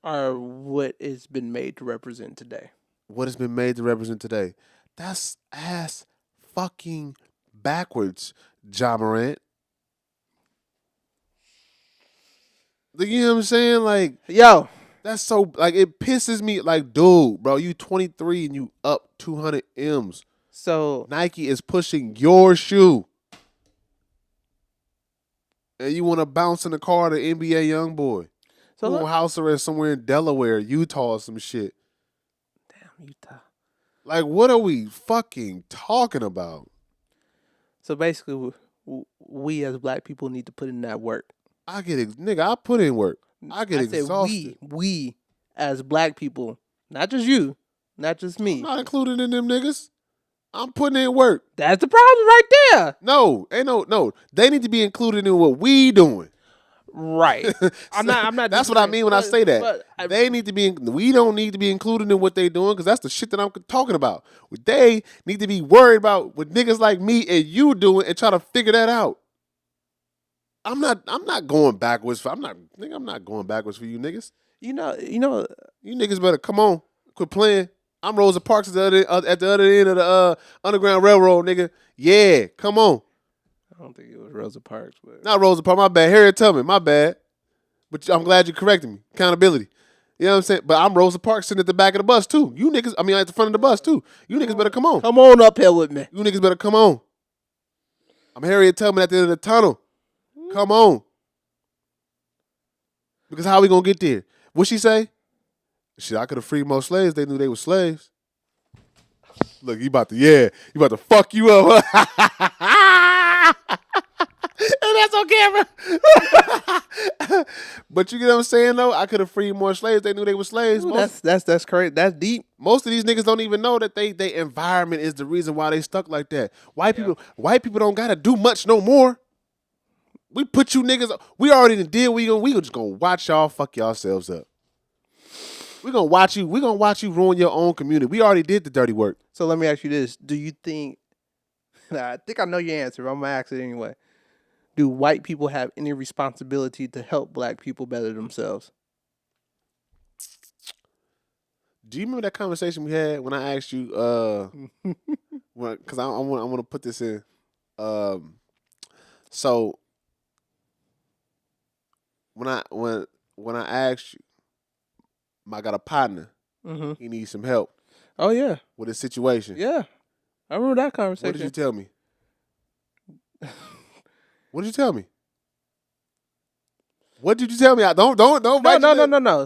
Or what it's been made to represent today. What it's been made to represent today. That's ass fucking backwards, Ja Morant. You know what I'm saying? Like, yo. That's so, like, it pisses me. Like, dude, bro, you 23 and you up 200 M's. So Nike is pushing your shoe. And you want to bounce in the car to NBA YoungBoy. So you want house arrest somewhere in Delaware, Utah or some shit. Damn, Utah. Like, what are we fucking talking about? So basically, we as Black people need to put in that work. I get it. Nigga, I put in work. I get exhausted. We as Black people, not just you, not just me. I'm not included in them niggas. I'm putting in work. That's the problem right there. No, ain't no. They need to be included in what we doing. Right. I'm not. That's what I mean when I say that. They need to be. We don't need to be included in what they doing because that's the shit that I'm talking about. They need to be worried about what niggas like me and you doing and try to figure that out. I'm not going backwards. I'm not going backwards for you niggas. You know, you niggas better come on, quit playing. I'm Rosa Parks at the other end of the Underground Railroad, nigga. Yeah, come on. I don't think it was Rosa Parks, but not Rosa Parks. My bad. Harriet Tubman. My bad. But I'm glad you corrected me. Accountability. You know what I'm saying? But I'm Rosa Parks sitting at the back of the bus too. You niggas, at the front of the bus too. You niggas better come on. Come on up here with me. You niggas better come on. I'm Harriet Tubman at the end of the tunnel. Come on. Because how we gonna get there? What she say? Shit, I could have freed more slaves. They knew they were slaves. Look, you about to fuck you up. And that's on camera. But you get what I'm saying though? I could have freed more slaves. They knew they were slaves. Ooh, that's crazy. That's deep. Most of these niggas don't even know that they environment is the reason why they stuck like that. White people don't gotta do much no more. We put you niggas. We already did. We just gonna watch y'all fuck yourselves up. We gonna watch you ruin your own community. We already did the dirty work. So let me ask you this: do you think? I think I know your answer. But I'm gonna ask it anyway. Do white people have any responsibility to help black people better themselves? Do you remember that conversation we had when I asked you? Because I want to put this in. So when I asked you, I got a partner. Mm-hmm. He needs some help. Oh yeah, with his situation. Yeah, I remember that conversation. What did you tell me? What did you tell me? What did you tell me? Don't. No.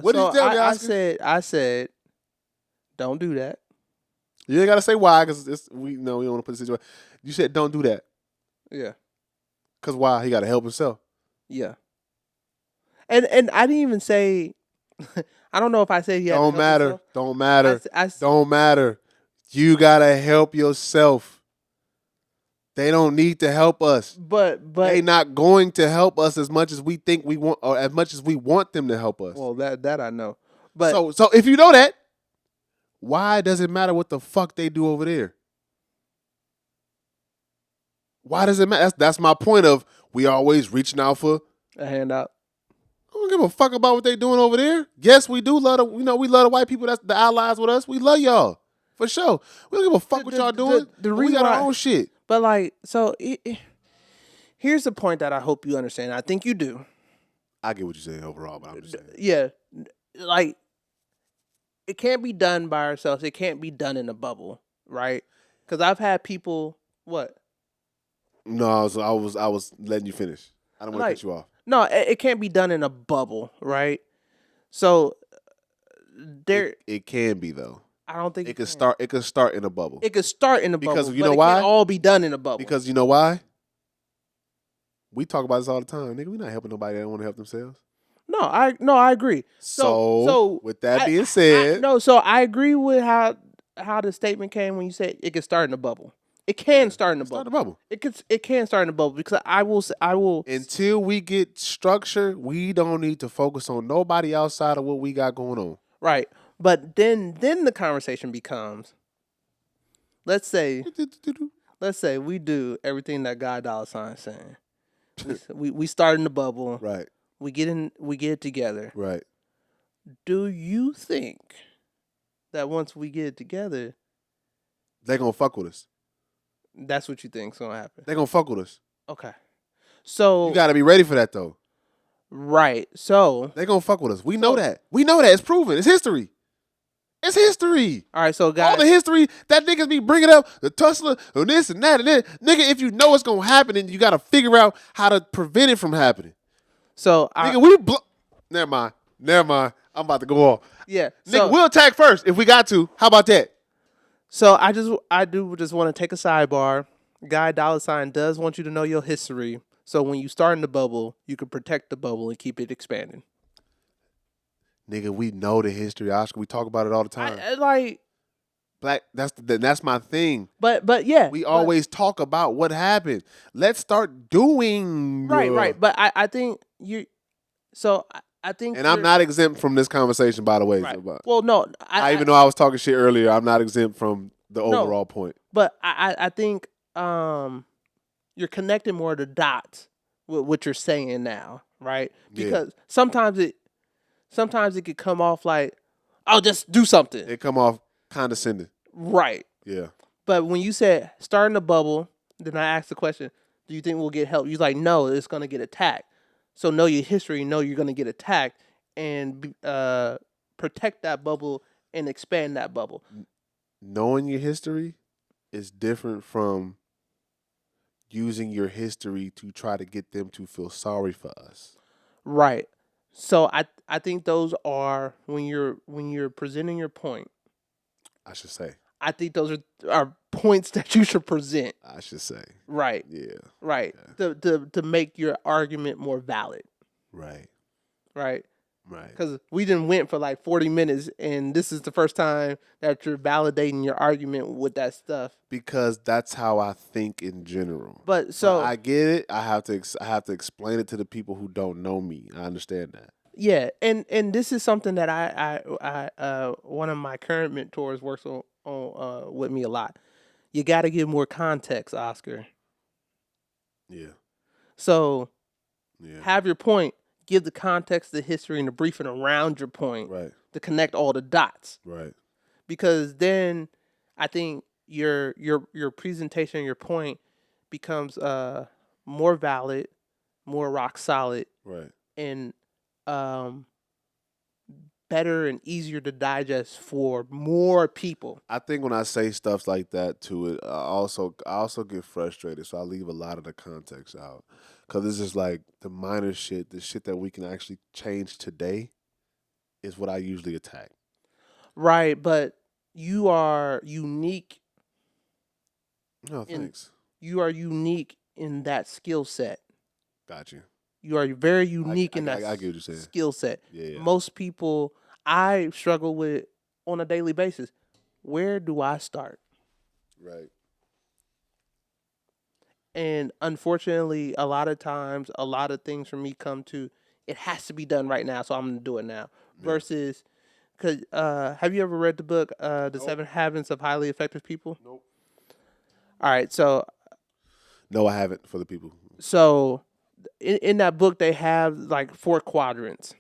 What did you tell me? I said, don't do that. You ain't gotta say why, because we don't want to put the situation. You said don't do that. Yeah. Cause why? He got to help himself. Yeah. And I didn't even say. I don't know if I said he had to help himself. Don't matter. Don't matter. You gotta help yourself. They don't need to help us. But they not going to help us as much as we think we want, or as much as we want them to help us. Well, that I know. But so if you know that, why does it matter what the fuck they do over there? Why does it matter? That's my point of we always reaching out for a handout. I don't give a fuck about what they doing over there. Yes, we do love we love the white people that's the allies with us. We love y'all. For sure. We don't give a fuck what y'all doing. We got our own shit. But like, so here's the point that I hope you understand. I think you do. I get what you're saying overall, but I'm just saying. Yeah. Like, it can't be done by ourselves. It can't be done in a bubble, right? Because I've had people, what? No, I was letting you finish. I don't want to cut you off. No, it can't be done in a bubble, right? So there it can be though. I don't think it could start. It could start in a bubble. It could start in a bubble because you know why? It can't all be done in a bubble. Because you know why? We talk about this all the time, nigga. We not helping nobody that don't want to help themselves. No, I agree. So with that being said, so I agree with how the statement came when you said it could start in a bubble. It can start in a bubble. It can start in a bubble because I will until we get structure, we don't need to focus on nobody outside of what we got going on. Right. But then the conversation becomes, let's say we do everything that God $sign is saying. we start in the bubble. Right. We get it together. Right. Do you think that once we get it together, they're gonna fuck with us? That's what you think's gonna happen. They're gonna fuck with us. Okay. So you gotta be ready for that though. Right. So they're gonna fuck with us. We know that. We know that. It's proven. It's history. It's history. All right, so guys, all the history that niggas be bringing up, the tussler, and this and that and that. Nigga, if you know it's gonna happen, then you gotta figure out how to prevent it from happening. So nigga, never mind. I'm about to go off. Yeah, nigga, we'll attack first if we got to. How about that? So I do just want to take a sidebar. Guy $sign does want you to know your history. So when you start in the bubble, you can protect the bubble and keep it expanding. Nigga, we know the history, Oscar. We talk about it all the time. Black. That's my thing. But yeah, we always talk about what happened. Let's start doing. Right. But I think you. So I think. And I'm not exempt from this conversation, by the way. Right. Well, no. Even though I was talking shit earlier, I'm not exempt from the overall point. But I think you're connecting more of the dots with what you're saying now, right? Because sometimes it could come off like, "I'll just do something." It come off condescending. Right. Yeah. But when you said start in the bubble, then I asked the question, "Do you think we'll get help?" You're like, "No, it's gonna get attacked." So know your history. Know you're gonna get attacked, and protect that bubble and expand that bubble. Knowing your history is different from using your history to try to get them to feel sorry for us. Right. So I think those are when you're presenting your point. I should say. I think those are points that you should present. I should say. Right. Yeah. Right. Okay. To make your argument more valid. Right. Right. Right. Because we didn't went for like 40 minutes, and this is the first time that you're validating your argument with that stuff. Because that's how I think in general. But I get it. I have to explain it to the people who don't know me. I understand that. Yeah, and this is something that I one of my current mentors works on with me a lot. You got to give more context, Oscar. Yeah. So, have your point. Give the context, the history, and the briefing around your point. Right. To connect all the dots. Right. Because then, I think your presentation, your point, becomes more valid, more rock solid. Right. And better and easier to digest for more people. I think when I say stuff like that to it, I also get frustrated, so I leave a lot of the context out. Because it's just like the minor shit, the shit that we can actually change today is what I usually attack. Right, but you are unique. No, thanks. You are unique in that skill set. Got you. You are very unique in that skill set. Yeah. Most people, I struggle with on a daily basis. Where do I start? Right. And unfortunately, a lot of times, a lot of things for me come to, it has to be done right now, so I'm going to do it now. Yeah. Versus, cause, have you ever read the book, The 7 Habits of Highly Effective People? Nope. All right, so. No, I haven't, for the people. So, in that book, they have like 4 quadrants,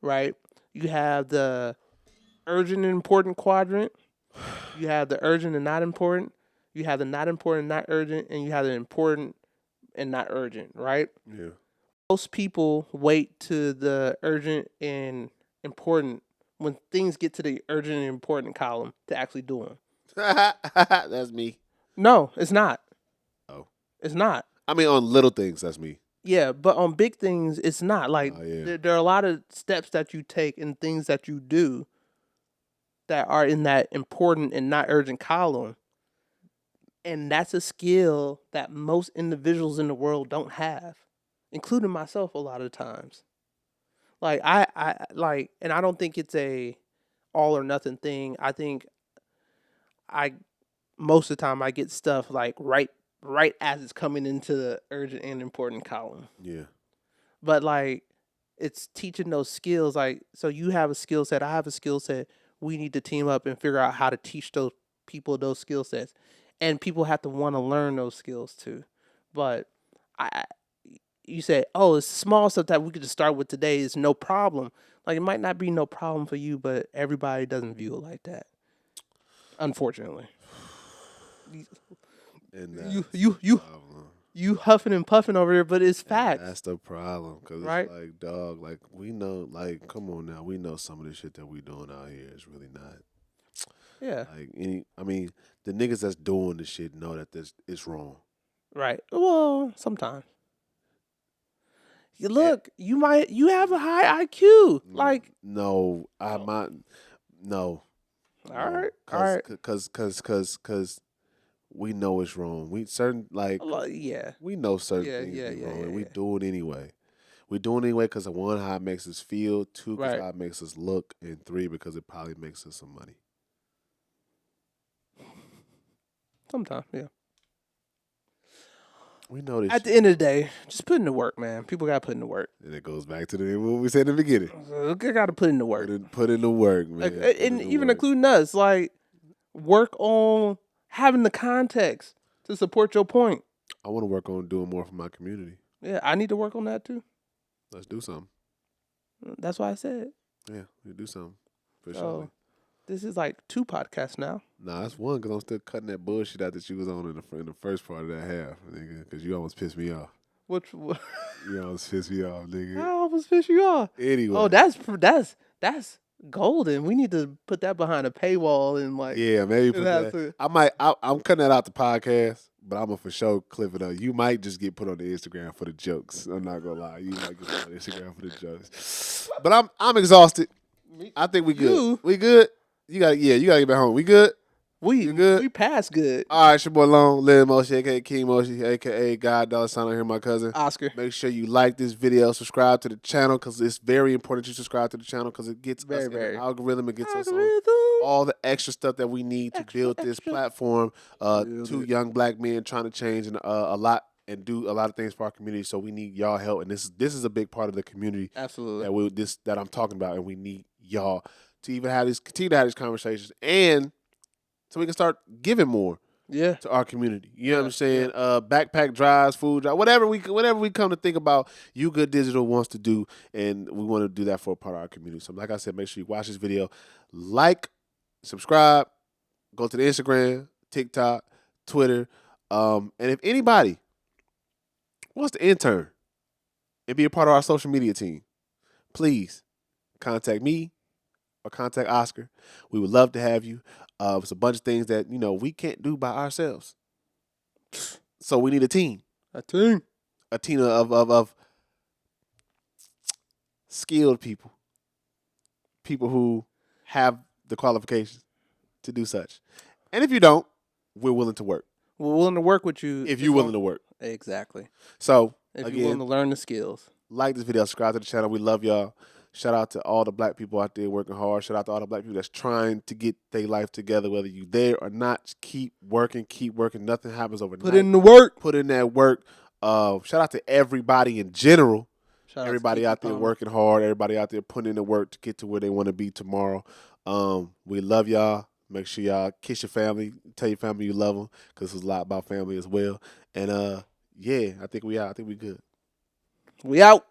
right? You have the urgent and important quadrant. You have the urgent and not important. You have the not important, not urgent, and you have the important and not urgent, right? Yeah. Most people wait to the urgent and important when things get to the urgent and important column to actually do them. That's me. No, it's not. Oh. It's not. I mean, on little things, that's me. Yeah, but on big things, it's not. Like, there are a lot of steps that you take and things that you do that are in that important and not urgent column. And that's a skill that most individuals in the world don't have, including myself a lot of times. Like, and I don't think it's a all or nothing thing. I think most of the time I get stuff like right as it's coming into the urgent and important column. Yeah. But like, it's teaching those skills. Like, so you have a skill set, I have a skill set. We need to team up and figure out how to teach those people those skill sets. And people have to want to learn those skills too. But you say, oh, it's small stuff that we could just start with today. Is no problem. Like, it might not be no problem for you, but everybody doesn't view it like that. Unfortunately. And you huffing and puffing over there, but it's facts. That's the problem, because it's like, dog, like, we know, like, come on now, we know some of the shit that we doing out here is really not. Yeah. Like, I mean, the niggas that's doing the shit know that it's wrong. Right. Well, sometimes. Look, you have a high IQ. Like, no, no. All right. All right. Because we know it's wrong. We certain we know certain things is wrong, and we do it anyway. We do it anyway because of 1, how it makes us feel, 2, because how it makes us look, and 3, because it probably makes us some money. Sometimes, yeah. We know this. At the end of the day, just put in the work, man. People got to put in the work. And it goes back to what we said in the beginning. They got to put in the work. Put in the work, man. Like, and even including us, like, work on having the context to support your point. I want to work on doing more for my community. Yeah, I need to work on that too. Let's do something. That's why I said. Yeah, we do something. For so, sure. This is like 2 podcasts now. Nah, that's 1, because I'm still cutting that bullshit out that you was on in the first part of that half, nigga, because you almost pissed me off. You almost pissed me off, nigga. I almost pissed you off. Anyway. Oh, that's Golden. We need to put that behind a paywall and Yeah, maybe put that. I'm cutting that out the podcast, but I'm gonna for sure clip it up. You might just get put on the Instagram for the jokes. I'm not gonna lie. You might get put on the Instagram for the jokes. But I'm exhausted. I think we good. We good. You gotta get back home. We good. We passed good. All right, it's your boy Long, Lil Moshi, aka King Moshi, aka God $sign on here, my cousin. Oscar. Make sure you like this video, subscribe to the channel, because it's very important you subscribe to the channel, because it gets us in the algorithm. It gets us on all the extra stuff that we need to build this platform. Two young black men trying to change a lot and do a lot of things for our community. So we need y'all help, and this is a big part of the community. Absolutely. That I'm talking about, and we need y'all to even continue to have these conversations, and so we can start giving more to our community. You know what I'm saying? Backpack drives, food drive, whatever we come to think about, You Good Digital wants to do, and we want to do that for a part of our community. So like I said, make sure you watch this video, like, subscribe, go to the Instagram, TikTok, Twitter, and if anybody wants to intern and be a part of our social media team, please contact me or contact Oscar. We would love to have you. It's a bunch of things that, we can't do by ourselves. So we need a team. A team of skilled people. People who have the qualifications to do such. And if you don't, we're willing to work. We're willing to work with you. If you're willing to work. Exactly. So, if you're willing to learn the skills. Like this video, subscribe to the channel. We love y'all. Shout out to all the black people out there working hard. Shout out to all the black people that's trying to get their life together, whether you there or not. Just keep working. Nothing happens overnight. Put in the work. Put in that work. Shout out to everybody in general. Everybody out there working hard. Everybody out there putting in the work to get to where they want to be tomorrow. We love y'all. Make sure y'all kiss your family. Tell your family you love them, because it's a lot about family as well. And I think we out. I think we good. We out.